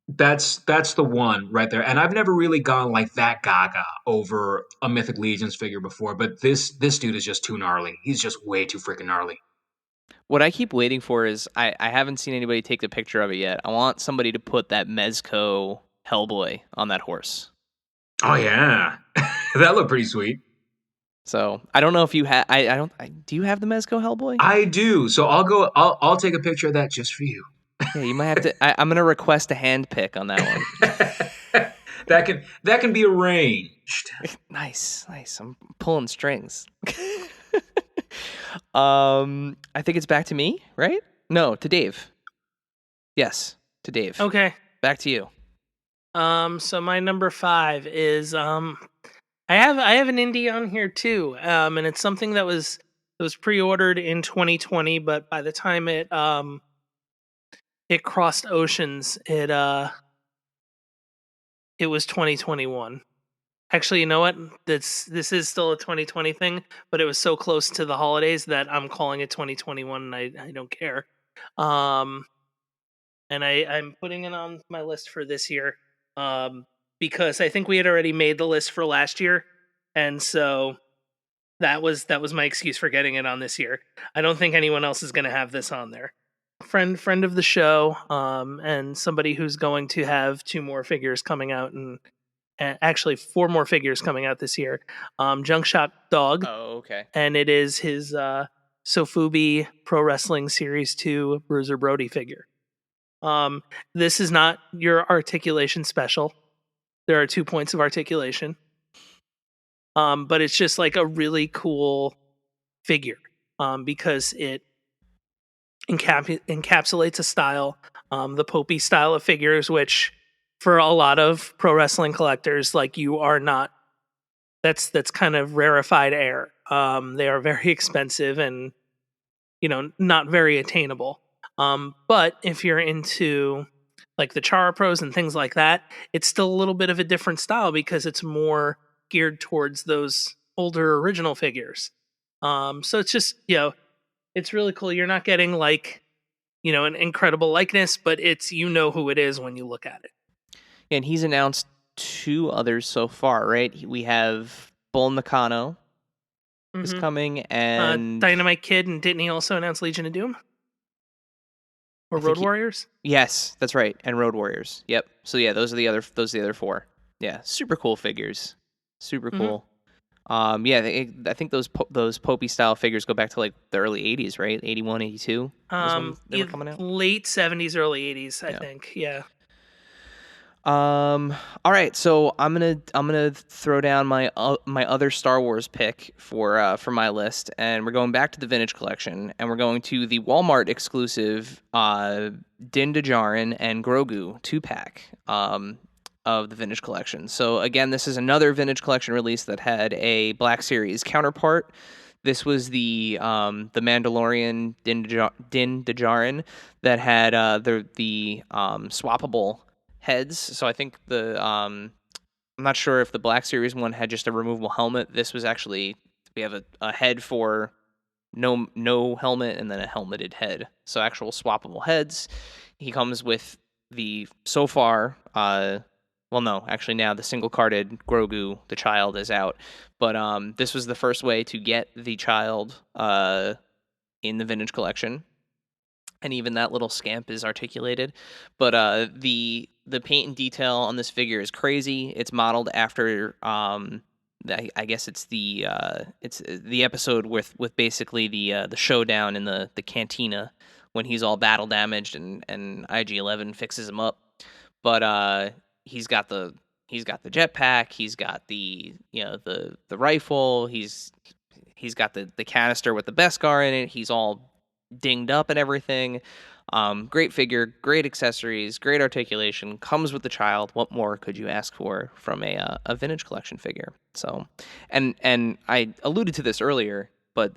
[SPEAKER 4] that's the one right there. And I've never really gone like that gaga over a Mythic Legions figure before, but this dude is just too gnarly. He's just way too freaking gnarly.
[SPEAKER 2] What I keep waiting for is I haven't seen anybody take the picture of it yet. I want somebody to put that Mezco Hellboy on that horse.
[SPEAKER 4] Oh yeah, that looked pretty sweet.
[SPEAKER 2] So I don't know if you have. Do you have the Mezco Hellboy?
[SPEAKER 4] I do. So I'll go. I'll take a picture of that just for you.
[SPEAKER 2] Yeah, you might have to. I'm gonna request a hand pick on that one.
[SPEAKER 4] that can be arranged.
[SPEAKER 2] Nice. I'm pulling strings. I think it's back to me, right? No, to Dave. Yes, to Dave.
[SPEAKER 3] Okay.
[SPEAKER 2] Back to you.
[SPEAKER 3] So my number 5 is I have an indie on here too. And it's something that was pre-ordered in 2020, but by the time it crossed oceans, it was 2021. Actually, you know what? This is still a 2020 thing, but it was so close to the holidays that I'm calling it 2021, and I don't care. And I'm putting it on my list for this year, because I think we had already made the list for last year, and so that was my excuse for getting it on this year. I don't think anyone else is going to have this on there. Friend of the show, and somebody who's going to have 2 more figures coming out, and actually 4 more figures coming out this year. Junk Shop Dog.
[SPEAKER 2] Oh, okay.
[SPEAKER 3] And it is his Sofubi Pro Wrestling Series 2 Bruiser Brody figure. This is not your articulation special. There are 2 points of articulation. But it's just like a really cool figure, because it encapsulates a style, the Popey style of figures, which for a lot of pro wrestling collectors, like, you are not, that's kind of rarefied air. They are very expensive and, not very attainable. But if you're into like the Chara Pros and things like that, it's still a little bit of a different style because it's more geared towards those older original figures. So it's just, it's really cool. You're not getting like, an incredible likeness, but it's, who it is when you look at it.
[SPEAKER 2] And he's announced 2 others so far, right? We have Bull Nakano is coming, and
[SPEAKER 3] Dynamite Kid, and didn't he also announce Legion of Doom? Or Road Warriors?
[SPEAKER 2] Yes, that's right, and Road Warriors. Yep. So yeah, those are the other 4. Yeah, super cool figures. Super cool. Yeah, I think those Popey style figures go back to like the early 80s, right? 81, 82 was when they were coming out.
[SPEAKER 3] Late 70s, early 80s, I think. Yeah.
[SPEAKER 2] All right, so I'm gonna throw down my other Star Wars pick for my list, and we're going back to the vintage collection, and we're going to the Walmart exclusive Din Djarin and Grogu 2-pack of the vintage collection. So again, this is another vintage collection release that had a Black Series counterpart. This was the Mandalorian Din Djarin that had the swappable heads. So I think I'm not sure if the Black Series one had just a removable helmet. This was actually, we have a head for no helmet and then a helmeted head. So actual swappable heads. He comes with the, so far, well, no, actually now the single-carded Grogu, the child, is out. But this was the first way to get the child in the vintage collection. And even that little scamp is articulated. But the paint and detail on this figure is crazy. It's modeled after, I guess it's the episode with basically the showdown in the cantina when he's all battle damaged and IG-11 fixes him up. But he's got the he's got the jetpack, he's got the the rifle, he's got the canister with the Beskar in it. He's all dinged up and everything. Great figure, great accessories, great articulation. Comes with the child. What more could you ask for from a vintage collection figure? So, and I alluded to this earlier, but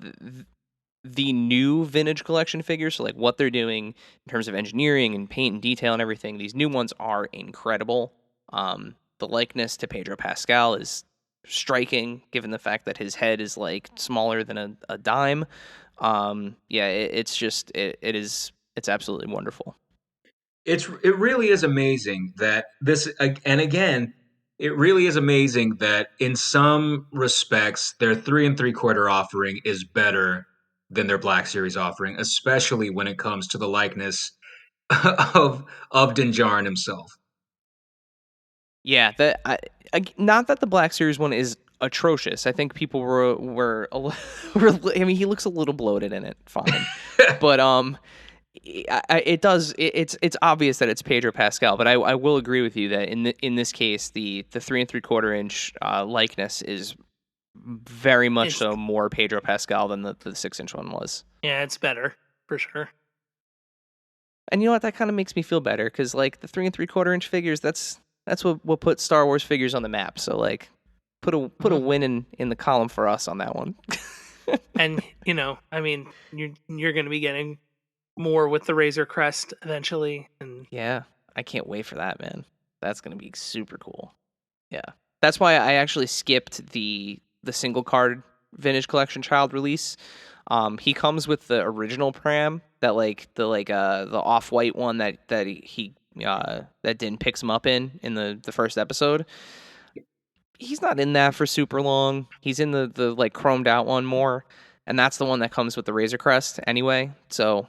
[SPEAKER 2] the new vintage collection figures, so like what they're doing in terms of engineering and paint and detail and everything, these new ones are incredible. The likeness to Pedro Pascal is striking, given the fact that his head is like smaller than a dime. It's absolutely wonderful.
[SPEAKER 4] It really is amazing that this, and again, it really is amazing that in some respects their 3 3/4 offering is better than their Black Series offering, especially when it comes to the likeness of Dinjarin himself.
[SPEAKER 2] Yeah, not that the Black Series one is atrocious. I think people were I mean, he looks a little bloated in it, fine, but it's obvious that it's Pedro Pascal. But I will agree with you that in this case, the 3 3/4 inch likeness is very much so more Pedro Pascal than the 6 inch one was.
[SPEAKER 3] Yeah, it's better for sure.
[SPEAKER 2] And you know what? That kind of makes me feel better because like the 3 3/4 inch figures, that's what put Star Wars figures on the map. So like, put a win in the column for us on that one.
[SPEAKER 3] And I mean, you're going to be getting more with the Razor Crest eventually, and
[SPEAKER 2] yeah, I can't wait for that, man. That's going to be super cool. Yeah, that's why I actually skipped the single card vintage collection child release. He comes with the original Pram, that the off-white one that he that Din picks him up in the first episode. He's not in that for super long. He's in the like chromed out one more, and that's the one that comes with the Razor Crest anyway. So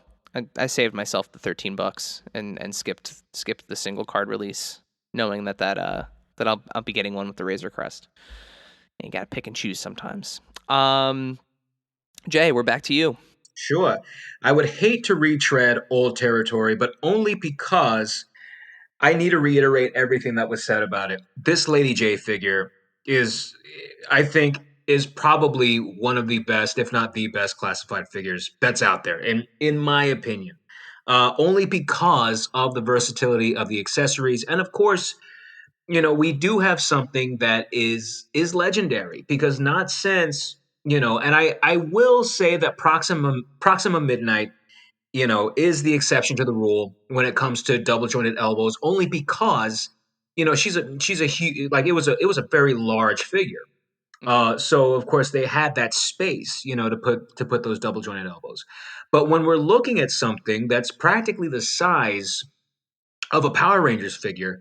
[SPEAKER 2] I saved myself the $13 and skipped the single card release, knowing that I'll be getting one with the Razor Crest. And you gotta pick and choose sometimes. Jay, we're back to you.
[SPEAKER 4] Sure. I would hate to retread old territory, but only because I need to reiterate everything that was said about it. This Lady J figure is, I think, is probably one of the best, if not the best, classified figures that's out there, in my opinion. Only because of the versatility of the accessories, and of course, we do have something that is legendary because not since and I will say that Proxima Midnight is the exception to the rule when it comes to double jointed elbows, only because she's a huge, like, it was a very large figure. So of course they had that space, to put those double jointed elbows. But when we're looking at something that's practically the size of a Power Rangers figure,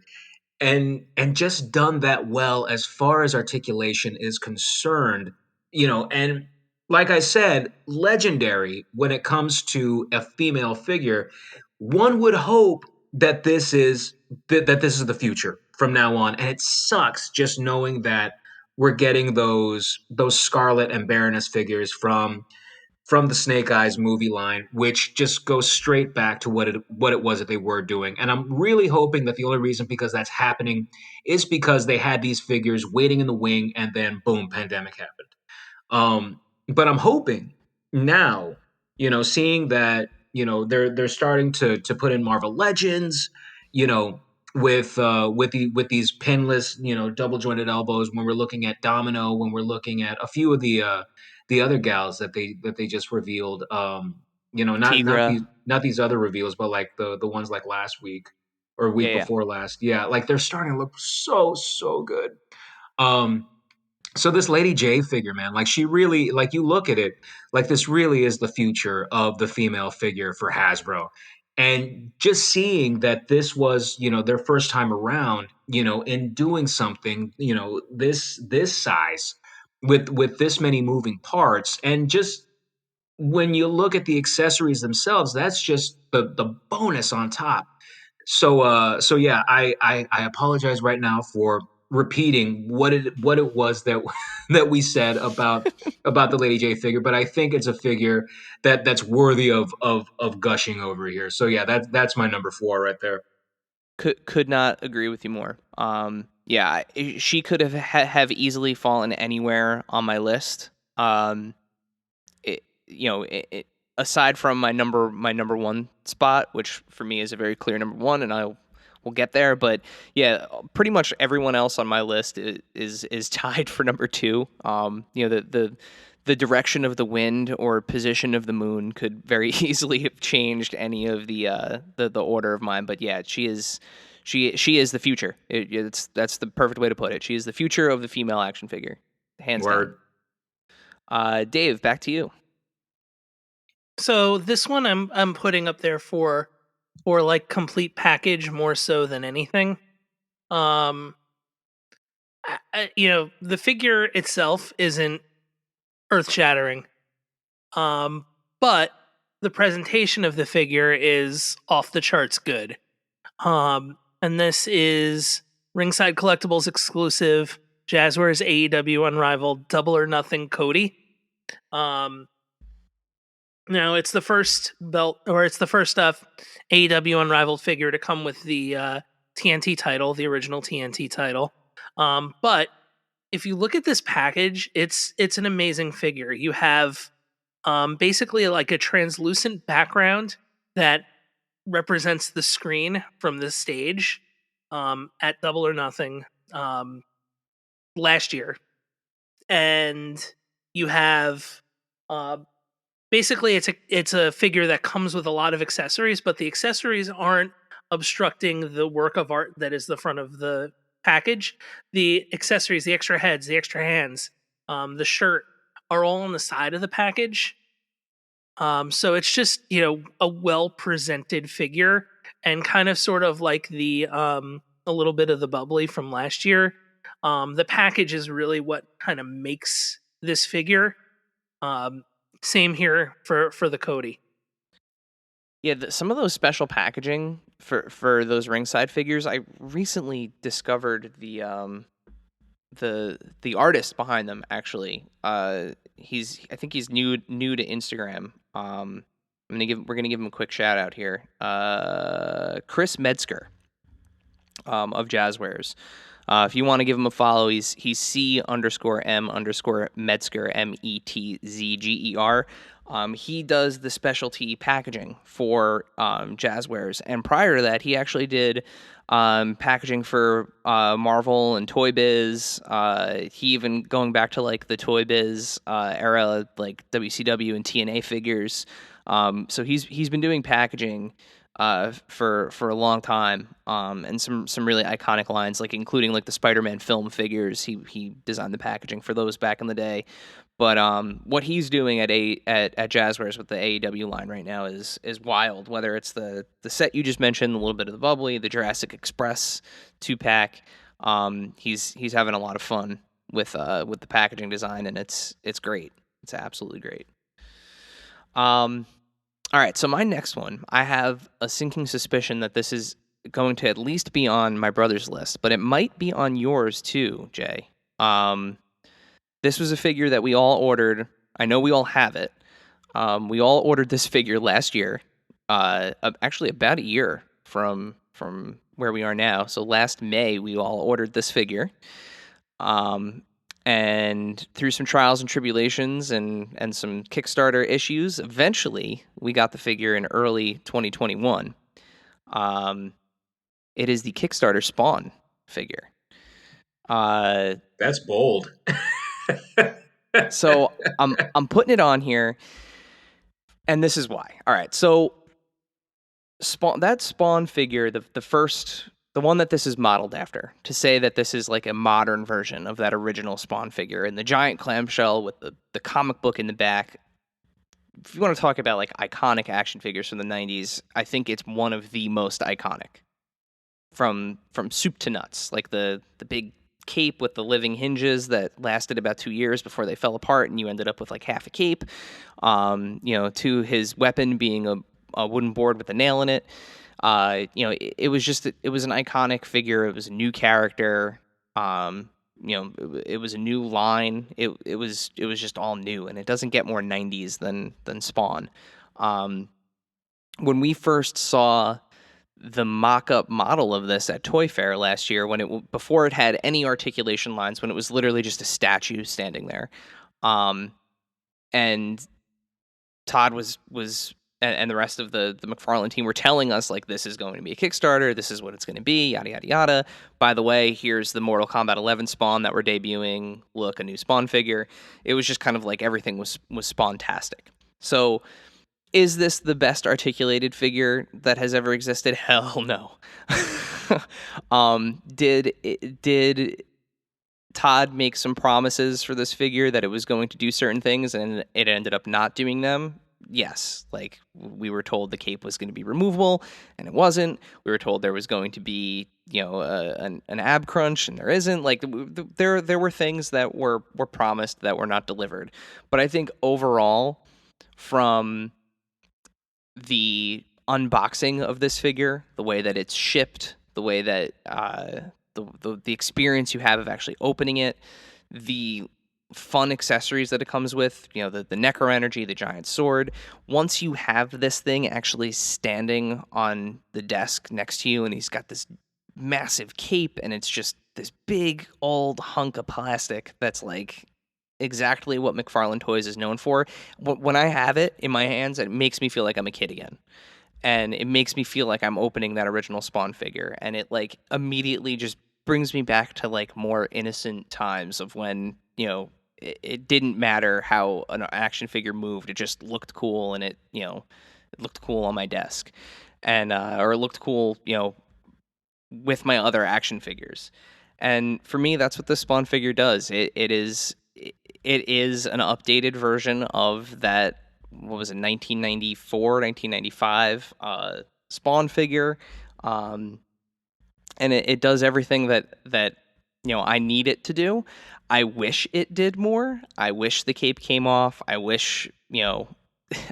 [SPEAKER 4] and just done that well as far as articulation is concerned, and like I said, legendary when it comes to a female figure. One would hope that this is that this is the future from now on, and it sucks just knowing that we're getting those Scarlet and Baroness figures from the Snake Eyes movie line, which just goes straight back to what it was that they were doing. And I'm really hoping that the only reason because that's happening is because they had these figures waiting in the wing, and then boom, pandemic happened. But I'm hoping now, seeing that they're starting to put in Marvel Legends, you know, with these pinless, double jointed elbows. When we're looking at Domino, when we're looking at a few of the other gals that they just revealed, not these other reveals, but like the ones like last week or week before last. Yeah, like they're starting to look so good. So this Lady J figure, man, like she really, like, you look at it, like this really is the future of the female figure for Hasbro. And just seeing that this was, their first time around, in doing something, this size with this many moving parts, and just when you look at the accessories themselves, that's just the bonus on top. So yeah, I apologize right now for repeating what it was that that we said about the Lady J figure, but I think it's a figure that's worthy of gushing over here. So yeah, that's my number 4 right there.
[SPEAKER 2] Could not agree with you more. Yeah, she could have easily fallen anywhere on my list. Aside from my number one spot, which for me is a very clear number one, and we'll get there. But yeah, pretty much everyone else on my list is tied for number two. The direction of the wind or position of the moon could very easily have changed any of the order of mine. But yeah, she is the future. That's the perfect way to put it. She is the future of the female action figure, hands
[SPEAKER 4] Word.
[SPEAKER 2] down. Dave, back to you.
[SPEAKER 3] So this one I'm putting up there for like complete package more so than anything. The figure itself isn't earth shattering, but the presentation of the figure is off the charts good. And this is Ringside Collectibles exclusive Jazzwares AEW Unrivaled Double or Nothing Cody. Now it's the first AEW Unrivaled figure to come with the TNT title, the original TNT title. But if you look at this package, it's an amazing figure. You have basically like a translucent background that represents the screen from the stage at Double or Nothing last year, and you have basically it's a figure that comes with a lot of accessories, but the accessories aren't obstructing the work of art that is the front of the package. The accessories, the extra heads, the extra hands, the shirt are all on the side of the package. So it's just, a well presented figure, and kind of sort of like the a little bit of the bubbly from last year. The package is really what kind of makes this figure. Same here for the Cody.
[SPEAKER 2] Yeah, some of those special packaging for those ringside figures, I recently discovered the artist behind them. Actually, I think he's new to Instagram. We're gonna give him a quick shout out here. Chris Metzger, of Jazzwares. If you want to give him a follow, he's C_M_Metzger, METZGER. He does the specialty packaging for Jazzwares, and prior to that, he actually did packaging for Marvel and Toy Biz. He even going back to like the Toy Biz era, like WCW and TNA figures. So he's been doing packaging for a long time, and some really iconic lines, like including like the Spider-Man film figures. He designed the packaging for those back in the day. But what he's doing at Jazzwares with the AEW line right now is wild. Whether it's the set you just mentioned, a little bit of the bubbly, the Jurassic Express 2-pack, he's having a lot of fun with the packaging design, and it's great. It's absolutely great. All right, so my next one, I have a sinking suspicion that this is going to at least be on my brother's list, but it might be on yours too, Jay. This was a figure that we all ordered. I know we all have it. We all ordered this figure last year, actually about a year from where we are now. So last May, we all ordered this figure. And through some trials and tribulations and some Kickstarter issues, eventually we got the figure in early 2021. It is the Kickstarter Spawn figure.
[SPEAKER 4] That's bold.
[SPEAKER 2] So I'm putting it on here, and this is why. All right, so Spawn figure, the one that this is modeled after, to say that this is like a modern version of that original Spawn figure, and the giant clamshell with the comic book in the back. If you want to talk about like iconic action figures from the 90s, I think it's one of the most iconic. From soup to nuts, like the big cape with the living hinges that lasted about 2 years before they fell apart, and you ended up with like half a cape. To his weapon being a wooden board with a nail in it. It was an iconic figure. It was a new character. It was a new line. It was just all new, and it doesn't get more 90s than Spawn. When we first saw the mock-up model of this at Toy Fair last year before it had any articulation lines, when it was literally just a statue standing there. And Todd was and the rest of the McFarlane team were telling us, like, this is going to be a Kickstarter, this is what it's going to be, yada, yada, yada. By the way, here's the Mortal Kombat 11 Spawn that we're debuting. Look, a new Spawn figure. It was just kind of like everything was Spawn-tastic. So is this the best articulated figure that has ever existed? Hell no. Did Todd make some promises for this figure that it was going to do certain things and it ended up not doing them? Yes. Like, we were told the cape was going to be removable and it wasn't. We were told there was going to be, an ab crunch, and there isn't. Like, there were things that were promised that were not delivered. But I think overall, from the unboxing of this figure, the way that it's shipped, the way that the experience you have of actually opening it, the fun accessories that it comes with, the Necro Energy, the giant sword. Once you have this thing actually standing on the desk next to you, and he's got this massive cape, and it's just this big old hunk of plastic that's like exactly what McFarlane Toys is known for. When I have it in my hands, it makes me feel like I'm a kid again. And it makes me feel like I'm opening that original Spawn figure. And it like immediately just brings me back to like more innocent times of when, it didn't matter how an action figure moved. It just looked cool, and it looked cool on my desk. And, or it looked cool, with my other action figures. And for me, that's what the Spawn figure does. It is an updated version of that, what was it, 1994, 1995 Spawn figure. And it does everything that I need it to do. I wish it did more. I wish the cape came off. I wish,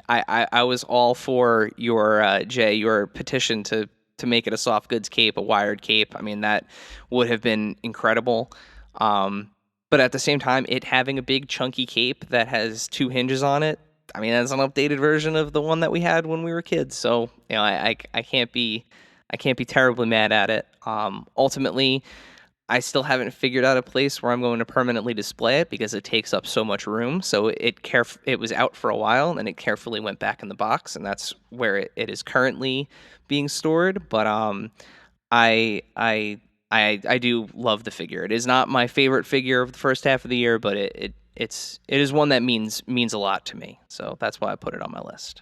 [SPEAKER 2] I was all for your, Jay, your petition to make it a soft goods cape, a wired cape. I mean, that would have been incredible. But at the same time, it having a big chunky cape that has 2 hinges on it, I mean, that's an updated version of the one that we had when we were kids. So, I can't be terribly mad at it. Ultimately, I still haven't figured out a place where I'm going to permanently display it because it takes up so much room. So it was out for a while, and then it carefully went back in the box, and that's where it is currently being stored. But I do love the figure. It is not my favorite figure of the first half of the year, but it is one that means a lot to me. So that's why I put it on my list.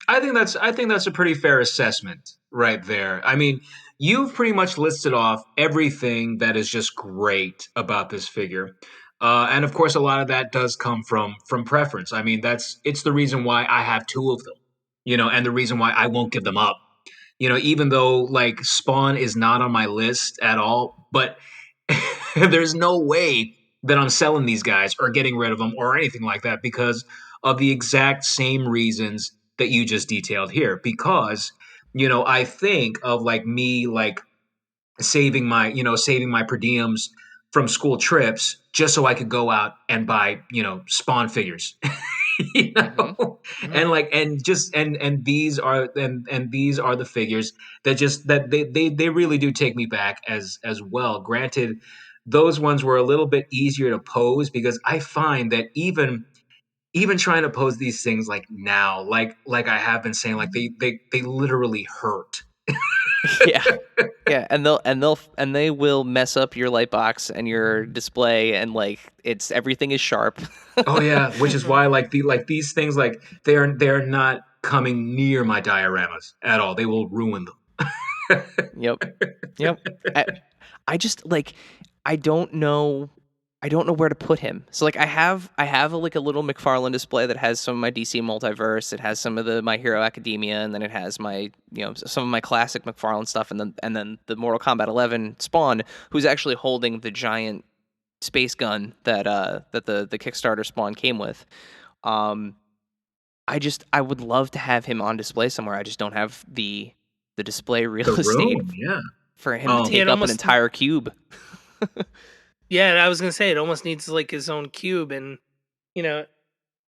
[SPEAKER 4] I think that's a pretty fair assessment right there. I mean, you've pretty much listed off everything that is just great about this figure. And of course, a lot of that does come from preference. I mean, it's the reason why I have 2 of them, and the reason why I won't give them up. Even though like Spawn is not on my list at all, but there's no way that I'm selling these guys or getting rid of them or anything like that because of the exact same reasons that you just detailed here. Because, I think of like me, like saving my per diems from school trips just so I could go out and buy, Spawn figures.
[SPEAKER 2] Mm-hmm.
[SPEAKER 4] And like and these are the figures that they really do take me back as well. Granted, those ones were a little bit easier to pose because I find that even trying to pose these things like now, like I have been saying, like they literally hurt.
[SPEAKER 2] Yeah. Yeah, and they will mess up your light box and your display, and like everything is sharp.
[SPEAKER 4] Oh yeah, which is why like these things, like they're not coming near my dioramas at all. They will ruin them.
[SPEAKER 2] Yep. I just like I don't know where to put him. So like I have a little McFarlane display that has some of my DC Multiverse. It has some of the My Hero Academia, and then it has my some of my classic McFarlane stuff, and then the Mortal Kombat 11 Spawn, who's actually holding the giant space gun that the Kickstarter Spawn came with. I would love to have him on display somewhere. I just don't have the display real estate for him to take up an entire cube.
[SPEAKER 3] Yeah, I was gonna say it almost needs like his own cube, and and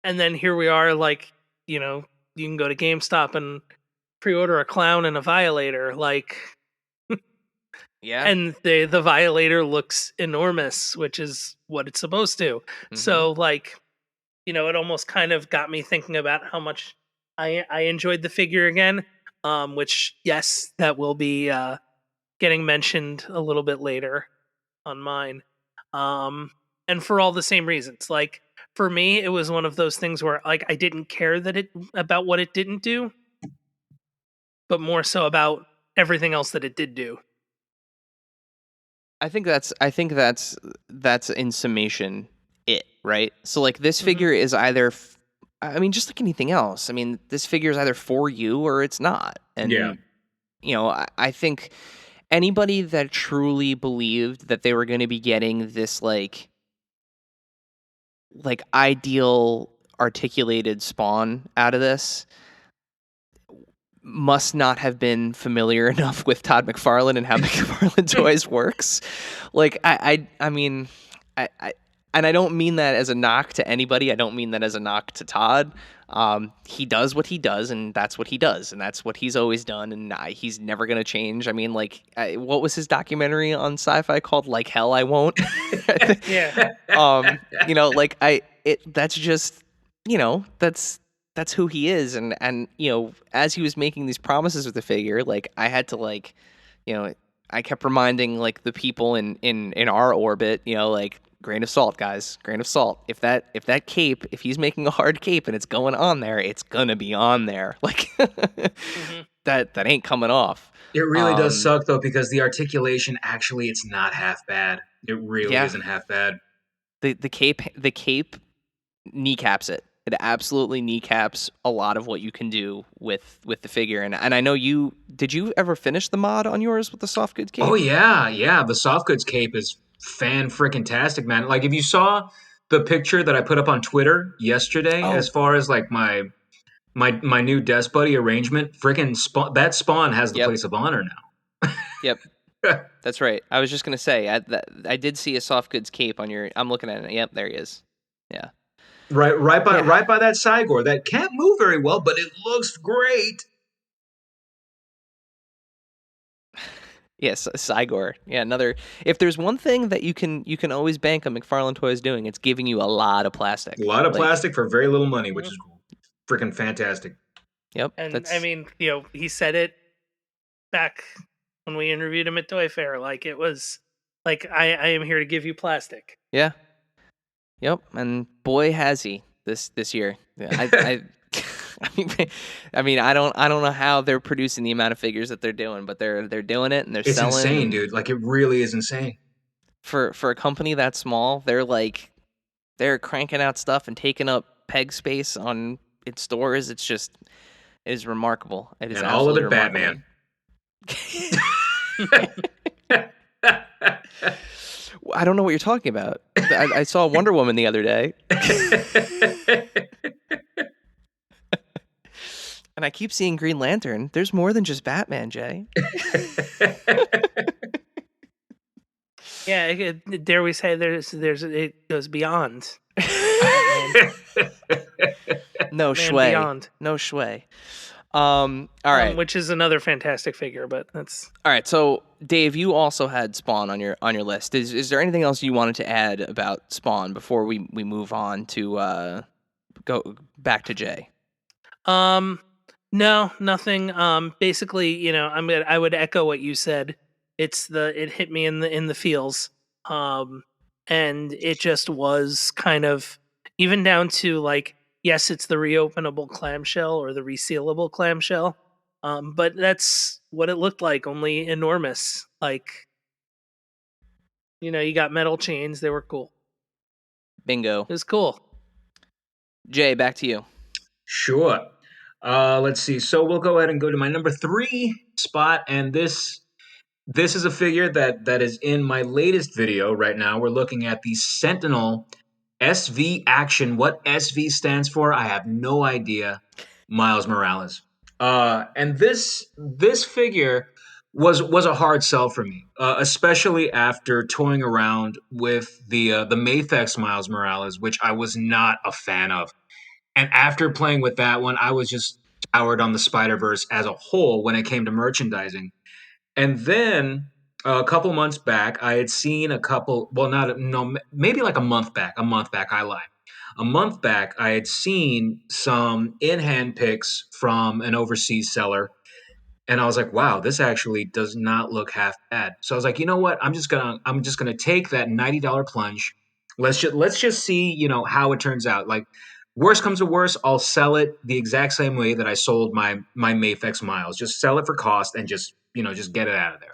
[SPEAKER 3] then here we are, like you can go to GameStop and pre-order a clown and a violator, like,
[SPEAKER 2] Yeah.
[SPEAKER 3] and the violator looks enormous, which is what it's supposed to. So like, it almost kind of got me thinking about how much I enjoyed the figure again. Which, yes, that will be getting mentioned a little bit later on mine. And for all the same reasons. Like, for me, it was one of those things where, like, I didn't care about what it didn't do, but more so about everything else that it did do.
[SPEAKER 2] I think that's in summation it, right? So like this figure is either I mean, just like anything else. I mean, this figure is either for you or it's not. And
[SPEAKER 4] Yeah.
[SPEAKER 2] I think anybody that truly believed that they were going to be getting this like ideal articulated Spawn out of this must not have been familiar enough with Todd McFarlane and how McFarlane Toys works. Like, I mean, I, and I don't mean that as a knock to anybody. I don't mean that as a knock to Todd. He does what he does, and that's what he does, and that's what he's always done, and he's never gonna change. I mean, like, what was his documentary on Sci-Fi called? Like Hell, I Won't.
[SPEAKER 3] Yeah.
[SPEAKER 2] That's just, that's who he is, and as he was making these promises with the figure, like, I had to I kept reminding like the people in our orbit, like, grain of salt, guys, grain of salt. If that cape, if he's making a hard cape and it's going on there, it's gonna be on there. Like, that ain't coming off.
[SPEAKER 4] It really does suck though, because the articulation, actually, it's not half bad. It really isn't half bad.
[SPEAKER 2] The cape kneecaps it. It absolutely kneecaps a lot of what you can do with the figure. And I know did you ever finish the mod on yours with the soft goods cape?
[SPEAKER 4] Oh yeah. The soft goods cape is fan-freaking-tastic, man. Like, if you saw the picture that I put up on Twitter yesterday, as far as like my new Death Buddy arrangement, freaking that Spawn has the place of honor now.
[SPEAKER 2] Yep. That's right. I was just gonna say, I did see a soft goods cape on your. I'm looking at it. Yep, there he is. Yeah.
[SPEAKER 4] Right by that Cygor that can't move very well, but it looks great.
[SPEAKER 2] Yes, Cygor. Yeah, another. If there's one thing that you can always bank on McFarlane Toys doing, it's giving you a lot of plastic.
[SPEAKER 4] A lot of plastic for very little money, which is freaking fantastic.
[SPEAKER 2] Yep.
[SPEAKER 3] And I mean, he said it back when we interviewed him at Toy Fair. Like, it was like, I am here to give you plastic.
[SPEAKER 2] Yeah. Yep. And boy, has he this year. I mean, I don't know how they're producing the amount of figures that they're doing, but they're doing it, and they're selling.
[SPEAKER 4] It's insane, dude. Like, it really is insane.
[SPEAKER 2] For a company that small, they're cranking out stuff and taking up peg space on its stores. It is remarkable. It is, and all of it
[SPEAKER 4] Batman.
[SPEAKER 2] I don't know what you're talking about. I saw Wonder Woman the other day. And I keep seeing Green Lantern. There's more than just Batman, Jay.
[SPEAKER 3] Yeah, dare we say it goes beyond.
[SPEAKER 2] No Shui. Beyond. No Shui. All right.
[SPEAKER 3] Which is another fantastic figure, but that's
[SPEAKER 2] all right. So, Dave, you also had Spawn on your list. Is there anything else you wanted to add about Spawn before we move on to go back to Jay?
[SPEAKER 3] No, nothing. Basically, I would echo what you said. It hit me in the feels. And it just was kind of, even down to, like, yes, it's the reopenable clamshell or the resealable clamshell. But that's what it looked like, only enormous. Like, you got metal chains. They were cool.
[SPEAKER 2] Bingo.
[SPEAKER 3] It was cool.
[SPEAKER 2] Jay, back to you.
[SPEAKER 4] Sure. Let's see. So we'll go ahead and go to my number 3 spot, and this is a figure that is in my latest video right now. We're looking at the Sentinel SV Action. What SV stands for, I have no idea. Miles Morales. And this figure was a hard sell for me, especially after toying around with the Mafex Miles Morales, which I was not a fan of. And after playing with that one, I was just soured on the Spider-Verse as a whole when it came to merchandising. And then a couple months back, I had seen a couple, well, not, no, maybe like a month back, I lied. A month back, I had seen some in-hand picks from an overseas seller, and I was like, wow, this actually does not look half bad. So I was like, you know what? I'm just gonna take that $90 plunge. Let's just see, how it turns out. Like, worst comes to worst, I'll sell it the exact same way that I sold my Mayfex Miles. Just sell it for cost and just get it out of there.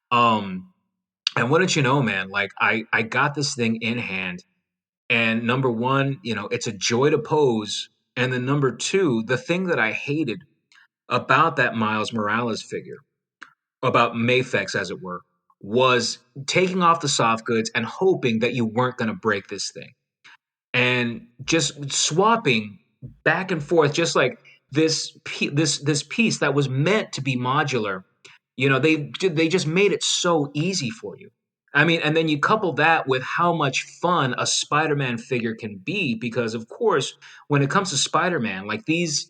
[SPEAKER 4] Um, and what did you know, man? Like, I got this thing in hand, and number one, it's a joy to pose. And then number two, the thing that I hated about that Miles Morales figure, about Mayfex, as it were, was taking off the soft goods and hoping that you weren't going to break this thing, and just swapping back and forth, just like this piece that was meant to be modular. They just made it so easy for you. I mean, and then you couple that with how much fun a Spider-Man figure can be, because of course, when it comes to Spider-Man, like these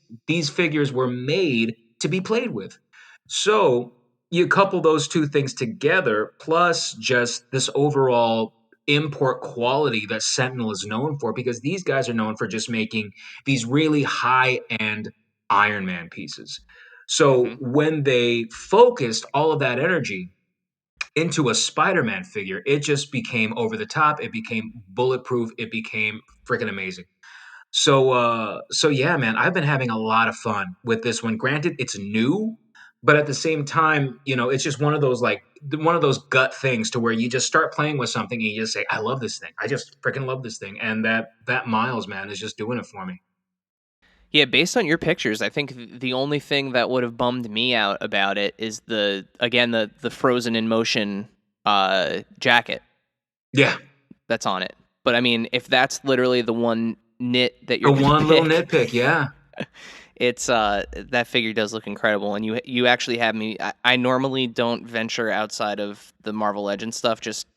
[SPEAKER 4] figures were made to be played with. So you couple those two things together, plus just this overall import quality that Sentinel is known for, because these guys are known for just making these really high-end Iron Man pieces. So
[SPEAKER 2] Mm-hmm.
[SPEAKER 4] when they focused all of that energy into a Spider-Man figure, it just became over the top. It became bulletproof. It became freaking amazing. So yeah, man, I've been having a lot of fun with this one. Granted, it's new, but at the same time, it's just one of those, like, one of those gut things to where you just start playing with something and you just say, "I love this thing. I just freaking love this thing." And that Miles, man, is just doing it for me.
[SPEAKER 2] Yeah, based on your pictures, I think the only thing that would have bummed me out about it is the frozen in motion jacket
[SPEAKER 4] Yeah,
[SPEAKER 2] that's on it. But I mean, if that's literally the one nit that
[SPEAKER 4] the
[SPEAKER 2] you're gonna
[SPEAKER 4] one little
[SPEAKER 2] pick,
[SPEAKER 4] nitpick. Yeah,
[SPEAKER 2] it's that figure does look incredible, and you actually have me. I normally don't venture outside of the Marvel Legends stuff, just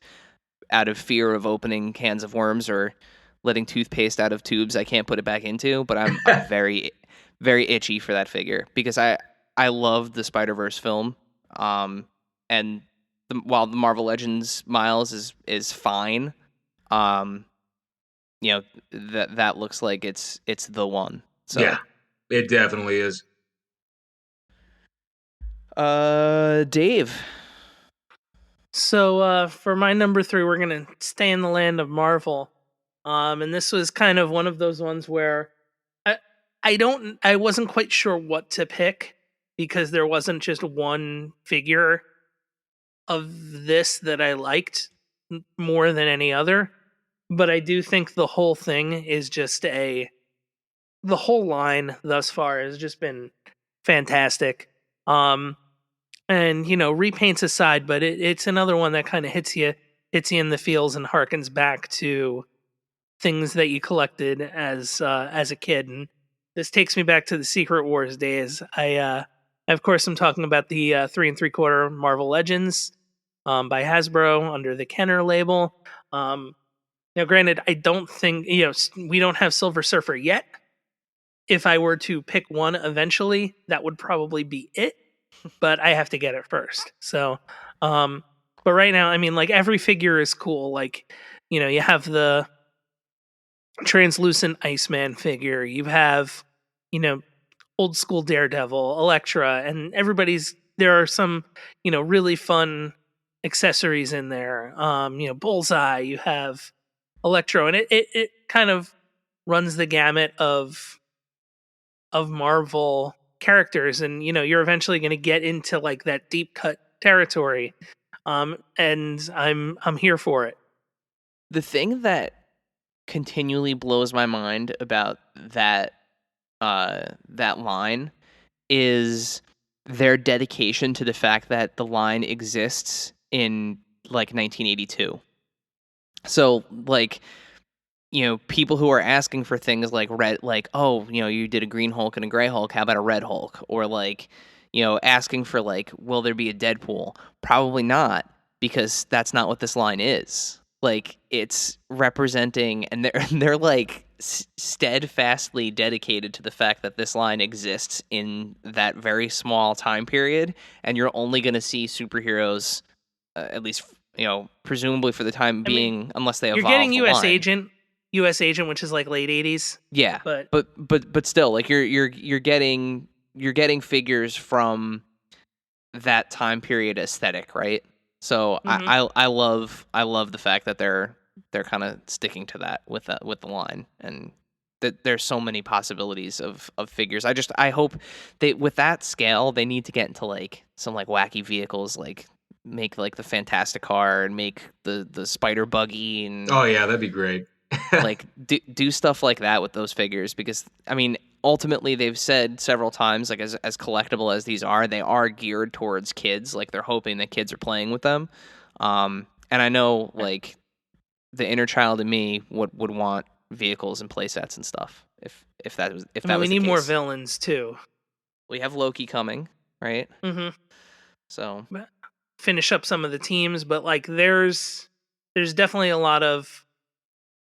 [SPEAKER 2] out of fear of opening cans of worms or letting toothpaste out of tubes I can't put it back into. But I'm very very itchy for that figure because I love the Spider-Verse film, and while the Marvel Legends Miles is fine, um, that looks like it's the one. So,
[SPEAKER 4] yeah, it definitely is.
[SPEAKER 2] Dave.
[SPEAKER 3] So for my number three, we're gonna stay in the land of Marvel. And this was kind of one of those ones where I I wasn't quite sure what to pick because there wasn't just one figure of this that I liked more than any other. But I do think the whole thing is just the whole line thus far has just been fantastic. Um, and repaints aside, but it's another one that kind of hits you in the feels and harkens back to things that you collected as a kid. And this takes me back to the Secret Wars days. Of course, I'm talking about the 3 3/4 Marvel Legends by Hasbro under the Kenner label. Now, granted, I don't think we don't have Silver Surfer yet. If I were to pick one eventually, that would probably be it. But I have to get it first. So, but right now, I mean, like every figure is cool. Like, you have the translucent Iceman figure. You have, you know, old school Daredevil, Elektra, and there are some, really fun accessories in there. Bullseye, you have Electro, and it kind of runs the gamut of Marvel characters, and you're eventually going to get into like that deep cut territory. And I'm here for it.
[SPEAKER 2] The thing that continually blows my mind about that line is their dedication to the fact that the line exists in like 1982. So like people who are asking for things like red, like, oh, you did a green Hulk and a gray Hulk, how about a red Hulk? Or like, asking for like, will there be a Deadpool? Probably not, because that's not what this line is. Like, it's representing, and they're they're like steadfastly dedicated to the fact that this line exists in that very small time period, and you're only going to see superheroes, at least presumably for the time
[SPEAKER 3] I mean,
[SPEAKER 2] being, unless they
[SPEAKER 3] you're
[SPEAKER 2] evolve
[SPEAKER 3] getting
[SPEAKER 2] the line.
[SPEAKER 3] US Agent, which is like late 80s.
[SPEAKER 2] Yeah,
[SPEAKER 3] But
[SPEAKER 2] but still, like you're getting figures from that time period aesthetic, right? So
[SPEAKER 3] Mhm.
[SPEAKER 2] I love the fact that they're kind of sticking to that with the line, and that there's so many possibilities of figures. I hope they, with that scale, they need to get into like some like wacky vehicles, like make like the Fantastic Car and make the Spider Buggy and
[SPEAKER 4] Oh yeah, that'd be great.
[SPEAKER 2] like do stuff like that with those figures, because I mean ultimately they've said several times, like as collectible as these are, they are geared towards kids. Like they're hoping that kids are playing with them, and I know like the inner child in me would want vehicles and play sets and stuff if that was
[SPEAKER 3] I mean, we
[SPEAKER 2] the
[SPEAKER 3] need more
[SPEAKER 2] case.
[SPEAKER 3] villains too.
[SPEAKER 2] We have Loki coming, right?
[SPEAKER 3] Mhm.
[SPEAKER 2] So
[SPEAKER 3] Finish up some of the teams, but like there's definitely a lot of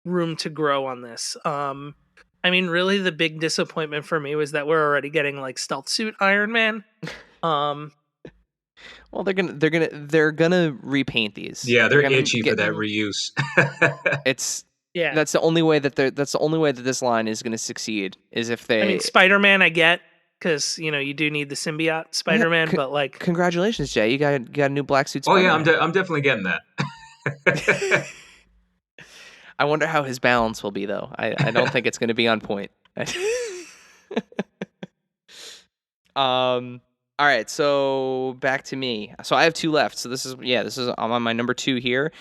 [SPEAKER 3] room to grow on this. I mean, really the big disappointment for me was that we're already getting like stealth suit Iron Man. Um
[SPEAKER 2] well, they're gonna repaint these.
[SPEAKER 4] Yeah,
[SPEAKER 2] They're
[SPEAKER 4] they're
[SPEAKER 2] gonna
[SPEAKER 4] itchy for
[SPEAKER 2] get
[SPEAKER 4] that
[SPEAKER 3] Mhm.
[SPEAKER 4] reuse.
[SPEAKER 2] it's
[SPEAKER 3] yeah.
[SPEAKER 2] that's the only way that this line is going to succeed, is if
[SPEAKER 3] I mean,
[SPEAKER 2] they.
[SPEAKER 3] Spider-Man I get cuz you do need the symbiote
[SPEAKER 2] Oh, yeah,
[SPEAKER 3] Spider-Man, but like
[SPEAKER 2] congratulations, Jay! You got a new black suit
[SPEAKER 4] Oh yeah,
[SPEAKER 2] Spider-Man.
[SPEAKER 4] I'm definitely getting that.
[SPEAKER 2] I wonder how his balance will be, though. I don't think it's going to be on point. All right, so back to me. So I have two left. So this is I'm on my number 2 here.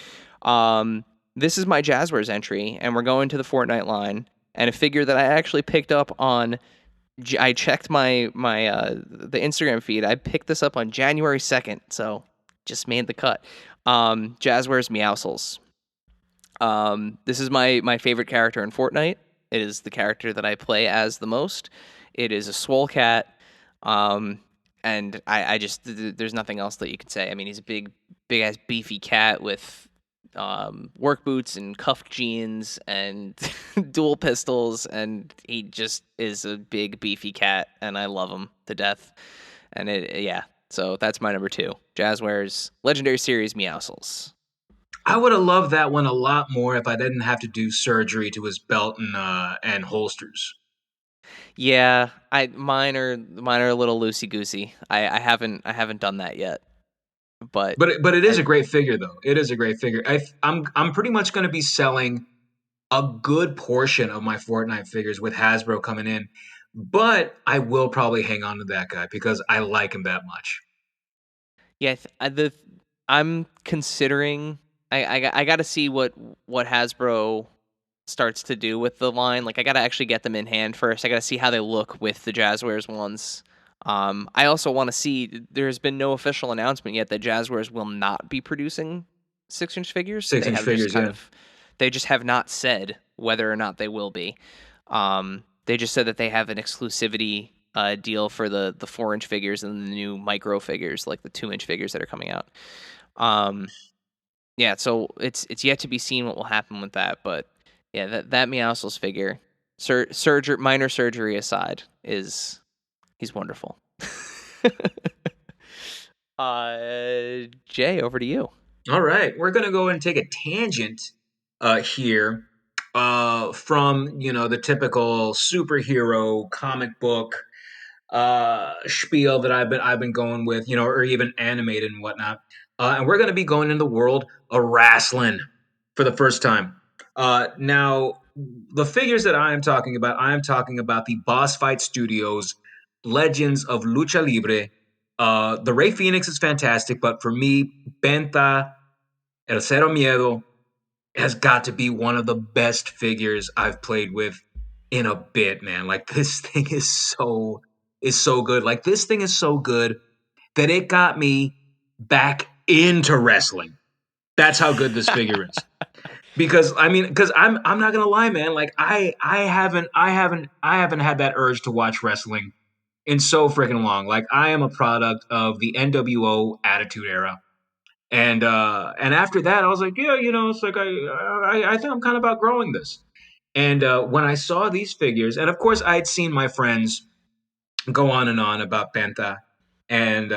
[SPEAKER 2] This is my Jazzwares entry, and we're going to the Fortnite line, and a figure that I actually picked up on. I checked my the Instagram feed. I picked this up on January 2nd, so just made the cut. Jazzwares Meowscles. This is my favorite character in Fortnite. It is the character that I play as the most. It is a swole cat. And I just there's nothing else that you could say. I mean, he's a big ass beefy cat with work boots and cuffed jeans and dual pistols, and he just is a big beefy cat, and I love him to death. And yeah, so that's my number 2, Jazzwares Legendary Series Meowscles.
[SPEAKER 4] I would have loved that one a lot more if I didn't have to do surgery to his belt and holsters.
[SPEAKER 2] Yeah, mine are a little loosey goosey. I haven't done that yet, but
[SPEAKER 4] But it is
[SPEAKER 2] I,
[SPEAKER 4] a great figure though. It is a great figure. I'm pretty much going to be selling a good portion of my Fortnite figures with Hasbro coming in, but I will probably hang on to that guy because I like him that much.
[SPEAKER 2] yeah, I'm considering. I got to see what Hasbro starts to do with the line. Like I got to actually get them in hand first. I got to see how they look with the Jazzwares ones. I also want to see. There's been no official announcement yet that Jazzwares will not be producing 6-inch figures.
[SPEAKER 4] Six
[SPEAKER 2] They
[SPEAKER 4] inch
[SPEAKER 2] have just
[SPEAKER 4] figures,
[SPEAKER 2] kind
[SPEAKER 4] yeah.
[SPEAKER 2] of, they just have not said whether or not they will be. They just said that they have an exclusivity deal for the 4-inch figures and the new micro figures, like the 2-inch figures that are coming out. Yeah, so it's yet to be seen what will happen with that, but yeah, that Meowscles figure, minor surgery aside, he's wonderful. Jay, over to you.
[SPEAKER 4] All right, we're gonna go and take a tangent here from the typical superhero comic book spiel that I've been going with, or even animated and whatnot. And we're gonna be going in the world of wrestling for the first time. Now, the figures that I am talking about the Boss Fight Studios Legends of Lucha Libre. The Rey Phoenix is fantastic, but for me, Penta El Cero Miedo has got to be one of the best figures I've played with in a bit, man. Like this thing is so good. Like this thing is so good that it got me back into wrestling. That's how good this figure is. Because I'm not gonna lie, man. Like I haven't had that urge to watch wrestling in so freaking long. Like I am a product of the NWO Attitude Era. And after that, I was like, yeah, it's like I think I'm kind of outgrowing this. And when I saw these figures, and of course I had seen my friends go on and on about Penta and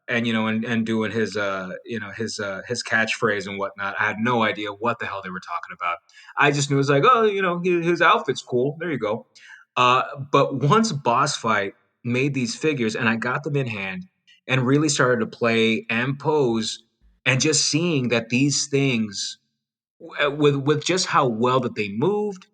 [SPEAKER 4] and doing his his catchphrase and whatnot. I had no idea what the hell they were talking about. I just knew it was like, oh, his outfit's cool. There you go. But once Boss Fight made these figures and I got them in hand and really started to play and pose and just seeing that these things with just how well that they moved,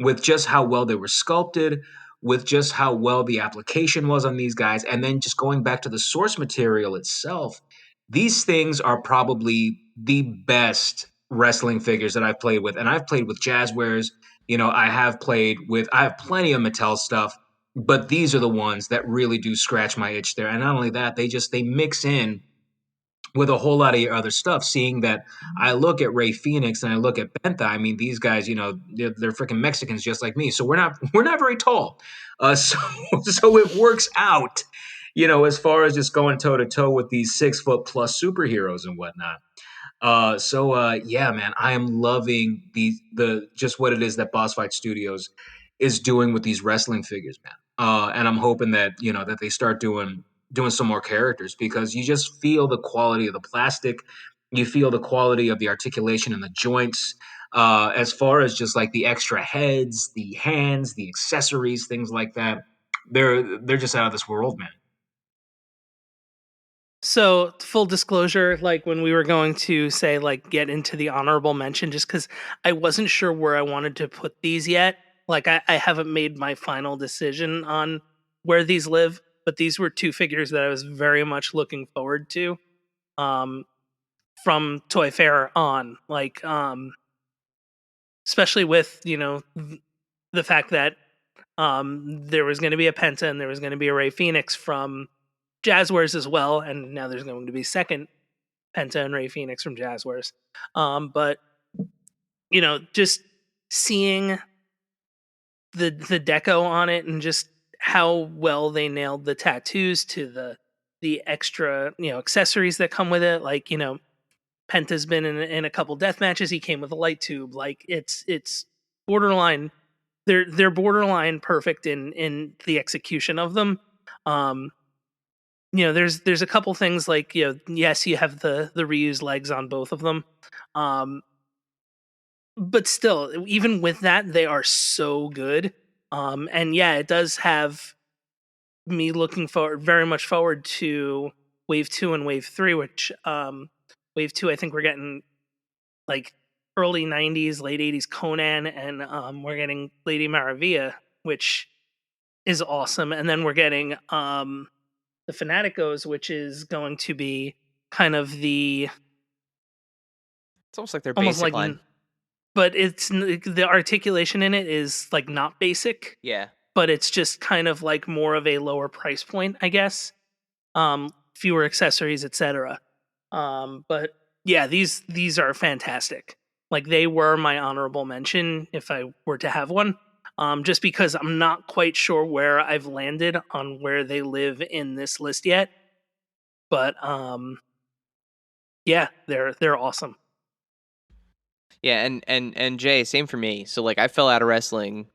[SPEAKER 4] with just how well they were sculpted, with just how well the application was on these guys, and then just going back to the source material itself, these things are probably the best wrestling figures that I've played with. And I've played with Jazzwares, I have plenty of Mattel stuff, but these are the ones that really do scratch my itch there. And not only that, they mix in with a whole lot of your other stuff, seeing that I look at Ray Phoenix and I look at Benta. I mean, these guys, they're freaking Mexicans just like me. So we're not very tall. So so it works out, as far as just going toe to toe with these 6 foot plus superheroes and whatnot. Yeah, man, I am loving the just what it is that Boss Fight Studios is doing with these wrestling figures, man. And I'm hoping that that they start doing some more characters, because you just feel the quality of the plastic, you feel the quality of the articulation and the joints. As far as just like the extra heads, the hands, the accessories, things like that, they're just out of this world, man.
[SPEAKER 3] So, full disclosure, like when we were going to say, like, get into the honorable mention, just because I wasn't sure where I wanted to put these yet. Like, I haven't made my final decision on where these live, but these were two figures that I was very much looking forward to um, from Toy Fair on. Like, especially with, the fact that there was going to be a Penta and there was going to be a Ray Phoenix from Jazzwares as well, and now there's going to be second Penta and Ray Phoenix from Jazzwares. But just seeing the deco on it and just how well they nailed the tattoos to the extra accessories that come with it. Like Penta's been in a couple death matches. He came with a light tube. Like it's borderline. They're borderline perfect in the execution of them. Um, there's a couple things like yes, you have the reused legs on both of them, but still, even with that, they are so good. And yeah, it does have me looking very much forward to Wave 2 and Wave 3, which Wave 2, I think we're getting like early 90s, late 80s Conan, and we're getting Lady Maravilla, which is awesome. And then we're getting the Fanaticos, which is going to be kind of
[SPEAKER 2] It's almost like their
[SPEAKER 3] almost
[SPEAKER 2] basic
[SPEAKER 3] like,
[SPEAKER 2] line.
[SPEAKER 3] but it's the articulation in it is like not basic,
[SPEAKER 2] Yeah.
[SPEAKER 3] but it's just kind of like more of a lower price point, I guess. Fewer accessories, etc. But yeah, these are fantastic. Like they were my honorable mention if I were to have one. Just because I'm not quite sure where I've landed on where they live in this list yet. But yeah, they're awesome.
[SPEAKER 2] Yeah, and Jay, same for me. So like I fell out of wrestling,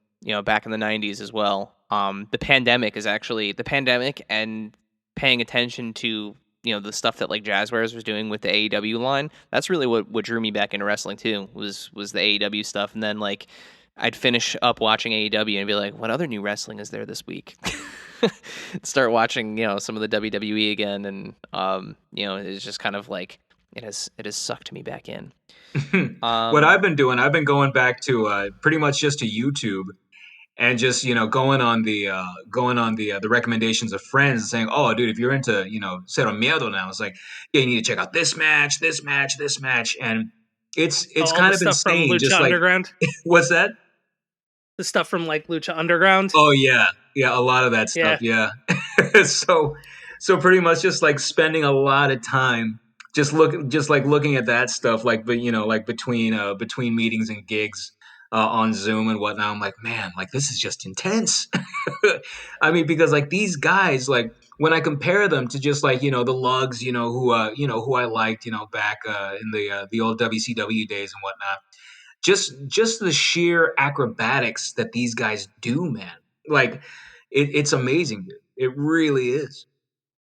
[SPEAKER 2] back in the 90s as well. The pandemic and paying attention to, the stuff that like Jazzwares was doing with the AEW line. That's really what drew me back into wrestling too, was the AEW stuff. And then like I'd finish up watching AEW and be like, what other new wrestling is there this week? Start watching, some of the WWE again, and it's just kind of like it has sucked me back in.
[SPEAKER 4] What I've been doing, I've been going back to pretty much just to YouTube, and just going on the recommendations of friends and saying, oh, dude, if you're into Cero Miedo now, it's like, yeah, you need to check out this match, this match, this match, and it's
[SPEAKER 3] All the
[SPEAKER 4] kind of
[SPEAKER 3] stuff from
[SPEAKER 4] insane.
[SPEAKER 3] Lucha
[SPEAKER 4] Just like,
[SPEAKER 3] Underground.
[SPEAKER 4] what's that?
[SPEAKER 3] The stuff from like Lucha Underground.
[SPEAKER 4] Oh yeah, yeah, a lot of that
[SPEAKER 3] Yeah.
[SPEAKER 4] stuff. Yeah. so so pretty much just like spending a lot of time just like looking at that stuff, like, but like between meetings and gigs on Zoom and whatnot. I'm like, man, like this is just intense. I mean, because like these guys, like when I compare them to just like the lugs, who I liked, back in the old WCW days and whatnot. just the sheer acrobatics that these guys do, man. Like it's amazing, dude. It really is.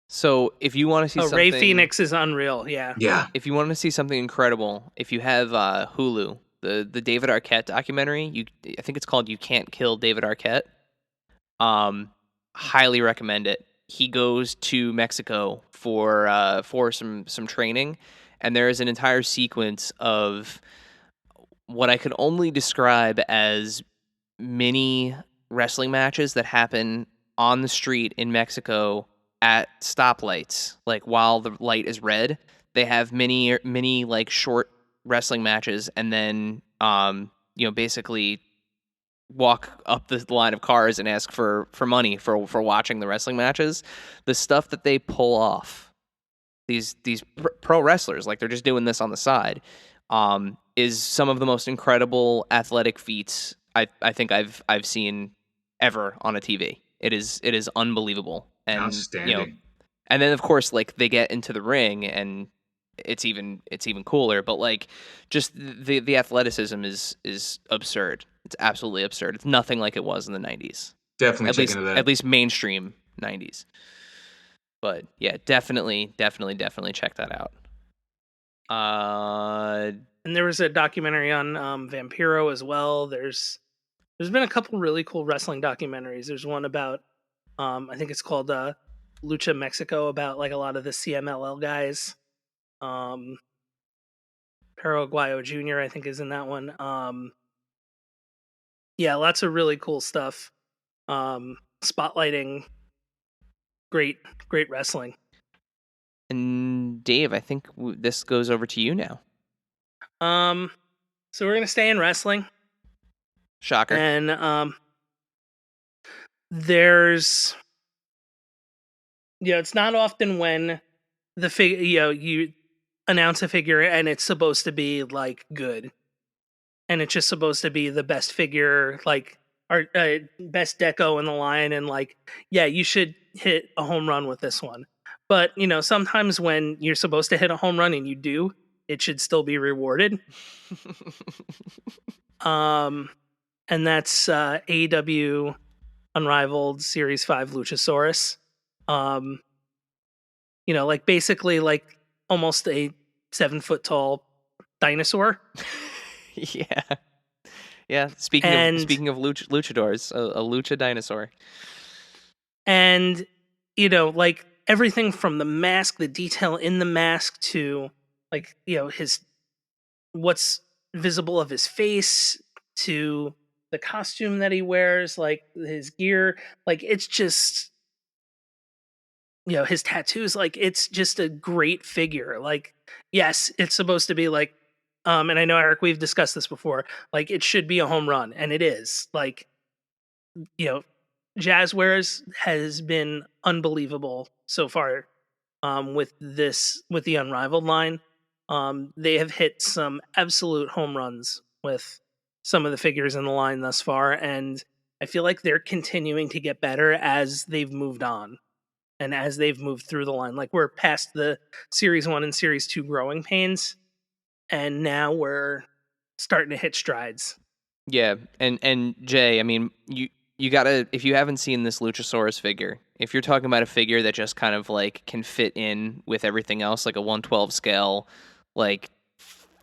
[SPEAKER 2] So if you want to see
[SPEAKER 3] Oh,
[SPEAKER 2] something,
[SPEAKER 3] Ray Phoenix is unreal. Yeah.
[SPEAKER 4] Yeah.
[SPEAKER 2] if you want to see something incredible, if you have Hulu, the David Arquette documentary, I think it's called "You Can't Kill David Arquette." Highly recommend it. He goes to Mexico for some training, and there is an entire sequence of what I could only describe as mini wrestling matches that happen on the street in Mexico at stoplights. Like while the light is red, they have mini like short wrestling matches, and then basically walk up the line of cars and ask for money for watching the wrestling matches. The stuff that they pull off, these pro wrestlers, like they're just doing this on the side, is some of the most incredible athletic feats I think I've seen ever on a TV. It is unbelievable. And
[SPEAKER 4] Outstanding.
[SPEAKER 2] and then of course like they get into the ring and it's even cooler, but like just the athleticism is absurd. It's absolutely absurd. It's nothing like it was in the 90s.
[SPEAKER 4] Definitely
[SPEAKER 2] At
[SPEAKER 4] check
[SPEAKER 2] least
[SPEAKER 4] into that.
[SPEAKER 2] at least mainstream 90s. But yeah, definitely check that out.
[SPEAKER 3] And there was a documentary on Vampiro as well. There's been a couple really cool wrestling documentaries. There's one about I think it's called Lucha Mexico, about like a lot of the CMLL guys. Paraguayo Jr. I think is in that one. Yeah, lots of really cool stuff. Spotlighting great wrestling.
[SPEAKER 2] And Dave, I think this goes over to you now.
[SPEAKER 3] So we're gonna stay in wrestling.
[SPEAKER 2] Shocker.
[SPEAKER 3] And there's it's not often when the you announce a figure and it's supposed to be like good, and it's just supposed to be the best figure, like our best deco in the line, and like you should hit a home run with this one. But sometimes when you're supposed to hit a home run and you do, it should still be rewarded. And that's AEW Unrivaled Series 5 Luchasaurus. Like basically like almost a 7-foot tall dinosaur.
[SPEAKER 2] Yeah. Yeah. Speaking of luchadors, a lucha dinosaur.
[SPEAKER 3] And like everything from the mask, the detail in the mask, to like his what's visible of his face, to the costume that he wears, like his gear, like it's just his tattoos, like it's just a great figure. Like yes, it's supposed to be like and I know, Eric, we've discussed this before, like it should be a home run, and it is. Like Jazzwares has been unbelievable so far with the Unrivaled line. They have hit some absolute home runs with some of the figures in the line thus far, and I feel like they're continuing to get better as they've moved on and as they've moved through the line. Like we're past the Series 1 and Series 2 growing pains, and now we're starting to hit strides.
[SPEAKER 2] Yeah, and Jay, I mean, you gotta, if you haven't seen this Luchasaurus figure, if you're talking about a figure that just kind of like can fit in with everything else, like a 1/12 scale, like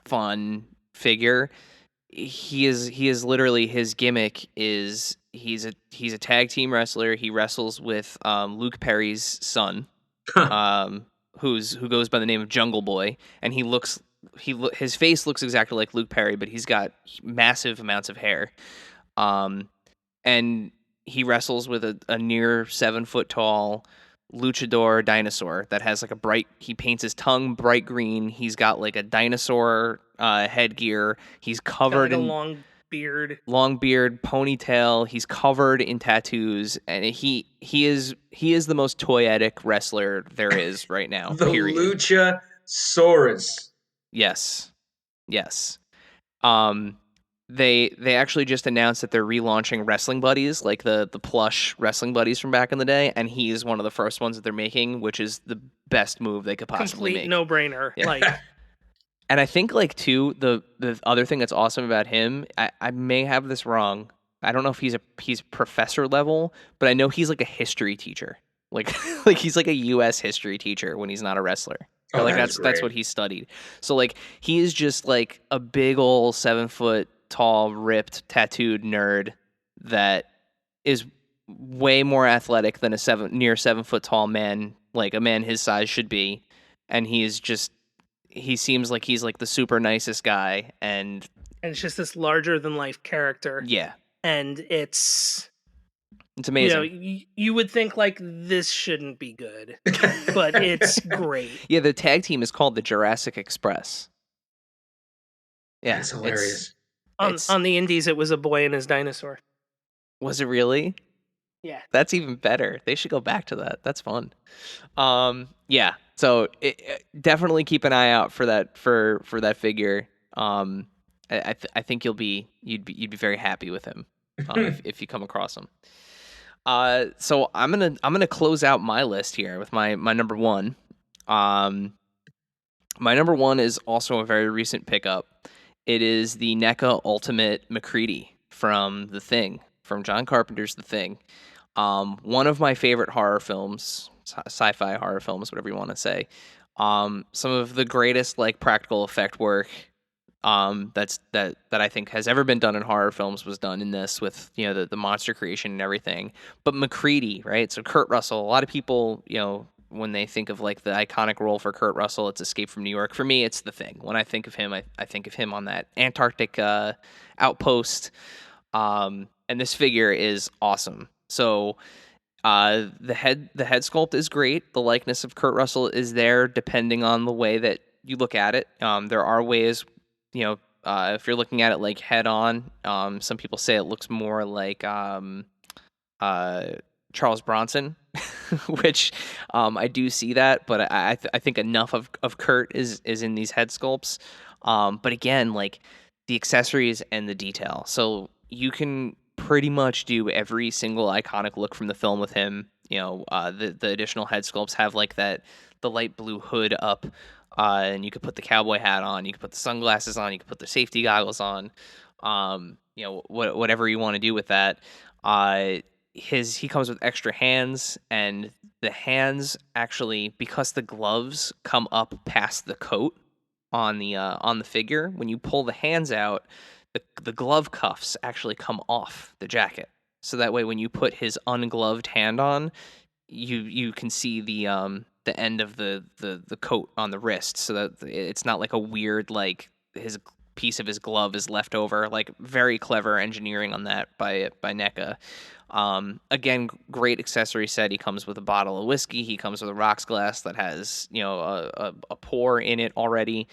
[SPEAKER 2] fun figure, he is literally, his gimmick is he's a tag team wrestler. He wrestles with Luke Perry's son, who goes by the name of Jungle Boy, and his face looks exactly like Luke Perry, but he's got massive amounts of hair. And he wrestles with a near 7-foot tall luchador dinosaur that has like he paints his tongue bright green. He's got like a dinosaur headgear. He's covered
[SPEAKER 3] in
[SPEAKER 2] in
[SPEAKER 3] long beard,
[SPEAKER 2] ponytail. He's covered in tattoos, and he is the most toyetic wrestler there is right now.
[SPEAKER 4] The
[SPEAKER 2] period.
[SPEAKER 4] Luchasaurus.
[SPEAKER 2] Yes. They actually just announced that they're relaunching Wrestling Buddies, like the plush Wrestling Buddies from back in the day, and he is one of the first ones that they're making, which is the best move they could possibly make.
[SPEAKER 3] Complete no-brainer.
[SPEAKER 2] Yeah.
[SPEAKER 3] Like
[SPEAKER 2] And I think like too the other thing that's awesome about him, I may have this wrong. I don't know if he's professor level, but I know he's like a history teacher. Like like he's like a US history teacher when he's not a wrestler. Or
[SPEAKER 4] Oh,
[SPEAKER 2] like
[SPEAKER 4] that is
[SPEAKER 2] that's
[SPEAKER 4] great.
[SPEAKER 2] what he studied. So like he is just like a big old 7 foot tall, ripped, tattooed nerd that is way more athletic than a near 7 foot tall man, like a man his size should be. And he seems like he's like the super nicest guy, and
[SPEAKER 3] And it's just this larger than life character.
[SPEAKER 2] yeah,
[SPEAKER 3] And it's,
[SPEAKER 2] it's
[SPEAKER 3] you know,
[SPEAKER 2] amazing.
[SPEAKER 3] you would think like this shouldn't be good, but it's great.
[SPEAKER 2] Yeah, the tag team is called the Jurassic Express. Yeah,
[SPEAKER 4] That's hilarious.
[SPEAKER 2] it's
[SPEAKER 3] On the indies, it was a boy and his dinosaur.
[SPEAKER 2] was it really?
[SPEAKER 3] Yeah.
[SPEAKER 2] That's even better. They should go back to that. That's fun. Yeah. So definitely keep an eye out for that that figure. I think you'd be very happy with him if you come across him. So I'm gonna close out my list here with my number one. My number one is also a very recent pickup. It is the NECA Ultimate McCready from The Thing, from John Carpenter's The Thing. One of my favorite horror films, sci-fi horror films, whatever you want to say. Some of the greatest like practical effect work that I think has ever been done in horror films was done in this, with the monster creation and everything. But McCready, right? So Kurt Russell. A lot of people, when they think of like the iconic role for Kurt Russell, it's Escape from New York. For me, it's The Thing. When I think of him, I think of him on that Antarctic outpost. And this figure is awesome. So the head sculpt is great. The likeness of Kurt Russell is there, depending on the way that you look at it. There are ways, if you're looking at it like head on, some people say it looks more like Charles Bronson, which I do see that, but I think enough of Kurt is in these head sculpts. But again, like the accessories and the detail. So you can pretty much do every single iconic look from the film with him. The additional head sculpts have like the light blue hood up, and you could put the cowboy hat on, you could put the sunglasses on, you could put the safety goggles on, whatever you want to do with that. He comes with extra hands, and the hands actually, because the gloves come up past the coat on the figure, when you pull the hands out, the glove cuffs actually come off the jacket. So that way, when you put his ungloved hand on, you can see the end of the coat on the wrist, so that it's not like a weird, like his piece of his glove is left over. Like, very clever engineering on that by NECA. Again, great accessory set. He comes with a bottle of whiskey. He comes with a rocks glass that has a pour in it already.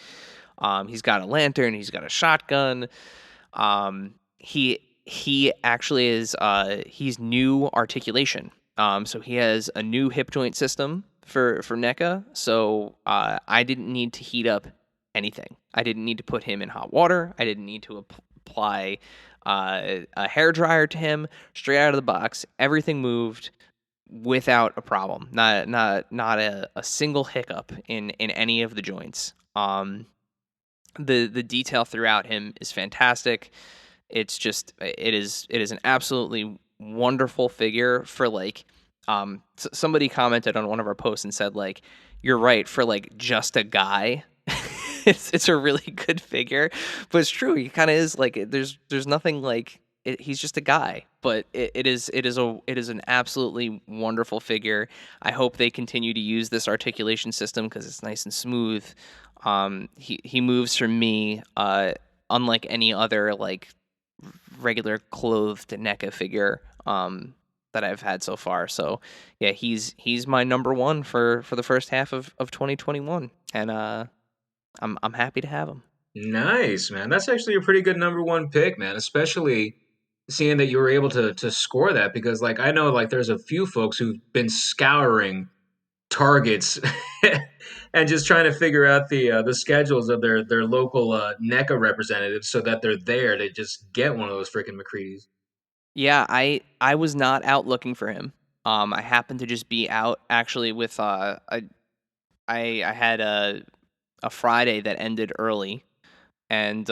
[SPEAKER 2] He's got a lantern. He's got a shotgun. He actually is he's new articulation. So he has a new hip joint system for NECA. So I didn't need to heat up anything. I didn't need to put him in hot water. I didn't need to apply a hair dryer to him. Straight out of the box, everything moved without a problem. Not a single hiccup in any of the joints. The detail throughout him is fantastic. It is an absolutely wonderful figure for like, somebody commented on one of our posts and said, like, you're right, for like just a guy. it's a really good figure, but it's true. He kind of is like, there's nothing like it, he's just a guy, but it is an absolutely wonderful figure. I hope they continue to use this articulation system because it's nice and smooth. He moves for me, unlike any other like regular clothed NECA figure that I've had so far. So yeah, he's my number one for the first half of 2021, and I'm happy to have him.
[SPEAKER 4] Nice, man. That's actually a pretty good number one pick, man. Especially seeing that you were able to score that, because like I know like there's a few folks who've been scouring targets and just trying to figure out the schedules of their local NECA representatives so that they're there to just get one of those freaking McCready's.
[SPEAKER 2] Yeah, I was not out looking for him. I happened to just be out actually with I had a Friday that ended early, and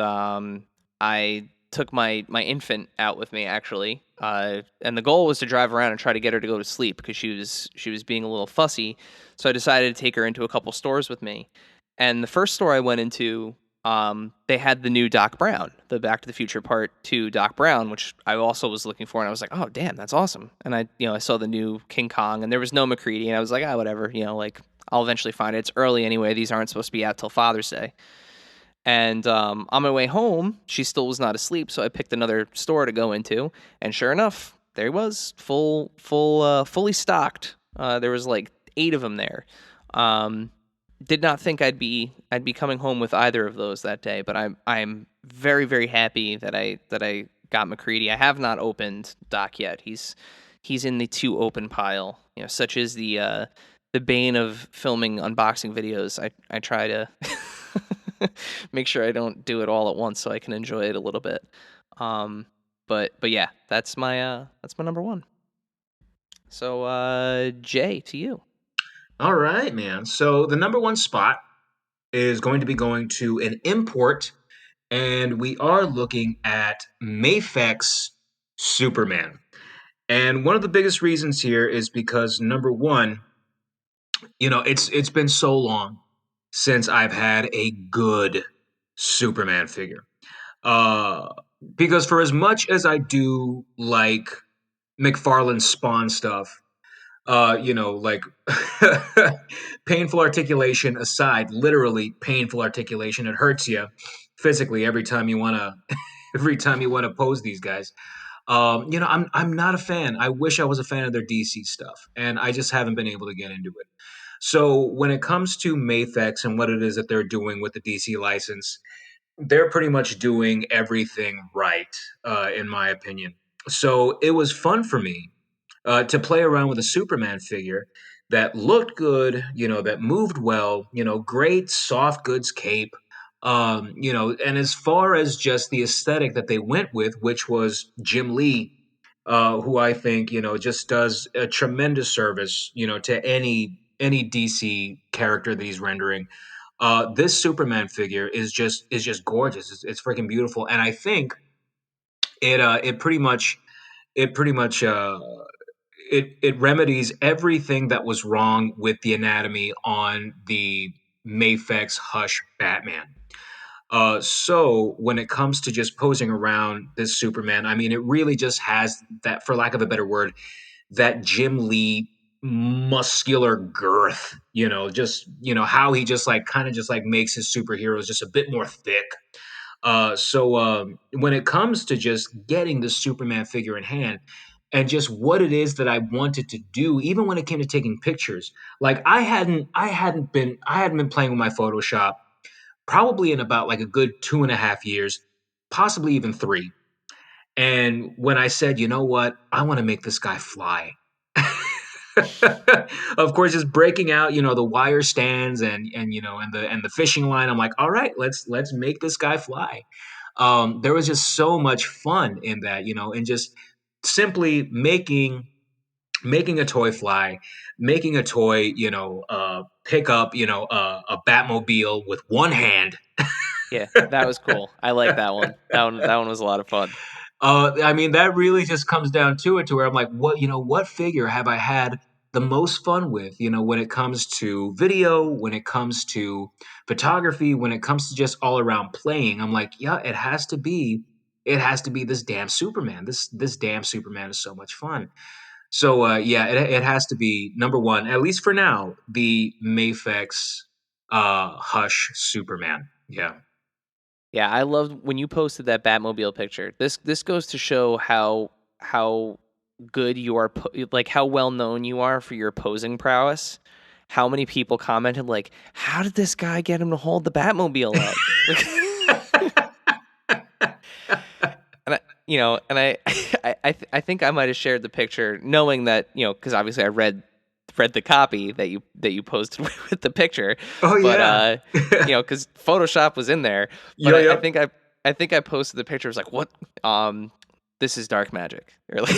[SPEAKER 2] I took my infant out with me actually, and the goal was to drive around and try to get her to go to sleep because she was being a little fussy. So I decided to take her into a couple stores with me, and the first store I went into, they had the new Doc Brown, the Back to the Future Part 2 Doc Brown, which I also was looking for, and I was like, oh damn, that's awesome. And I saw the new King Kong, and there was no McCready, and I was like, whatever, like I'll eventually find it. It's early anyway. These aren't supposed to be out till Father's Day. And on my way home, she still was not asleep, so I picked another store to go into, and sure enough, there he was, fully stocked. There was like 8 of them there. Did not think I'd be coming home with either of those that day, but I'm very, very happy that I got McCready. I have not opened Doc yet. He's in the to open pile. Such is the bane of filming unboxing videos. I try to make sure I don't do it all at once so I can enjoy it a little bit. But yeah, that's my number one. So Jay, to you.
[SPEAKER 4] All right, man. So the number one spot is going to be going to an import, and we are looking at Mafex Superman. And one of the biggest reasons here is because number one, it's been so long since I've had a good Superman figure. Because for as much as I do like McFarlane's Spawn stuff, like painful articulation aside, literally painful articulation, it hurts you physically every time you want to pose these guys. I'm not a fan. I wish I was a fan of their DC stuff, and I just haven't been able to get into it. So when it comes to Mafex and what it is that they're doing with the DC license, they're pretty much doing everything right, in my opinion. So it was fun for me to play around with a Superman figure that looked good, that moved well, great soft goods cape. And as far as just the aesthetic that they went with, which was Jim Lee, who I think, just does a tremendous service, to any DC character that he's rendering. This Superman figure is just gorgeous. It's freaking beautiful, and I think it pretty much it pretty much it remedies everything that was wrong with the anatomy on the Mafex Hush Batman. So when it comes to just posing around this Superman, I mean, it really just has that, for lack of a better word, that Jim Lee muscular girth, just, how he just like kind of just like makes his superheroes just a bit more thick. So when it comes to just getting the Superman figure in hand and just what it is that I wanted to do, even when it came to taking pictures, like I hadn't been playing with my Photoshop probably in about like a good 2.5 years, possibly even 3. And when I said, you know what, I want to make this guy fly. Of course, just breaking out, the wire stands and the fishing line. I'm like, all right, let's make this guy fly. There was just so much fun in that, and just simply making a toy fly, making a toy, pick up, a Batmobile with one hand.
[SPEAKER 2] Yeah, that was cool. I like that one. That one was a lot of fun.
[SPEAKER 4] I mean, that really just comes down to it, to where I'm like, what figure have I had the most fun with, when it comes to video, when it comes to photography, when it comes to just all around playing. I'm like, yeah, it has to be this damn Superman. This damn Superman is so much fun. So yeah, it has to be number one, at least for now, the Mafex Hush Superman. Yeah.
[SPEAKER 2] Yeah, I loved when you posted that Batmobile picture. This goes to show how good you are, like how well known you are for your posing prowess. How many people commented like, "How did this guy get him to hold the Batmobile up?" And I think I might have shared the picture, knowing that, because obviously I read the copy that you posted with the picture.
[SPEAKER 4] Oh
[SPEAKER 2] But
[SPEAKER 4] yeah.
[SPEAKER 2] because Photoshop was in there. But
[SPEAKER 4] Yeah,
[SPEAKER 2] I
[SPEAKER 4] yep.
[SPEAKER 2] think I think I posted the picture. I was like, what? This is dark magic. Or like,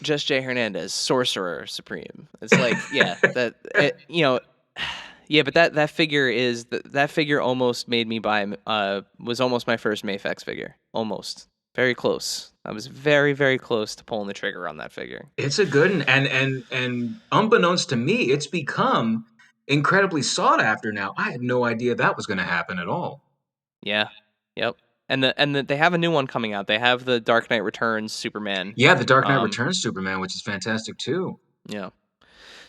[SPEAKER 2] Just Jay Hernandez, Sorcerer Supreme. It's like, yeah, yeah, but that figure is that figure almost made me buy was almost my first Mafex figure. Almost. Very close. I was very, very close to pulling the trigger on that figure.
[SPEAKER 4] It's a good one, and unbeknownst to me, it's become incredibly sought after now. I had no idea that was going to happen at all.
[SPEAKER 2] Yeah. Yep. And they have a new one coming out. They have the Dark Knight Returns Superman.
[SPEAKER 4] Yeah, the Dark Knight Returns Superman, which is fantastic too.
[SPEAKER 2] Yeah.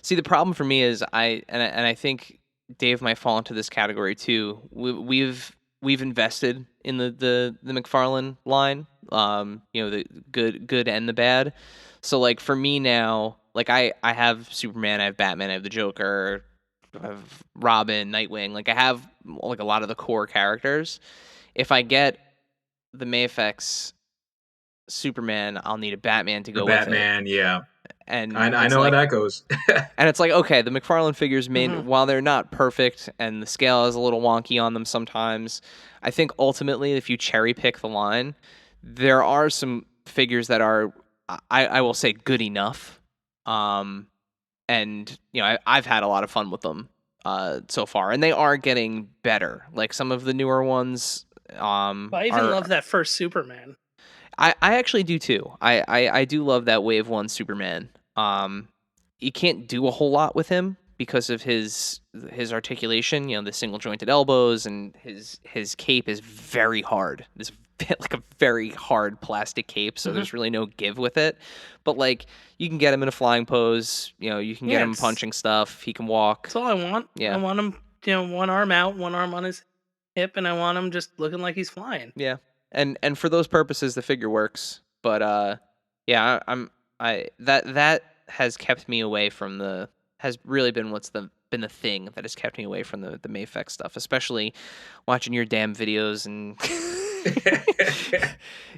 [SPEAKER 2] See, the problem for me is I think Dave might fall into this category too. We've invested in the McFarlane line. The good and the bad. So like for me now, like I have Superman, I have Batman, I have the Joker, I have Robin, Nightwing. Like I have like a lot of the core characters. If I get the Mafex Superman, I'll need a Batman to go with it.
[SPEAKER 4] Batman, yeah.
[SPEAKER 2] And
[SPEAKER 4] I know how that goes.
[SPEAKER 2] And it's like, okay, the McFarlane figures while they're not perfect and the scale is a little wonky on them sometimes, I think ultimately if you cherry pick the line, there are some figures that are, I will say, good enough. And I've had a lot of fun with them so far, and they are getting better. Like some of the newer ones.
[SPEAKER 3] I even love that first Superman.
[SPEAKER 2] I actually do too. I do love that Wave 1 Superman. You can't do a whole lot with him because of his articulation, the single jointed elbows, and his cape is very hard. It's like a very hard plastic cape, so there's really no give with it. But like you can get him in a flying pose, you can get him punching stuff, he can walk.
[SPEAKER 3] That's all I want. Yeah. I want him one arm out, one arm on his hip, and I want him just looking like he's flying.
[SPEAKER 2] Yeah. And for those purposes, the figure works. But that has kept me away from has really been been the thing that has kept me away from the Mafex stuff, especially watching your damn videos and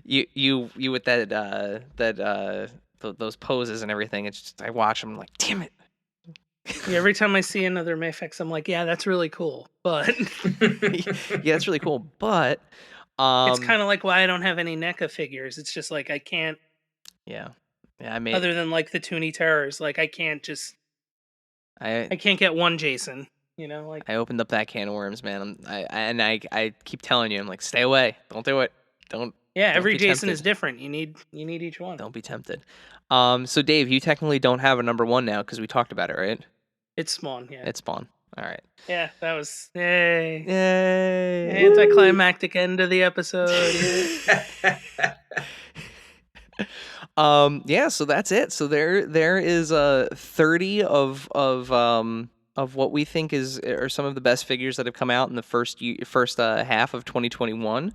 [SPEAKER 2] you with those poses and everything. It's just I watch them like, damn it.
[SPEAKER 3] Yeah, every time I see another Mafex, I'm like, yeah, that's really cool, but
[SPEAKER 2] yeah, that's really cool, but.
[SPEAKER 3] It's kind of like why I don't have any NECA figures. It's just like I can't.
[SPEAKER 2] Yeah.
[SPEAKER 3] Other than like the Toonie Terrors, like I can't just. I can't get one Jason. Like
[SPEAKER 2] I opened up that can of worms, man. I keep telling you, I'm like, stay away. Don't do it. Don't.
[SPEAKER 3] Yeah,
[SPEAKER 2] don't
[SPEAKER 3] every Jason is different. You need each one.
[SPEAKER 2] Don't be tempted. So Dave, you technically don't have a number 1 now because we talked about it, right?
[SPEAKER 3] It's Spawn. Yeah.
[SPEAKER 2] It's Spawn. All right.
[SPEAKER 3] Yeah, that was yay.
[SPEAKER 2] Anticlimactic
[SPEAKER 3] end of the episode.
[SPEAKER 2] Yeah, so that's it. So there is 30 of what we think are some of the best figures that have come out in the first half of 2021.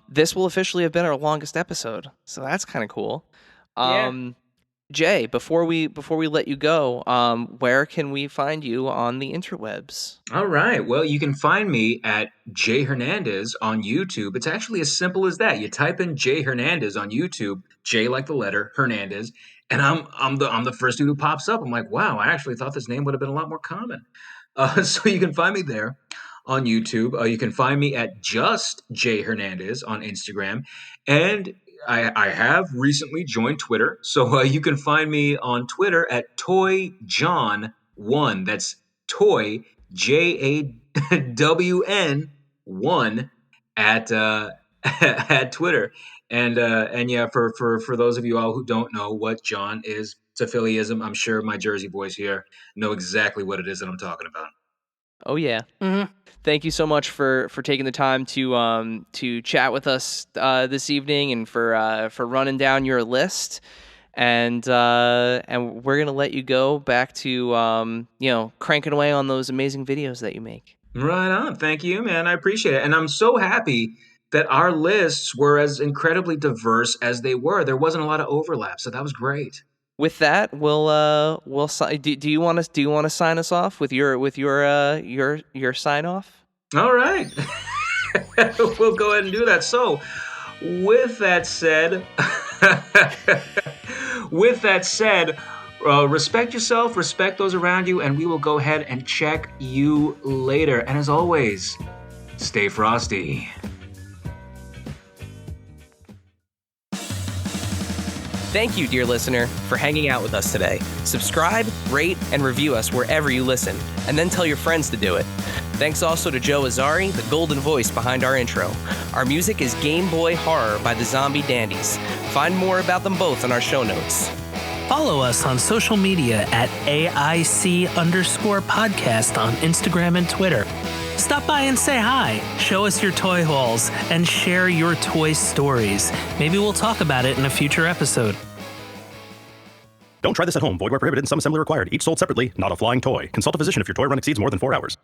[SPEAKER 2] This will officially have been our longest episode, so that's kind of cool. Jay, before we let you go, where can we find you on the interwebs?
[SPEAKER 4] All right. Well, you can find me at Jay Hernandez on YouTube. It's actually as simple as that. You type in Jay Hernandez on YouTube, J like the letter, Hernandez, and I'm the first dude who pops up. I'm like, wow, I actually thought this name would have been a lot more common. So you can find me there on YouTube. You can find me at just Jay Hernandez on Instagram, and I have recently joined Twitter, so you can find me on Twitter at ToyJawn1. That's Toy JAWN 1 at at Twitter. And yeah, for those of you all who don't know what John is, it's a Phillyism. I'm sure my Jersey boys here know exactly what it is that I'm talking about.
[SPEAKER 2] Oh yeah. Mm-hmm. Thank you so much for taking the time to chat with us this evening and for running down your list. And we're gonna let you go back to cranking away on those amazing videos that you make.
[SPEAKER 4] Right on. Thank you, man. I appreciate it, and I'm so happy that our lists were as incredibly diverse as they were. There wasn't a lot of overlap, so that was great.
[SPEAKER 2] With that, we'll do you want to sign us off with your sign off?
[SPEAKER 4] All right. We'll go ahead and do that. So, with that said, respect yourself, respect those around you, and we will go ahead and check you later. And as always, stay frosty.
[SPEAKER 2] Thank you, dear listener, for hanging out with us today. Subscribe, rate, and review us wherever you listen, and then tell your friends to do it. Thanks also to Joe Azari, the golden voice behind our intro. Our music is Game Boy Horror by the Zombie Dandies. Find more about them both in our show notes.
[SPEAKER 3] Follow us on social media at AIC_podcast on Instagram and Twitter. Stop by and say hi, show us your toy hauls, and share your toy stories. Maybe we'll talk about it in a future episode.
[SPEAKER 1] Don't try this at home. Void where prohibited and some assembly required. Each sold separately, not a flying toy. Consult a physician if your toy run exceeds more than 4 hours.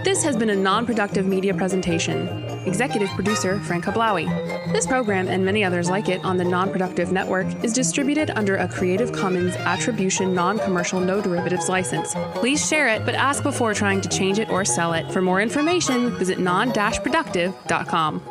[SPEAKER 5] This has been a non-productive media presentation. Executive producer Frank Hablawi. This program and many others like it on the Non-Productive Network is distributed under a Creative Commons Attribution Non-Commercial No Derivatives license. Please share it, but ask before trying to change it or sell it. For more information, visit non-productive.com.